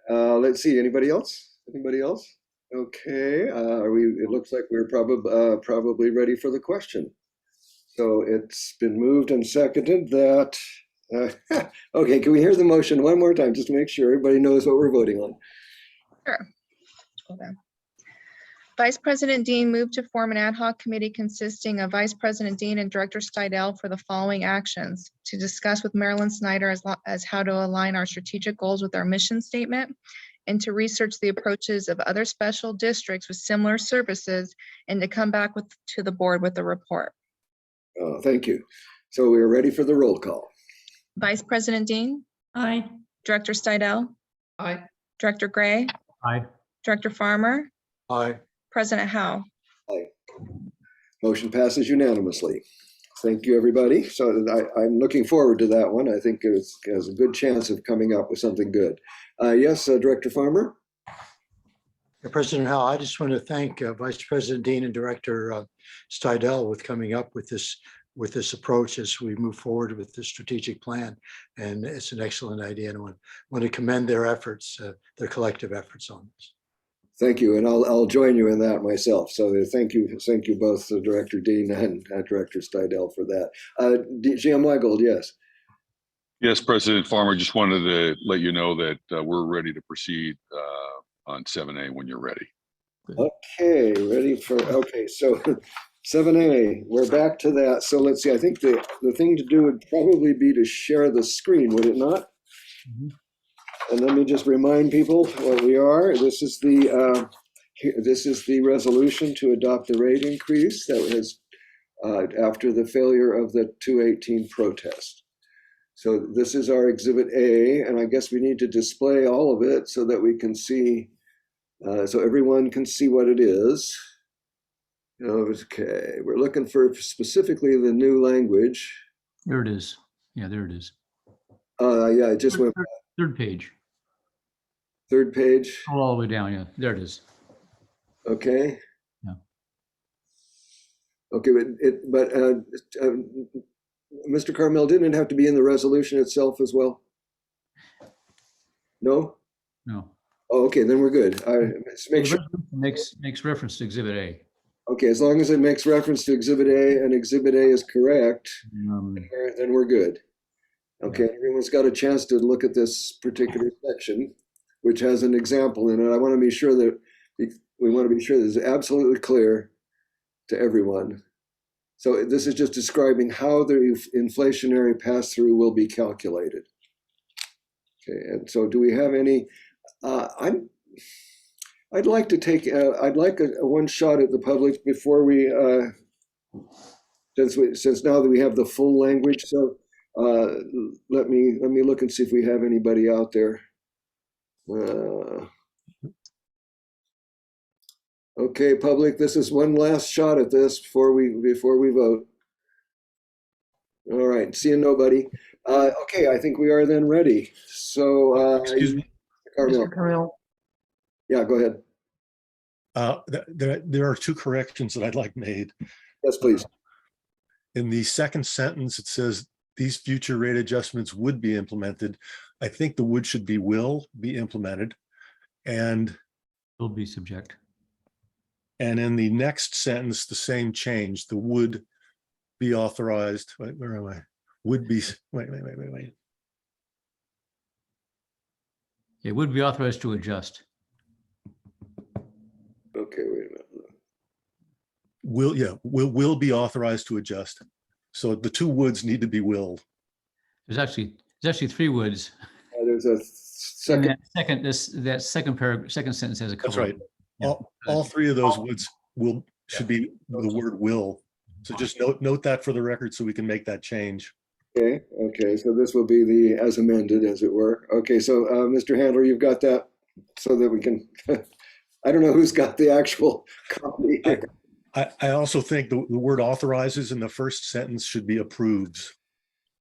Let's see, anybody else? Anybody else? Okay, it looks like we're probably ready for the question. So it's been moved and seconded that, okay, can we hear the motion one more time, just to make sure everybody knows what we're voting on? Sure. Okay. Vice President Dean moved to form an ad hoc committee consisting of Vice President Dean and Director Steidel for the following actions: to discuss with Marilyn Snyder as how to align our strategic goals with our mission statement, and to research the approaches of other special districts with similar services, and to come back to the board with a report. Thank you. So we're ready for the roll call. Vice President Dean? Aye. Director Steidel? Aye. Director Gray? Aye. Director Farmer? Aye. President Howe? Aye. Motion passes unanimously. Thank you, everybody. So I'm looking forward to that one. I think it has a good chance of coming up with something good. Yes, Director Farmer? President Howe, I just want to thank Vice President Dean and Director Steidel with coming up with this approach as we move forward with the strategic plan. And it's an excellent idea, and I want to commend their efforts, their collective efforts on this. Thank you, and I'll join you in that myself. So thank you both, Director Dean and Director Steidel, for that. GM Weigold, yes. Yes, President Farmer, just wanted to let you know that we're ready to proceed on 7A when you're ready. Okay, okay, so 7A, we're back to that. So let's see, I think the thing to do would probably be to share the screen, would it not? And let me just remind people what we are. This is the resolution to adopt the rate increase that was after the failure of the 218 protest. So this is our Exhibit A, and I guess we need to display all of it so that we can see, so everyone can see what it is. Okay, we're looking for specifically the new language. There it is. Yeah, there it is. Yeah, it just went. Third page. Third page. All the way down. Yeah, there it is. Okay. Yeah. Okay, but Mr. Carmel, didn't it have to be in the resolution itself as well? No? No. Oh, okay, then we're good. Make sure. Makes reference to Exhibit A. Okay, as long as it makes reference to Exhibit A and Exhibit A is correct, then we're good. Okay, everyone's got a chance to look at this particular section, which has an example in it. I want to be sure that we want to be sure that it's absolutely clear to everyone. So this is just describing how the inflationary pass-through will be calculated. Okay, and so do we have any? I'd like to take. I'd like a one shot at the public before we, since now that we have the full language. So let me look and see if we have anybody out there. Okay, public, this is one last shot at this before we vote. All right, seeing nobody. Okay, I think we are then ready. So, excuse me, Carmel. Mr. Carmel. Yeah, go ahead. There are two corrections that I'd like made. Yes, please. In the second sentence, it says these future rate adjustments would be implemented. I think the would should be will be implemented. And Will be subject. And in the next sentence, the same change, the would be authorized. Wait, where am I? Would be, wait. It would be authorized to adjust. Okay, wait a minute. Will be authorized to adjust. So the two woulds need to be willed. There's actually three woulds. There's a second. That second paragraph, second sentence has a couple. That's right. Yeah. All three of those woulds should be the word will. So just note that for the record so we can make that change. Okay, so this will be the as amended, as it were. Okay, so Mr. Handler, you've got that so that we can, I don't know who's got the actual copy. I also think the word authorizes in the first sentence should be approves.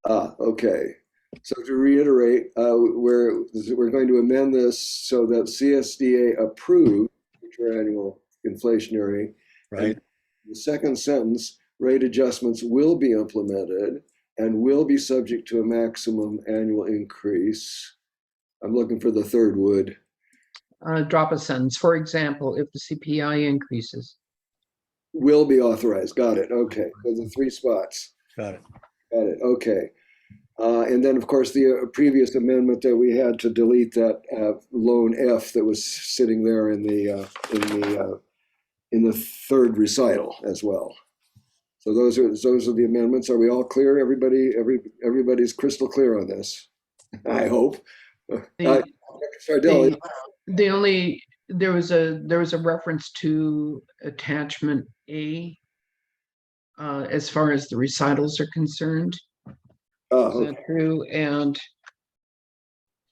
Okay. So to reiterate, we're going to amend this so that CSDA approve future annual inflationary. Right. The second sentence, rate adjustments will be implemented and will be subject to a maximum annual increase. I'm looking for the third would. Drop a sentence. For example, if the CPI increases. Will be authorized. Got it. Okay. So the three spots. Got it. Got it. Okay. And then, of course, the previous amendment that we had to delete that lone F that was sitting there in the third recital as well. So those are the amendments. Are we all clear? Everybody's crystal clear on this. I hope. Sardell, There was a reference to attachment A as far as the recitals are concerned. Is that true? And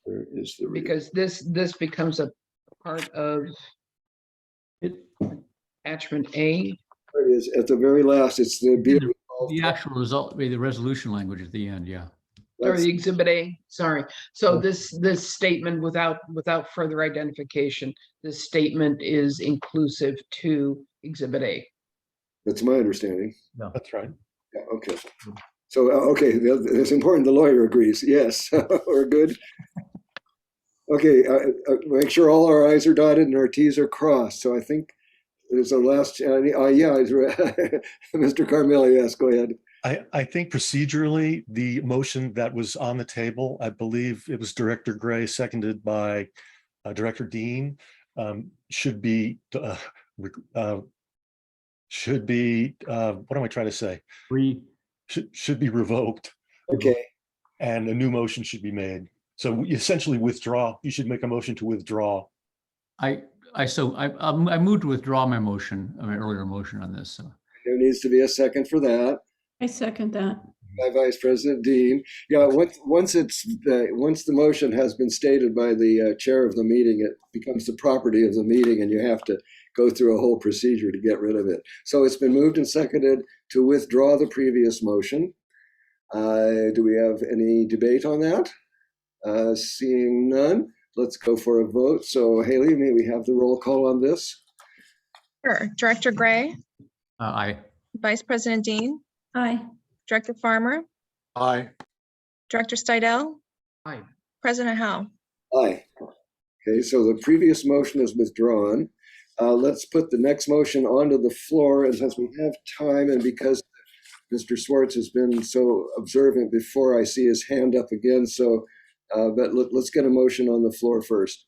where is the because this becomes a part of attachment A. There it is at the very last. It's the actual result, the resolution language at the end. Yeah. Or the exhibit A, sorry. So this statement without further identification, this statement is inclusive to exhibit A. That's my understanding. No. That's right. Yeah, okay. So, okay, it's important the lawyer agrees. Yes, we're good. Okay, make sure all our I's are dotted and our T's are crossed. So I think there's a last, Mr. Carmel, yes, go ahead. I think procedurally, the motion that was on the table, I believe it was Director Gray, seconded by Director Dean, should be, what am I trying to say? Should be revoked. Okay. And a new motion should be made. So we essentially withdraw. You should make a motion to withdraw. I moved to withdraw my motion, my earlier motion on this. So. There needs to be a second for that. I second that. By Vice President Dean. Yeah, once the motion has been stated by the chair of the meeting, it becomes the property of the meeting, and you have to go through a whole procedure to get rid of it. So it's been moved and seconded to withdraw the previous motion. Do we have any debate on that? Seeing none, let's go for a vote. So Haley, may we have the roll call on this? Sure. Director Gray? Aye. Vice President Dean? Aye. Director Farmer? Aye. Director Stidel? Aye. President Howe? Aye. Okay, so the previous motion is withdrawn. Let's put the next motion onto the floor, and since we have time, and because Mr. Swartz has been so observant before, I see his hand up again. So, but let's get a motion on the floor first.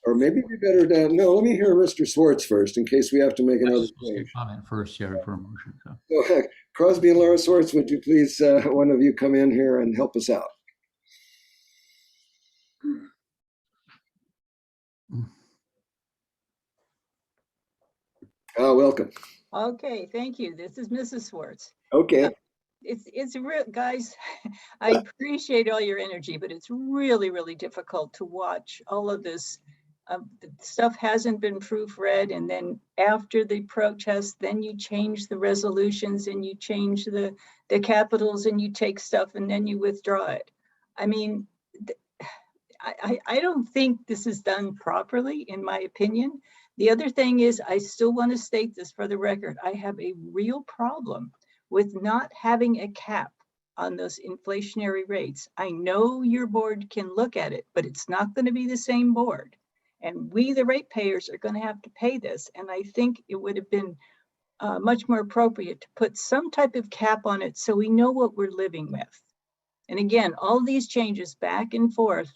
Or maybe we better, no, let me hear Mr. Swartz first in case we have to make another change. Comment first, yeah, for a motion. So. So, Crosby and Laura Swartz, would you please, one of you come in here and help us out? Welcome. Okay, thank you. This is Mrs. Swartz. Okay. It's real, guys. I appreciate all your energy, but it's really, really difficult to watch all of this. The stuff hasn't been proofread, and then after the protest, then you change the resolutions and you change the capitals and you take stuff and then you withdraw it. I mean, I don't think this is done properly, in my opinion. The other thing is, I still want to state this for the record. I have a real problem with not having a cap on those inflationary rates. I know your board can look at it, but it's not going to be the same board. And we, the ratepayers, are going to have to pay this. And I think it would have been much more appropriate to put some type of cap on it so we know what we're living with. And again, all these changes back and forth,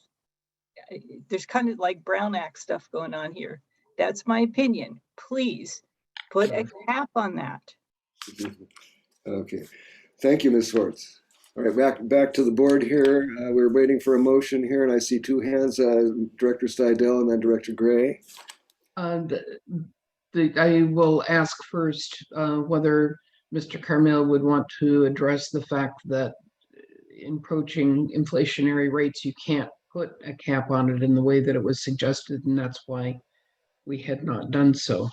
there's kind of like Brown Act stuff going on here. That's my opinion. Please put a cap on that. Okay, thank you, Ms. Swartz. All right, back to the board here. We're waiting for a motion here, and I see two hands, Director Stidel and then Director Gray. I will ask first whether Mr. Carmel would want to address the fact that approaching inflationary rates, you can't put a cap on it in the way that it was suggested, and that's why we had not done so.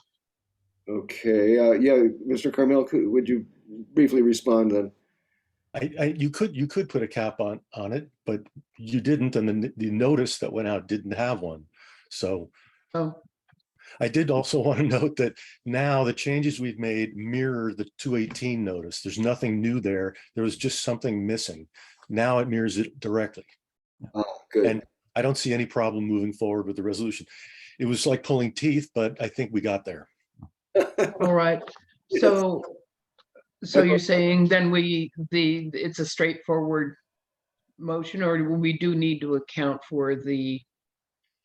Okay, yeah, Mr. Carmel, would you briefly respond then? You could put a cap on it, but you didn't, and the notice that went out didn't have one. So I did also want to note that now the changes we've made mirror the 218 notice. There's nothing new there. There was just something missing. Now it mirrors it directly. Oh, good. And I don't see any problem moving forward with the resolution. It was like pulling teeth, but I think we got there. All right. So you're saying then it's a straightforward motion, or we do need to account for the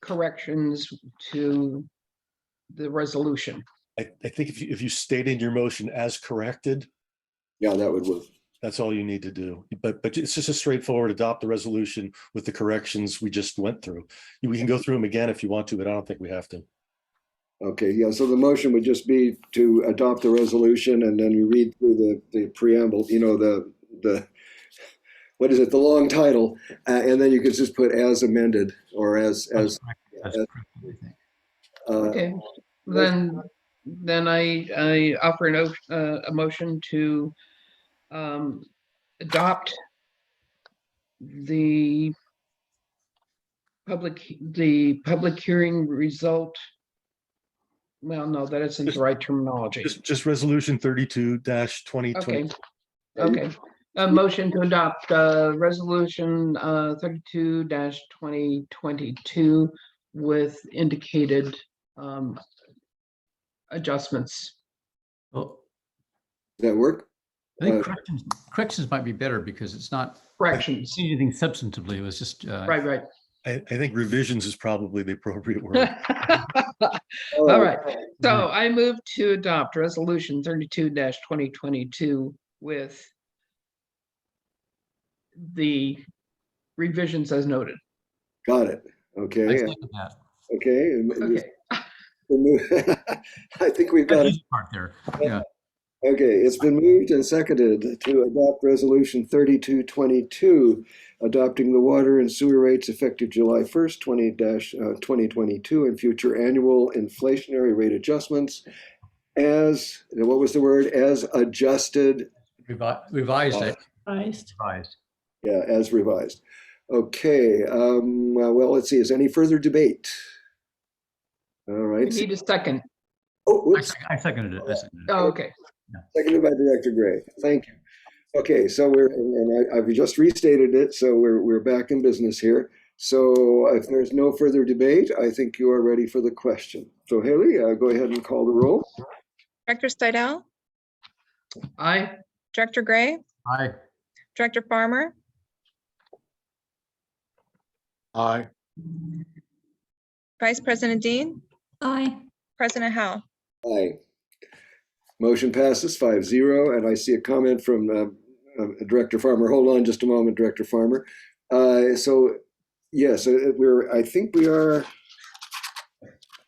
corrections to the resolution? I think if you state in your motion as corrected, yeah, that would work. That's all you need to do. But it's just a straightforward adopt the resolution with the corrections we just went through. We can go through them again if you want to, but I don't think we have to. Okay, yeah, so the motion would just be to adopt the resolution, and then you read through the preamble, you know, the what is it, the long title, and then you could just put as amended or as okay. Then I offer a motion to adopt the public hearing result. Well, no, that isn't the right terminology. Just resolution 32-2020. Okay. A motion to adopt resolution 32-2022 with indicated adjustments. Well, does that work? I think corrections might be better because it's not corrections. Anything substantively. It was just right. I think revisions is probably the appropriate word. All right. So I move to adopt resolution 32-2022 with the revisions as noted. Got it. Okay. Okay. I think we've got it. Part there. Yeah. Okay, it's been moved and seconded to adopt resolution 3222, adopting the water and sewer rates effective July 1st, 2022 and future annual inflationary rate adjustments as, what was the word? As adjusted. Revised. Yeah, as revised. Okay, well, let's see, is any further debate? All right. We need a second. Oh, whoops. I seconded it. Oh, okay. Seconded by Director Gray. Thank you. Okay, so I've just restated it, so we're back in business here. So if there's no further debate, I think you are ready for the question. So Haley, go ahead and call the roll. Director Stidel? Aye. Director Gray? Aye. Director Farmer? Aye. Vice President Dean? Aye. President Howell? Aye. Motion passes 5-0, and I see a comment from Director Farmer. Hold on just a moment, Director Farmer. So yes, I think we are,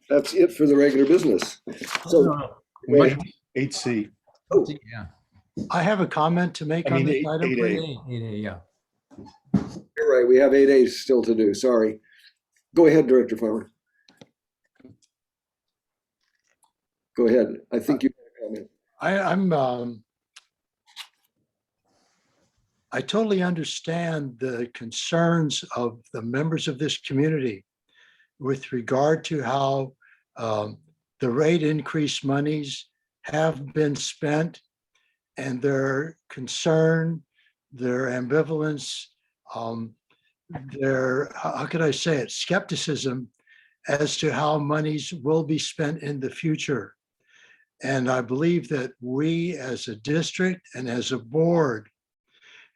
that's it for the regular business. So 8C. Oh, yeah. I have a comment to make on this item. 8A, yeah. You're right, we have 8A still to do, sorry. Go ahead, Director Farmer. Go ahead, I think you have a comment. I totally understand the concerns of the members of this community with regard to how the rate increase monies have been spent, and their concern their ambivalence, their, how could I say it, skepticism as to how monies will be spent in the future. And I believe that we as a district and as a board,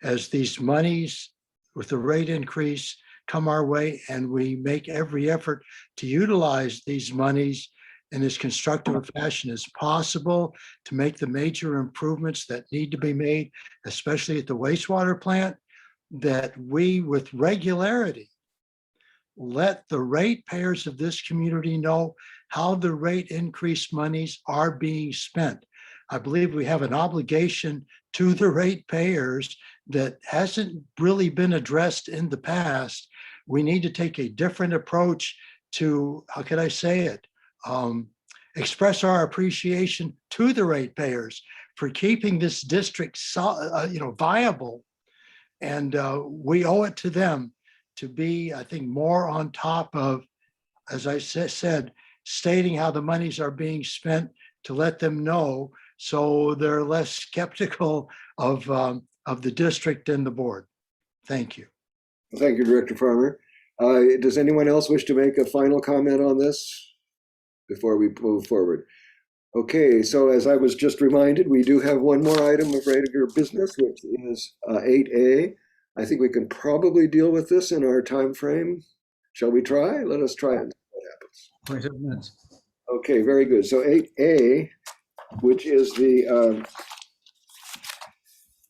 as these monies with the rate increase come our way and we make every effort to utilize these monies in as constructive a fashion as possible to make the major improvements that need to be made, especially at the wastewater plant, that we with regularity let the ratepayers of this community know how the rate increase monies are being spent. I believe we have an obligation to the ratepayers that hasn't really been addressed in the past. We need to take a different approach to, how can I say it? Express our appreciation to the ratepayers for keeping this district viable. And we owe it to them to be, I think, more on top of, as I said, stating how the monies are being spent to let them know so they're less skeptical of the district and the board. Thank you. Thank you, Director Farmer. Does anyone else wish to make a final comment on this before we move forward? Okay, so as I was just reminded, we do have one more item of regular business, which is 8A. I think we can probably deal with this in our time frame. Shall we try? Let us try and see what happens. 27 minutes. Okay, very good. So 8A, which is the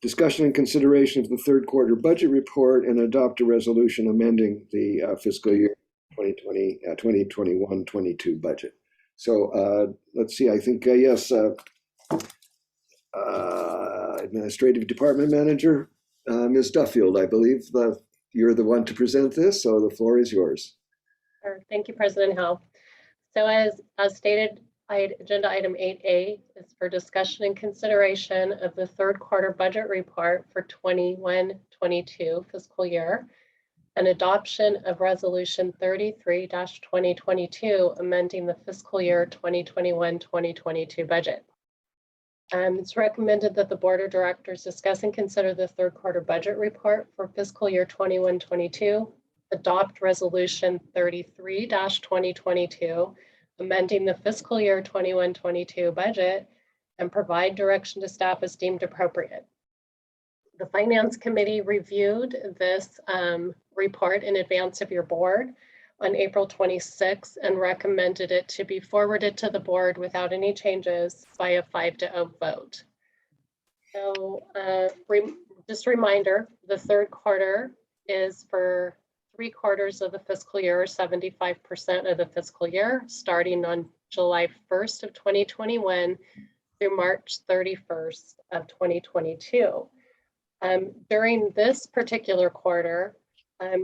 discussion and consideration of the third quarter budget report and adopt a resolution amending the fiscal year 2021-22 budget. So let's see, I think, yes, Administrative Department Manager, Ms. Duffield, I believe you're the one to present this, so the floor is yours. Sure. Thank you, President Howe. So as stated, agenda item 8A is for discussion and consideration of the third quarter budget report for 21-22 fiscal year and adoption of resolution 33-2022 amending the fiscal year 2021-2022 budget. It's recommended that the Board of Directors discuss and consider the third quarter budget report for fiscal year 21-22, adopt resolution 33-2022, amending the fiscal year 21-22 budget, and provide direction to staff as deemed appropriate. The Finance Committee reviewed this report in advance of your board on April 26 and recommended it to be forwarded to the board without any changes by a 5-0 vote. So just a reminder, the third quarter is for 3 quarters of the fiscal year, 75% of the fiscal year, starting on July 1st of 2021 through March 31st of 2022. During this particular quarter,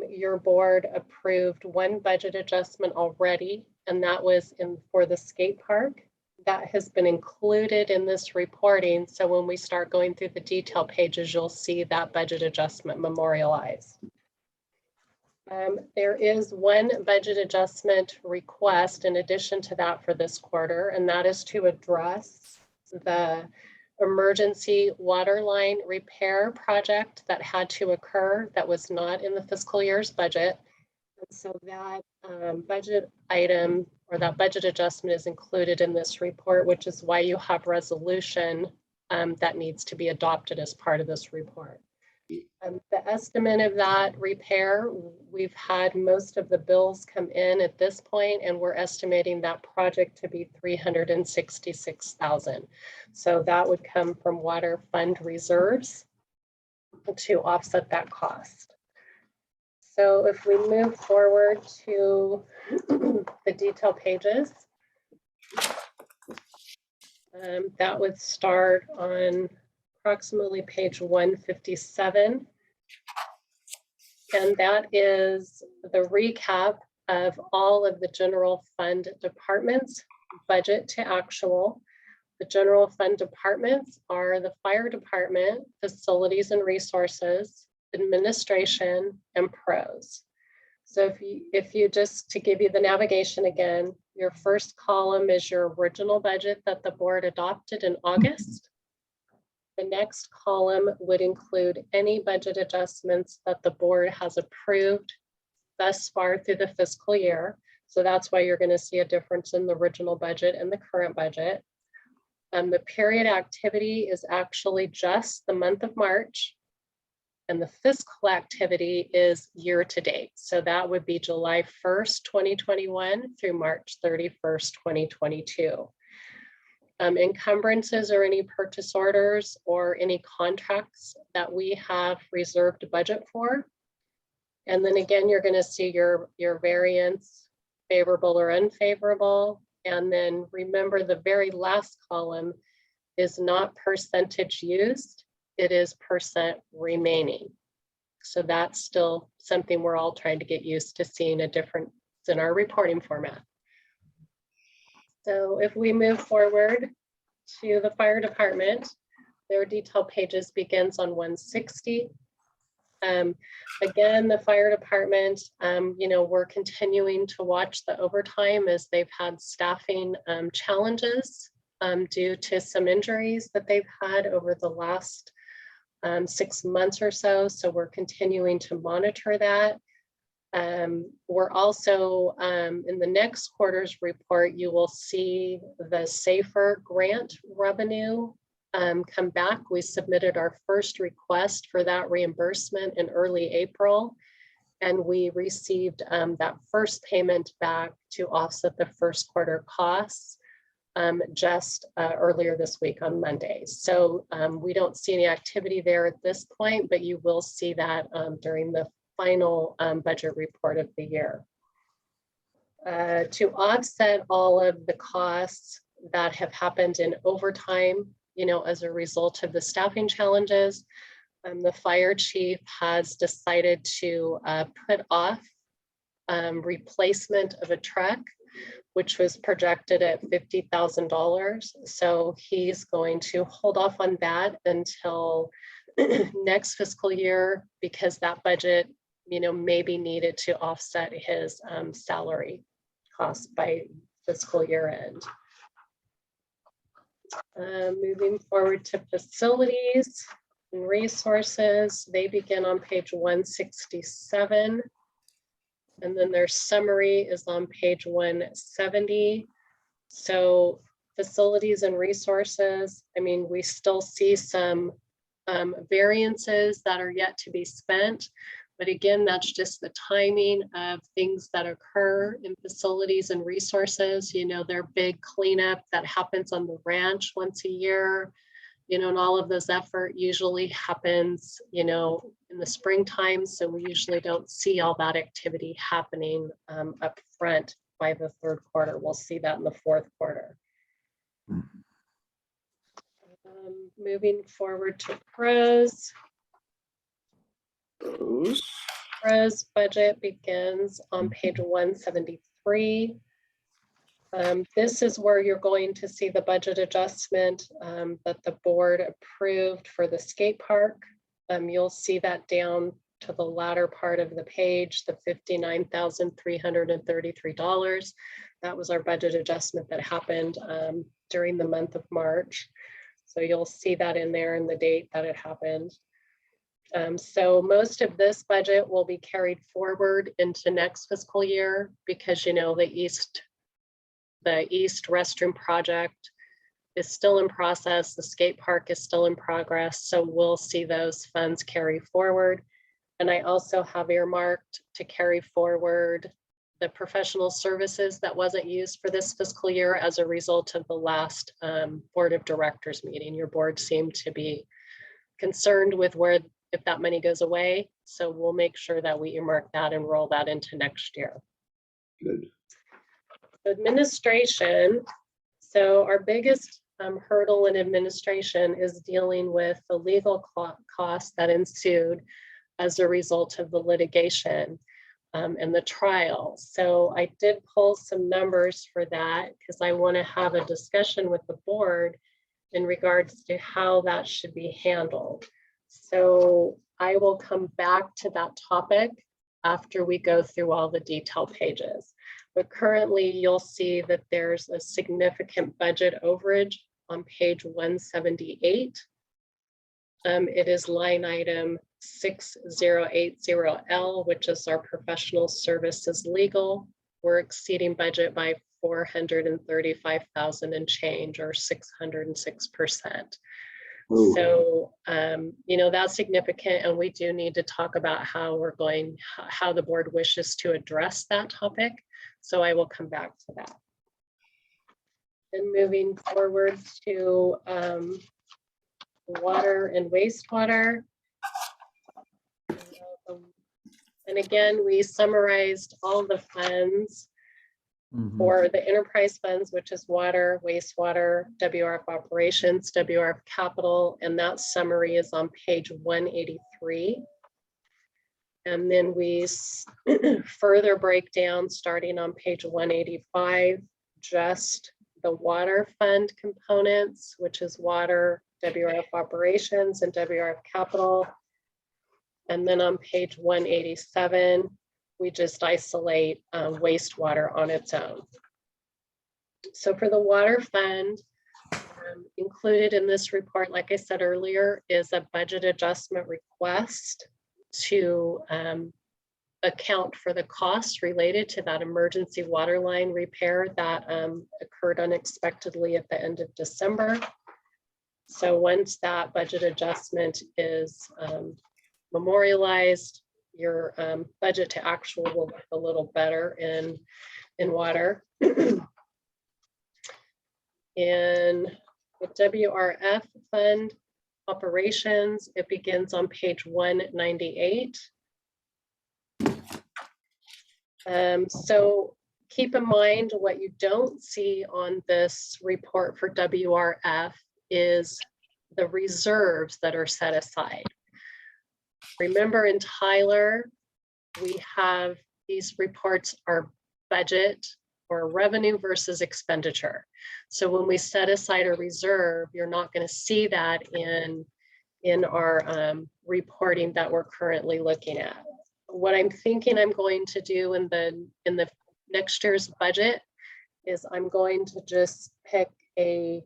your board approved one budget adjustment already, and that was for the skate park. That has been included in this reporting. So when we start going through the detail pages, you'll see that budget adjustment memorialized. There is one budget adjustment request in addition to that for this quarter, and that is to address the emergency water line repair project that had to occur that was not in the fiscal year's budget. And so that budget item or that budget adjustment is included in this report, which is why you have resolution that needs to be adopted as part of this report. The estimate of that repair, we've had most of the bills come in at this point, and we're estimating that project to be $366,000. So that would come from water fund reserves to offset that cost. So if we move forward to the detail pages, that would start on approximately page 157. And that is the recap of all of the general fund departments, budget to actual. The general fund departments are the fire department, facilities and resources, administration, and pros. So if you just to give you the navigation again, your first column is your original budget that the board adopted in August. the next column would include any budget adjustments that the board has approved thus far through the fiscal year. So that's why you're going to see a difference in the original budget and the current budget. The period activity is actually just the month of March, and the fiscal activity is year to date. So that would be July 1st, 2021 through March 31st, 2022. Encumbrances or any purchase orders or any contracts that we have reserved budget for. And then again, you're going to see your variance, favorable or unfavorable. And then remember, the very last column is not percentage used, it is percent remaining. So that's still something we're all trying to get used to, seeing a difference in our reporting format. So if we move forward to the fire department, their detail pages begins on 160. Again, the fire department, we're continuing to watch the overtime as they've had staffing challenges due to some injuries that they've had over the last 6 months or so. So we're continuing to monitor that. We're also in the next quarter's report, you will see the SAFER grant revenue come back. We submitted our first request for that reimbursement in early April, and we received that first payment back to offset the first quarter costs just earlier this week on Monday. So we don't see any activity there at this point, but you will see that during the final budget report of the year. To offset all of the costs that have happened in overtime, as a result of the staffing challenges, the fire chief has decided to put off replacement of a truck, which was projected at $50,000. So he's going to hold off on that until next fiscal year, because that budget, may be needed to offset his salary costs by fiscal year end. Moving forward to facilities and resources, they begin on page 167. And then their summary is on page 170. So facilities and resources, we still see some variances that are yet to be spent. But again, that's just the timing of things that occur in facilities and resources. Their big cleanup that happens on the ranch once a year, and all of this effort usually happens, in the springtime. So we usually don't see all that activity happening up front by the third quarter. We'll see that in the fourth quarter. Moving forward to pros. Pros budget begins on page 173. This is where you're going to see the budget adjustment that the board approved for the skate park. You'll see that down to the latter part of the page, the $59,333. That was our budget adjustment that happened during the month of March. So you'll see that in there and the date that it happened. So most of this budget will be carried forward into next fiscal year because, the East restroom project is still in process. The skate park is still in progress. So we'll see those funds carry forward. And I also have earmarked to carry forward the professional services that wasn't used for this fiscal year as a result of the last board of directors meeting. Your board seemed to be concerned with if that money goes away. So we'll make sure that we earmark that and roll that into next year. Good. Administration. So our biggest hurdle in administration is dealing with the legal costs that ensued as a result of the litigation and the trial. So I did pull some numbers for that because I want to have a discussion with the board in regards to how that should be handled. So I will come back to that topic after we go through all the detailed pages. But currently you'll see that there's a significant budget overage on page 178. It is line item 6080L, which is our professional services legal. We're exceeding budget by 435,000 and change, or 606%. Ooh. So, you know, that's significant, and we do need to talk about how how the board wishes to address that topic. So I will come back to that. And moving forward to water and wastewater. And again, we summarized all the funds for the enterprise funds, which is water, wastewater, WRF operations, WRF capital, and that summary is on page 183. And then we further break down, starting on page 185, just the water fund components, which is water, WRF operations, and WRF capital. And then on page 187, we just isolate wastewater on its own. So for the water fund, included in this report, like I said earlier, is a budget adjustment request to account for the costs related to that emergency water line repair that occurred unexpectedly at the end of December. So once that budget adjustment is memorialized, your budget to actual will look a little better in water. In the WRF fund operations, it begins on page 198. So keep in mind, what you don't see on this report for WRF is the reserves that are set aside. Remember, in Tyler, we have these reports are budget or revenue versus expenditure. So when we set aside a reserve, you're not going to see that in our reporting that we're currently looking at. What I'm thinking I'm going to do in the next year's budget is I'm going to just pick a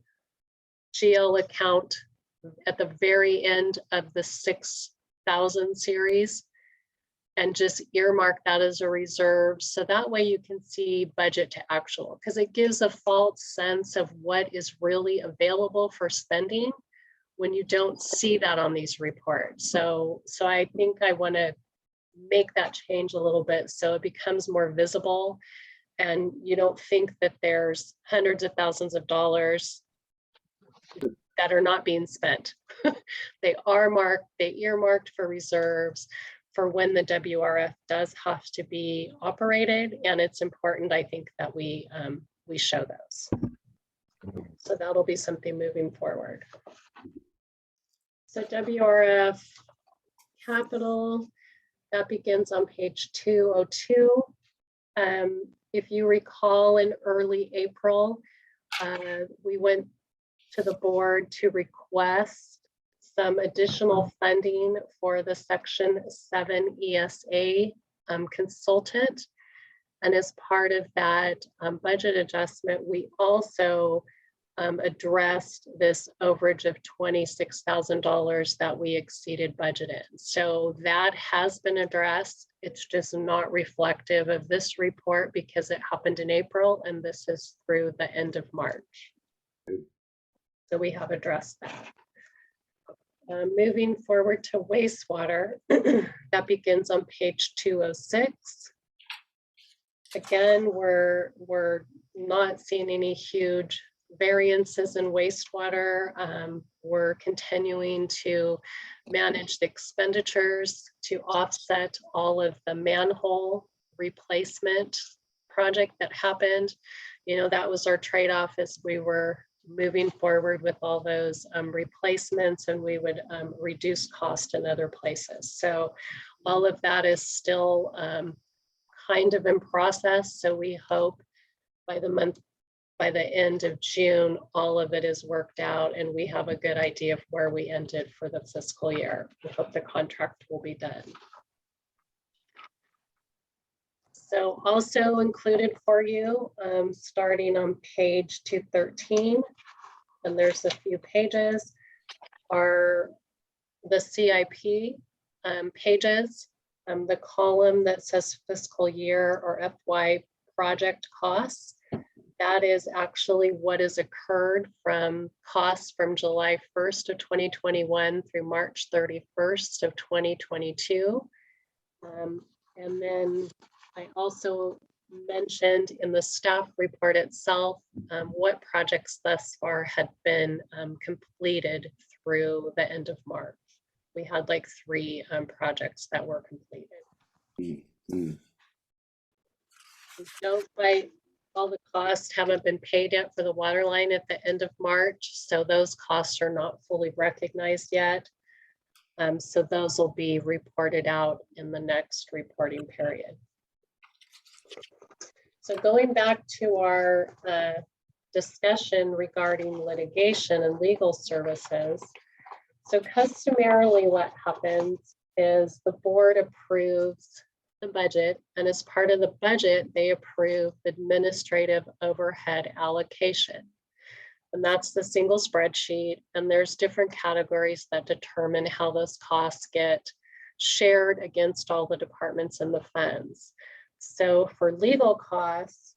GL account at the very end of the 6,000 series and just earmark that as a reserve. So that way you can see budget to actual, because it gives a false sense of what is really available for spending when you don't see that on these reports. So I think I want to make that change a little bit so it becomes more visible and you don't think that there's hundreds of thousands of dollars that are not being spent. They are earmarked for reserves for when the WRF does have to be operated, and it's important, I think, that we show those. So that'll be something moving forward. So WRF capital, that begins on page 202. If you recall, in early April, we went to the board to request some additional funding for the Section 7 ESA consultant. And as part of that budget adjustment, we also addressed this overage of $26,000 that we exceeded budget in. So that has been addressed. It's just not reflective of this report because it happened in April and this is through the end of March. So we have addressed that. Moving forward to wastewater, that begins on page 206. Again, we're not seeing any huge variances in wastewater. We're continuing to manage the expenditures to offset all of the manhole replacement project that happened. You know, that was our trade-off as we were moving forward with all those replacements, and we would reduce cost in other places. So all of that is still kind of in process. So we hope by the end of June, all of it is worked out and we have a good idea of where we ended for the fiscal year. We hope the contract will be done. So also included for you, starting on page 213, and there's a few pages, are the CIP pages, the column that says fiscal year or FY project costs, that is actually what has occurred from costs from July 1st of 2021 through March 31st of 2022. And then I also mentioned in the staff report itself what projects thus far had been completed through the end of March. We had like 3 projects that were completed. Don't quite, all the costs haven't been paid yet for the water line at the end of March, so those costs are not fully recognized yet. So those will be reported out in the next reporting period. So going back to our discussion regarding litigation and legal services. So customarily what happens is the board approves the budget, and as part of the budget, they approve administrative overhead allocation. And that's the single spreadsheet, and there's different categories that determine how those costs get shared against all the departments and the funds. So for legal costs,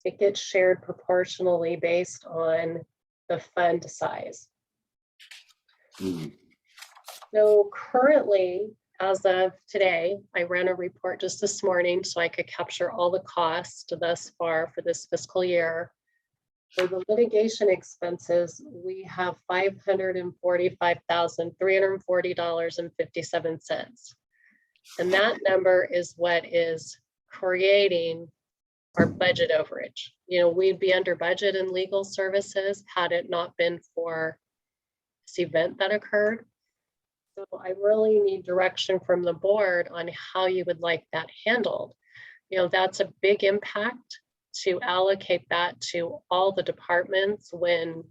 it gets shared proportionally based on the fund size. So currently, as of today, I ran a report just this morning so I could capture all the costs thus far for this fiscal year. For the litigation expenses, we have $545,340.57. And that number is what is creating our budget overage. You know, we'd be under budget in legal services had it not been for this event that occurred. So I really need direction from the board on how you would like that handled. You know, that's a big impact to allocate that to all the departments when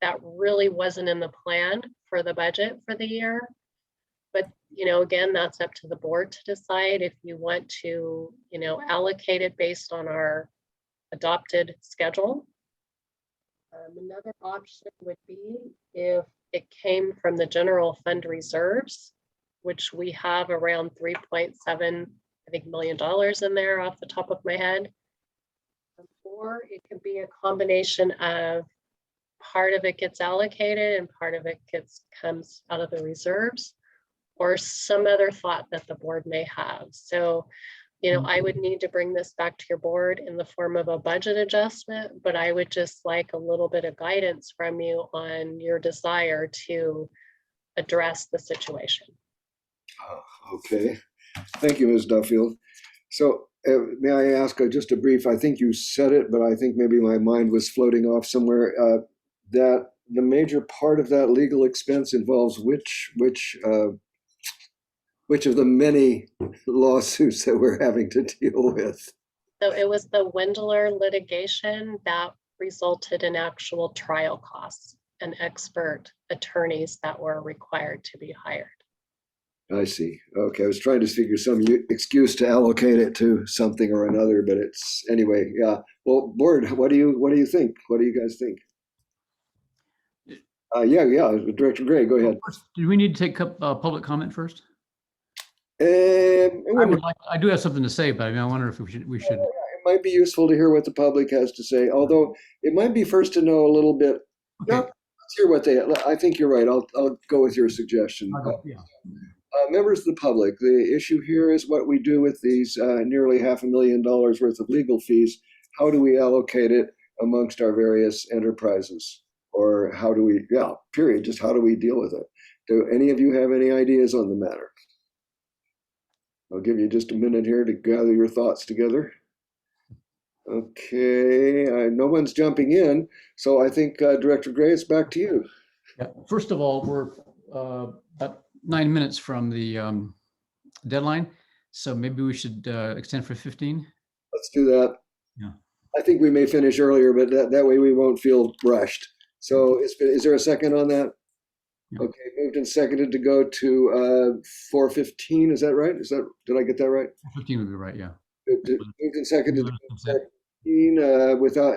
that really wasn't in the plan for the budget for the year. But, you know, again, that's up to the board to decide if you want to, you know, allocate it based on our adopted schedule. Another option would be if it came from the general fund reserves, which we have around $3.7 million in there off the top of my head. Or it could be a combination of part of it gets allocated and part of it comes out of the reserves, or some other thought that the board may have. So, you know, I would need to bring this back to your board in the form of a budget adjustment, but I would just like a little bit of guidance from you on your desire to address the situation. Okay, thank you, Ms. Duffield. So may I ask just a brief, I think you said it, but I think maybe my mind was floating off somewhere, that the major part of that legal expense involves which of the many lawsuits that we're having to deal with? So it was the Wendler litigation that resulted in actual trial costs and expert attorneys that were required to be hired. I see. Okay, I was trying to figure some excuse to allocate it to something or another, but it's anyway. Yeah. Well, board, what do you think? What do you guys think? Yeah. Director Gray, go ahead. Do we need to take public comment first? I do have something to say, but I mean, I wonder if we should. It might be useful to hear what the public has to say. Although it might be first to know a little bit. Okay. Let's hear what they. I think you're right. I'll go with your suggestion. Members of the public, the issue here is what we do with these nearly $500,000 worth of legal fees. How do we allocate it amongst our various enterprises? Or how do we, period, just how do we deal with it? Do any of you have any ideas on the matter? I'll give you just a minute here to gather your thoughts together. Okay, no one's jumping in, so I think Director Gray, it's back to you. Yeah. First of all, we're about 9 minutes from the deadline, so maybe we should extend for 15. Let's do that. Yeah. I think we may finish earlier, but that way we won't feel rushed. So is there a second on that? Yeah. Okay, moved and seconded to go to 4:15. Is that right? Did I get that right? 15 would be right. Yeah. Moved and seconded to 4:15 without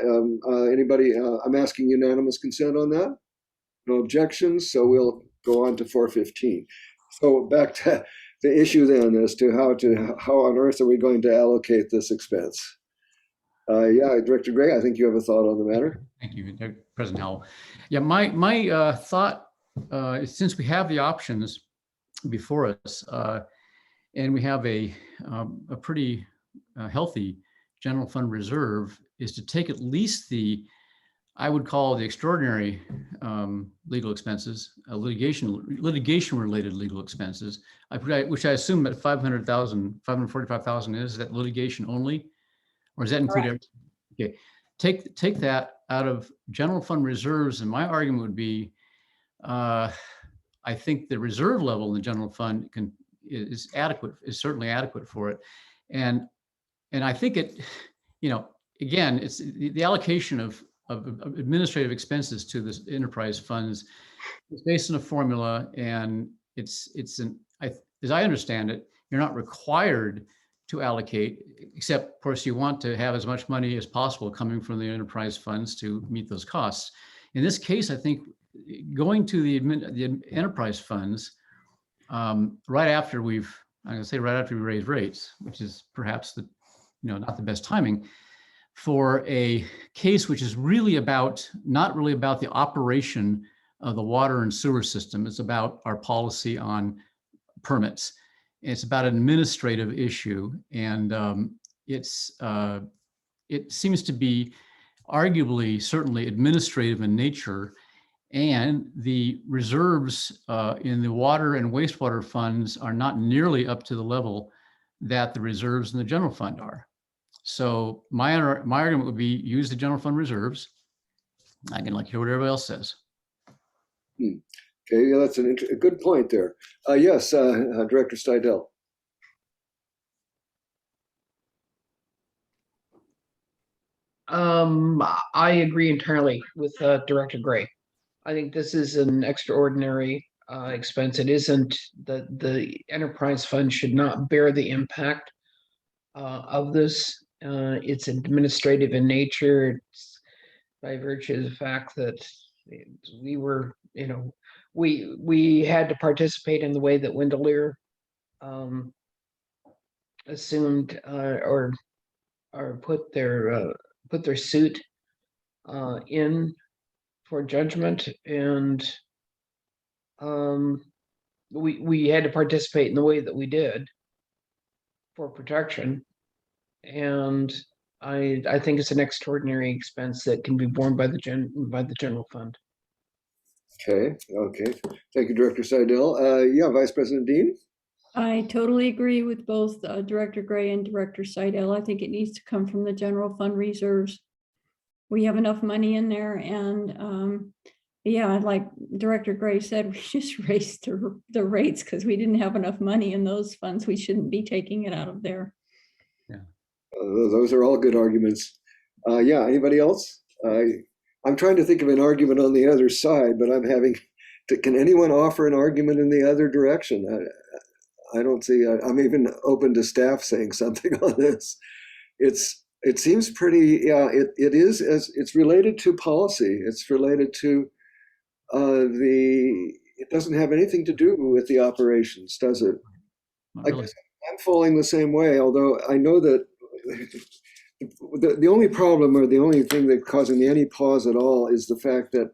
anybody. I'm asking unanimous consent on that. No objections, so we'll go on to 415. So back to the issue then as to how on earth are we going to allocate this expense? Yeah, Director Gray, I think you have a thought on the matter. Thank you, President Howell. Yeah, my thought is, since we have the options before us, and we have a pretty healthy general fund reserve, is to take at least I would call the extraordinary legal expenses, litigation-related legal expenses, which I assume that 545,000 is that litigation only, or does that include everything? Okay, take that out of general fund reserves, and my argument would be, I think the reserve level in the general fund is adequate, is certainly adequate for it, and I think it, again, it's the allocation of administrative expenses to this enterprise funds is based on a formula, and as I understand it, you're not required to allocate, except of course you want to have as much money as possible coming from the enterprise funds to meet those costs. In this case, I think going to the enterprise funds right after we raise rates, which is perhaps not the best timing, for a case which is really not really about the operation of the water and sewer system. It's about our policy on permits. It's about an administrative issue, and it seems to be arguably certainly administrative in nature, and the reserves in the water and wastewater funds are not nearly up to the level that the reserves in the general fund are. So my argument would be use the general fund reserves. I can hear what everybody else says. Okay, yeah, that's a good point there. Yes, Director Steidel. I agree entirely with Director Gray. I think this is an extraordinary expense. It isn't the enterprise fund should not bear the impact of this. It's administrative in nature. It's by virtue of the fact that we were, we had to participate in the way that Windelier assumed or put their suit in for judgment, and we had to participate in the way that we did for protection, and I think it's an extraordinary expense that can be borne by the general fund. Okay. Thank you, Director Seidel. Yeah, Vice President Dean. I totally agree with both Director Gray and Director Seidel. I think it needs to come from the general fund reserves. We have enough money in there, and yeah, like Director Gray said, we just raised the rates because we didn't have enough money in those funds. We shouldn't be taking it out of there. Yeah, those are all good arguments. Yeah, anybody else? I'm trying to think of an argument on the other side, but I'm having can anyone offer an argument in the other direction? I don't see, I'm even open to staff saying something on this. It seems pretty, yeah, it is, as it's related to policy. It's related to it doesn't have anything to do with the operations, does it? I guess I'm falling the same way, although I know that the only problem, or the only thing that's causing me any pause at all, is the fact that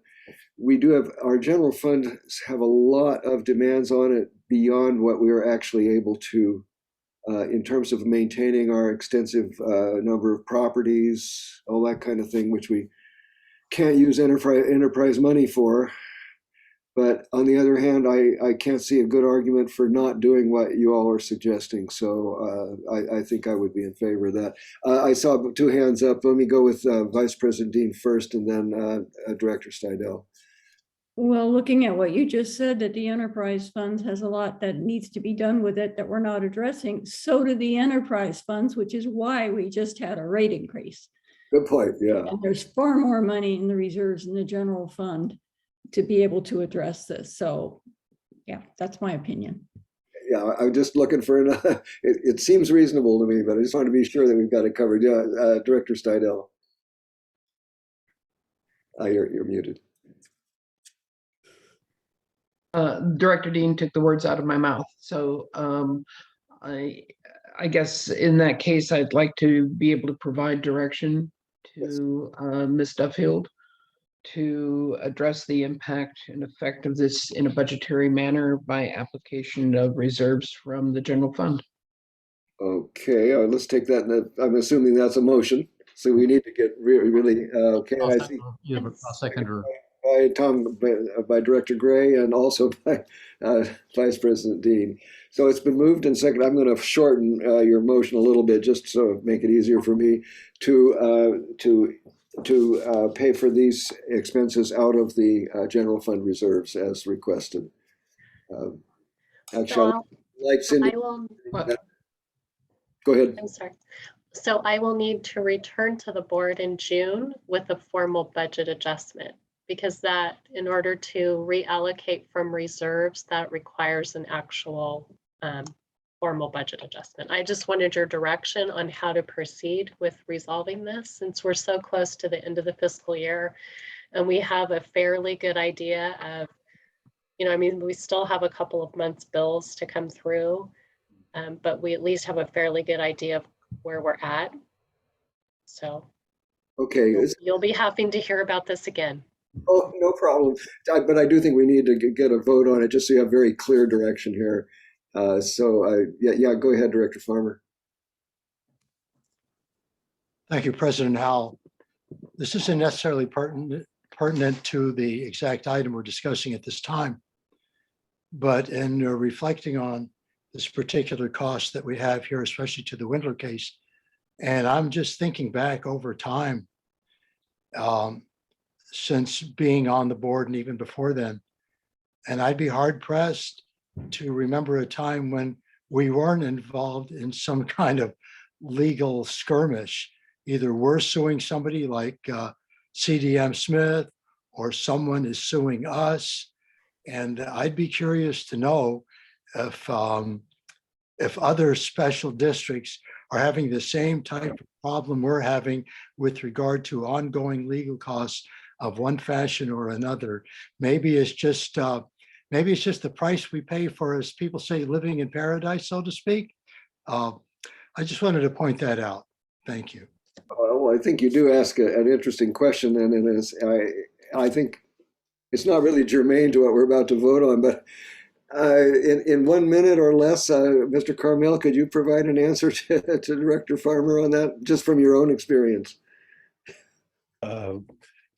we do have, our general funds have a lot of demands on it beyond what we are actually able to, in terms of maintaining our extensive number of properties, all that kind of thing, which we can't use enterprise money for. But on the other hand, I can't see a good argument for not doing what you all are suggesting. So I think I would be in favor of that. I saw two hands up. Let me go with Vice President Dean first, and then Director Steidel. Well, looking at what you just said, that the enterprise funds has a lot that needs to be done with it that we're not addressing. So do the enterprise funds, which is why we just had a rate increase. Good point, yeah. And there's far more money in the reserves in the general fund to be able to address this. So yeah, that's my opinion. Yeah, I'm just looking for it seems reasonable to me, but I just want to be sure that we've got it covered. Yeah, Director Steidel. You're muted. Director Dean took the words out of my mouth. So I guess in that case, I'd like to be able to provide direction to Ms. Duffield to address the impact and effect of this in a budgetary manner by application of reserves from the general fund. Okay, let's take that. I'm assuming that's a motion. So we need to get really, okay, I see. I'll second her. By by Director Gray and also by Vice President Dean. So it's been moved and seconded. I'm going to shorten your motion a little bit just so make it easier for me to pay for these expenses out of the general fund reserves as requested. Actually, like Cindy, go ahead. I'm sorry. So I will need to return to the board in June with a formal budget adjustment, because that, in order to reallocate from reserves, that requires an actual formal budget adjustment. I just wanted your direction on how to proceed with resolving this, since we're so close to the end of the fiscal year and we have a fairly good idea of, I mean, we still have a couple of months bills to come through, but we at least have a fairly good idea of where we're at. So okay, you'll be having to hear about this again. Oh, no problem. But I do think we need to get a vote on it just so you have very clear direction here. Yeah, go ahead, Director Farmer. Thank you, President Howell. This isn't necessarily pertinent to the exact item we're discussing at this time, but in reflecting on this particular cost that we have here, especially to the Windler case, and I'm just thinking back over time, since being on the board and even before then, and I'd be hard pressed to remember a time when we weren't involved in some kind of legal skirmish. Either we're suing somebody like CDM Smith, or someone is suing us. And I'd be curious to know if other special districts are having the same type of problem we're having with regard to ongoing legal costs of one fashion or another. Maybe it's just the price we pay for, as people say, living in paradise, so to speak. I just wanted to point that out. Thank you. Well, I think you do ask an interesting question, and I think it's not really germane to what we're about to vote on, but in 1 minute or less, Mr. Carmel, could you provide an answer to Director Farmer on that, just from your own experience?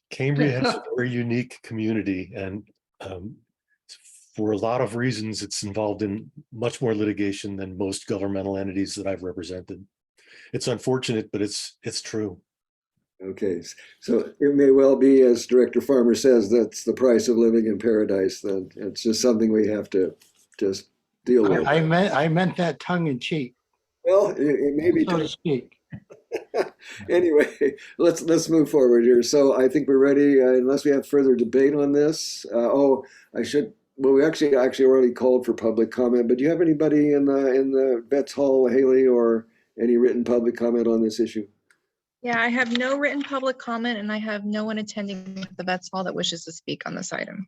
Cambria has a very unique community, and for a lot of reasons, it's involved in much more litigation than most governmental entities that I've represented. It's unfortunate, but it's true. Okay, so it may well be, as Director Farmer says, that's the price of living in paradise. Then it's just something we have to just deal with. I meant that tongue in cheek. Well, it may be so to speak. Anyway, let's move forward here. So I think we're ready, unless we have further debate on this. Well, we actually already called for public comment, but do you have anybody in the Vets Hall, Haley, or any written public comment on this issue? Yeah, I have no written public comment, and I have no one attending the Vets Hall that wishes to speak on this item.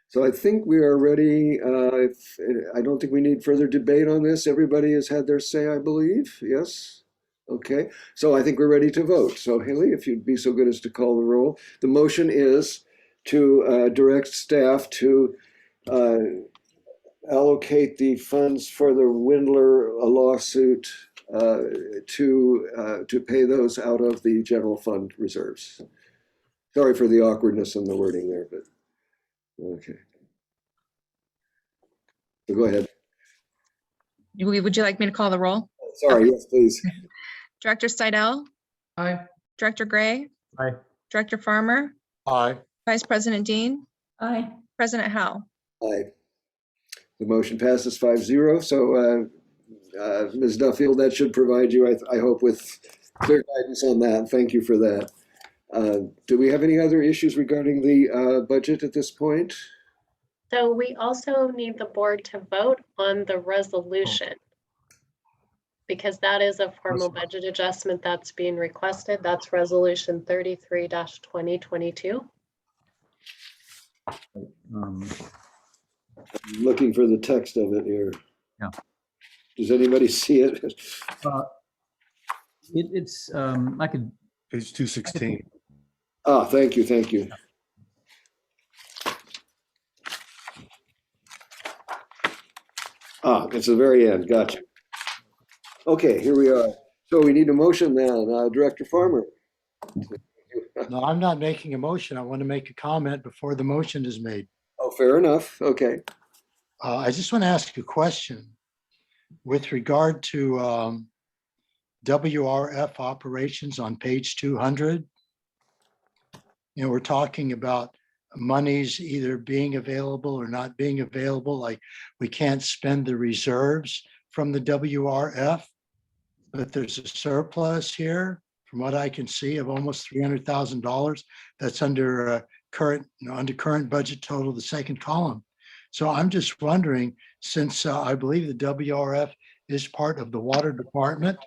So I think we are ready. I don't think we need further debate on this. Everybody has had their say, I believe. Yes? Okay. So I think we're ready to vote. So Haley, if you'd be so good as to call the roll. The motion is to direct staff to allocate the funds for the Windler lawsuit to pay those out of the general fund reserves. Sorry for the awkwardness in the wording there, but okay. So go ahead. Would you like me to call the roll? Sorry, yes, please. Director Steidel? Aye. Director Gray? Aye. Director Farmer? Aye. Vice President Dean? Aye. President Howell? Aye. The motion passes 5-0. So Ms. Duffield, that should provide you, I hope, with clear guidance on that. Thank you for that. Do we have any other issues regarding the budget at this point? So we also need the board to vote on the resolution, because that is a formal budget adjustment that's being requested. That's resolution 33-2022. Looking for the text of it here. Yeah. Does anybody see it? It's, I could. Page 216. Ah, thank you, thank you. Ah, it's the very end, gotcha. Okay, here we are. So we need a motion then, Director Farmer. No, I'm not making a motion. I want to make a comment before the motion is made. Oh, fair enough, okay. I just want to ask a question with regard to WRF operations on page 200. You know, we're talking about monies either being available or not being available, like we can't spend the reserves from the WRF, but there's a surplus here, from what I can see, of almost $300,000 that's under current, under current budget total, the second column. So I'm just wondering, since I believe the WRF is part of the water department,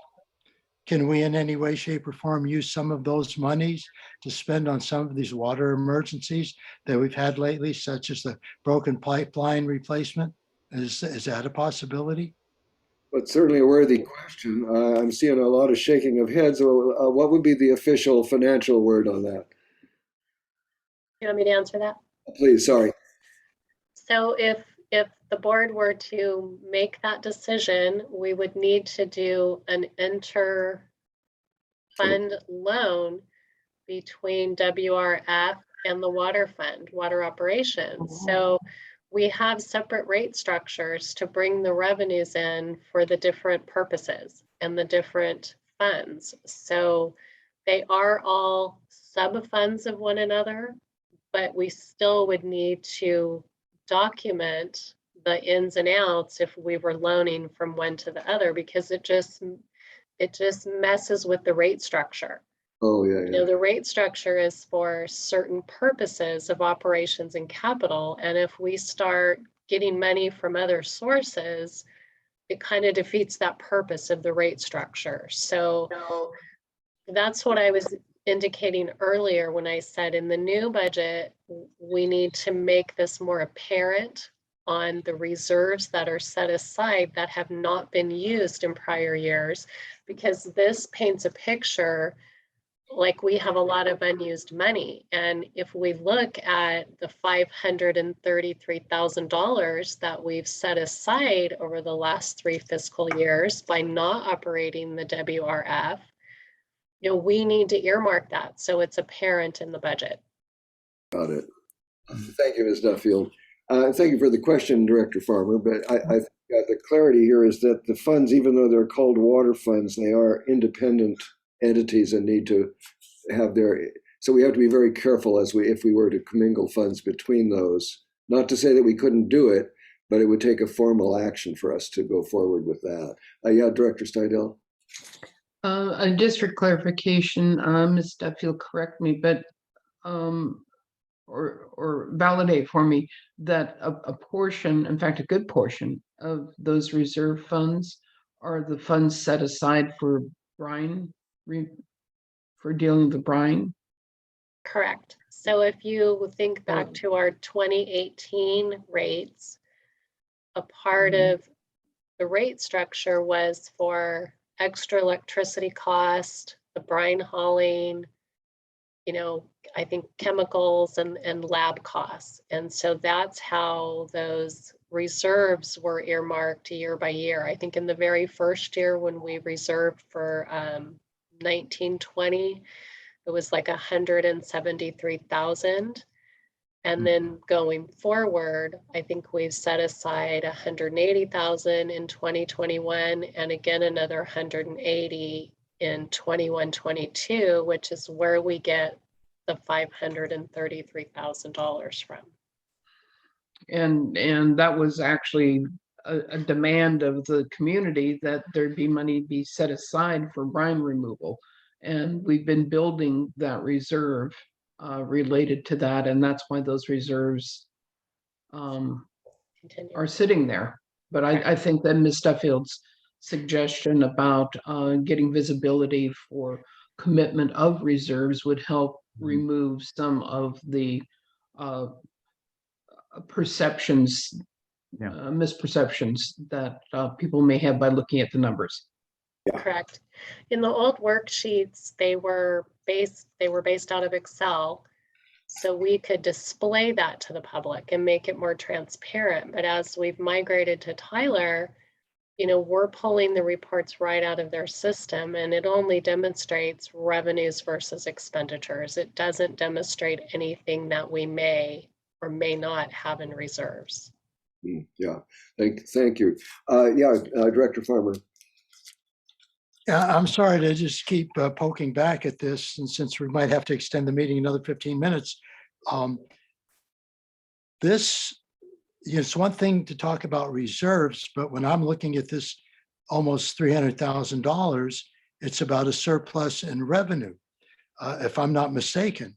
can we in any way, shape, or form use some of those monies to spend on some of these water emergencies that we've had lately, such as the broken pipeline replacement? Is that a possibility? But certainly a worthy question. I'm seeing a lot of shaking of heads. What would be the official financial word on that? You want me to answer that? Please, sorry. So if the board were to make that decision, we would need to do an inter-fund loan between WRF and the water fund, water operations. So we have separate rate structures to bring the revenues in for the different purposes and the different funds. So they are all sub-funds of one another, but we still would need to document the ins and outs if we were loaning from one to the other, because it just messes with the rate structure. Oh, yeah, You know, the rate structure is for certain purposes of operations and capital. And if we start getting money from other sources, it kind of defeats that purpose of the rate structure. So that's what I was indicating earlier when I said in the new budget, we need to make this more apparent on the reserves that are set aside that have not been used in prior years, because this paints a picture like we have a lot of unused money. And if we look at the $533,000 that we've set aside over the last 3 fiscal years by not operating the WRF, you know, we need to earmark that so it's apparent in the budget. Got it. Thank you, Ms. Duffield. Thank you for the question, Director Farmer. But I think the clarity here is that the funds, even though they're called water funds, they are independent entities and need to have their. So we have to be very careful if we were to commingle funds between those. Not to say that we couldn't do it, but it would take a formal action for us to go forward with that. Yeah, Director Steidel. Just for clarification, Ms. Duffield, correct me, but or validate for me that a portion, in fact, a good portion of those reserve funds are the funds set aside for brine, for dealing with the brine. Correct. So if you think back to our 2018 rates, a part of the rate structure was for extra electricity cost, the brine hauling, you know, I think chemicals and lab costs. And so that's how those reserves were earmarked year by year. I think in the very first year when we reserved for 1920, it was like 173,000. And then going forward, I think we've set aside 180,000 in 2021 and again another 180 in 21-22, which is where we get the $533,000 from. And that was actually a demand of the community that there'd be money be set aside for brine removal. And we've been building that reserve related to that. And that's why those reserves are sitting there. But I think that Ms. Duffield's suggestion about getting visibility for commitment of reserves would help remove some of the perceptions misperceptions that people may have by looking at the numbers. Correct. In the old worksheets, they were based out of Excel. So we could display that to the public and make it more transparent. But as we've migrated to Tyler, we're pulling the reports right out of their system, and it only demonstrates revenues versus expenditures. It doesn't demonstrate anything that we may or may not have in reserves. Yeah, thank you. Director Farmer. Yeah, I'm sorry to just keep poking back at this, and since we might have to extend the meeting another 15 minutes, it's one thing to talk about reserves, but when I'm looking at this almost $300,000, it's about a surplus in revenue, if I'm not mistaken.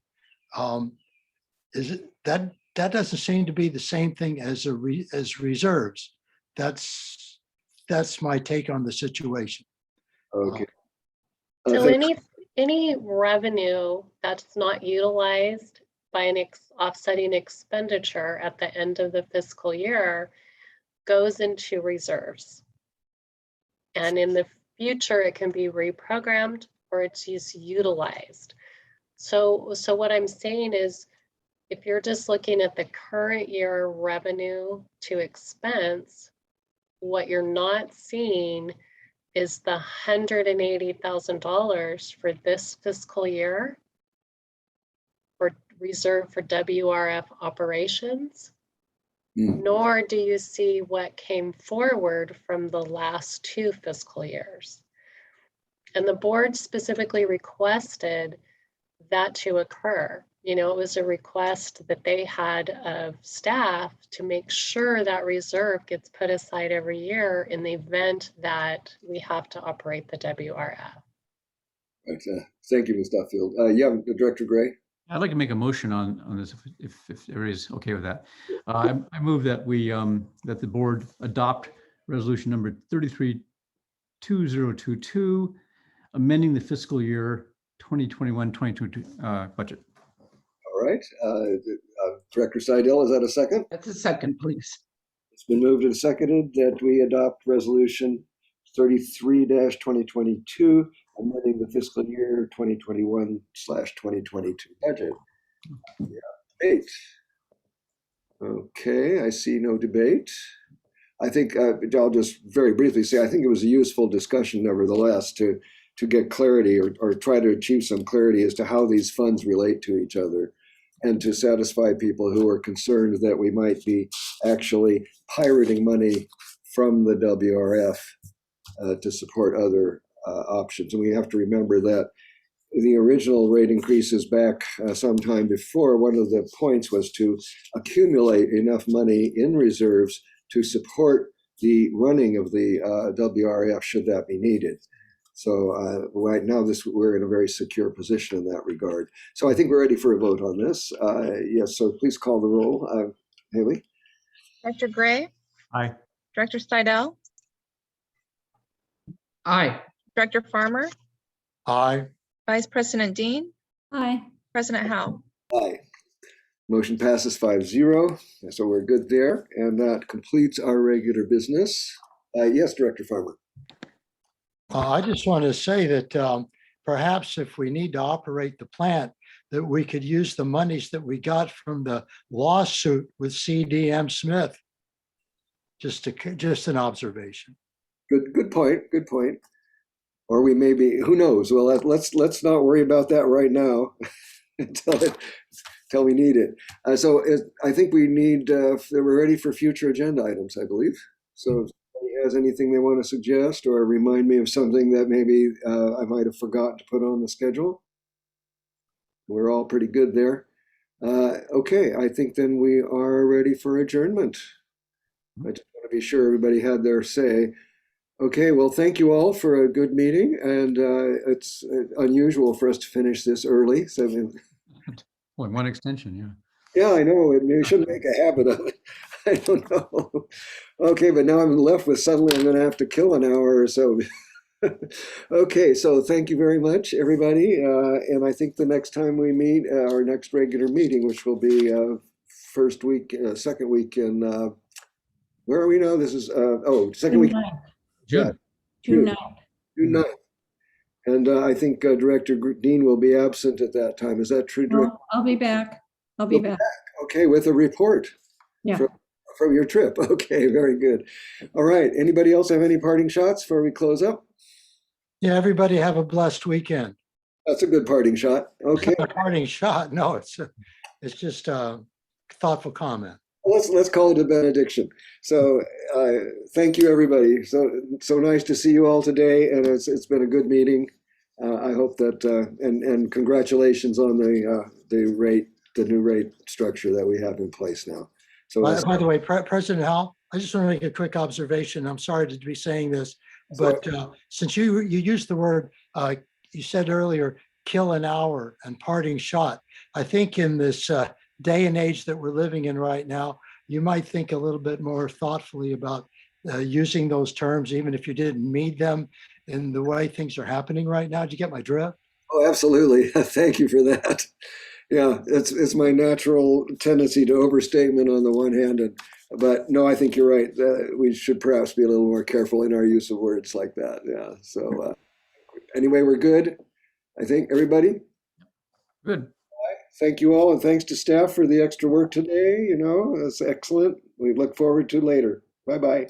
Is it that doesn't seem to be the same thing as as reserves? That's my take on the situation. Okay. So any revenue that's not utilized by an offsetting expenditure at the end of the fiscal year goes into reserves. And in the future, it can be reprogrammed or it's just utilized. So what I'm saying is, if you're just looking at the current year revenue to expense, what you're not seeing is the $180,000 for this fiscal year for reserved for WRF operations, nor do you see what came forward from the last 2 fiscal years. And the board specifically requested that to occur. It was a request that they had of staff to make sure that reserve gets put aside every year in the event that we have to operate the WRF. Right, thank you, Ms. Duffield. Director Gray. I'd like to make a motion on this if everybody's okay with that. I move that that the board adopt resolution number 33-2022, amending the fiscal year 2021-2022 budget. All right. Director Seidel, is that a second? That's a second, please. It's been moved and seconded that we adopt resolution 33-2022, amending the fiscal year 2021/2022 budget. Debate. Okay, I see no debate. I think I'll just very briefly say I think it was a useful discussion, nevertheless, to get clarity or try to achieve some clarity as to how these funds relate to each other, and to satisfy people who are concerned that we might be actually pirating money from the WRF to support other options. And we have to remember that the original rate increases back sometime before, one of the points was to accumulate enough money in reserves to support the running of the WRF should that be needed. So right now, we're in a very secure position in that regard. So I think we're ready for a vote on this. Yes, so please call the roll. Haley? Director Gray? Aye. Director Seidel? Aye. Director Farmer? Aye. Vice President Dean? Aye. President Howe? Aye. Motion passes 5-0. So we're good there. And that completes our regular business. Yes, Director Farmer. I just want to say that perhaps if we need to operate the plant, that we could use the monies that we got from the lawsuit with CDM Smith. Just an observation. Good point. Good point. Or we may be, who knows? Well, let's not worry about that right now until we need it. So I think we need, we're ready for future agenda items, I believe. So if anybody has anything they want to suggest or remind me of something that maybe I might have forgotten to put on the schedule. We're all pretty good there. Okay, I think then we are ready for adjournment. I just want to be sure everybody had their say. Okay, well, thank you all for a good meeting, and it's unusual for us to finish this early. So, Boy, one extension, yeah. Yeah, I know, and we shouldn't make a habit of it. I don't know. Okay, but now I'm left with suddenly I'm going to have to kill an hour or so. Okay, so thank you very much, everybody. And I think the next time we meet, our next regular meeting, which will be second week in Where are we now? This is, second week. Yeah, June June 9th. June 9th. And I think Director Dean will be absent at that time. Is that true, Director? No, I'll be back. I'll be back. Okay, with a report Yeah. from your trip. Okay, very good. All right. Anybody else have any parting shots before we close up? Yeah, everybody have a blessed weekend. That's a good parting shot. Okay. It's not a parting shot. No, it's just a thoughtful comment. Let's call it a benediction. So thank you, everybody. So nice to see you all today, and it's been a good meeting. I hope that and congratulations on the new rate structure that we have in place now. So By the way, President Howell, I just want to make a quick observation. I'm sorry to be saying this, but since you used the word, you said earlier, kill an hour and parting shot. I think in this day and age that we're living in right now, you might think a little bit more thoughtfully about using those terms, even if you didn't mean them in the way things are happening right now. Did you get my drift? Oh, absolutely. Thank you for that. Yeah, it's my natural tendency to overstatement on the one hand, but no, I think you're right. We should perhaps be a little more careful in our use of words like that. Yeah. So anyway, we're good. I think everybody. Good. Thank you all, and thanks to staff for the extra work today. That's excellent. We look forward to later. Bye-bye.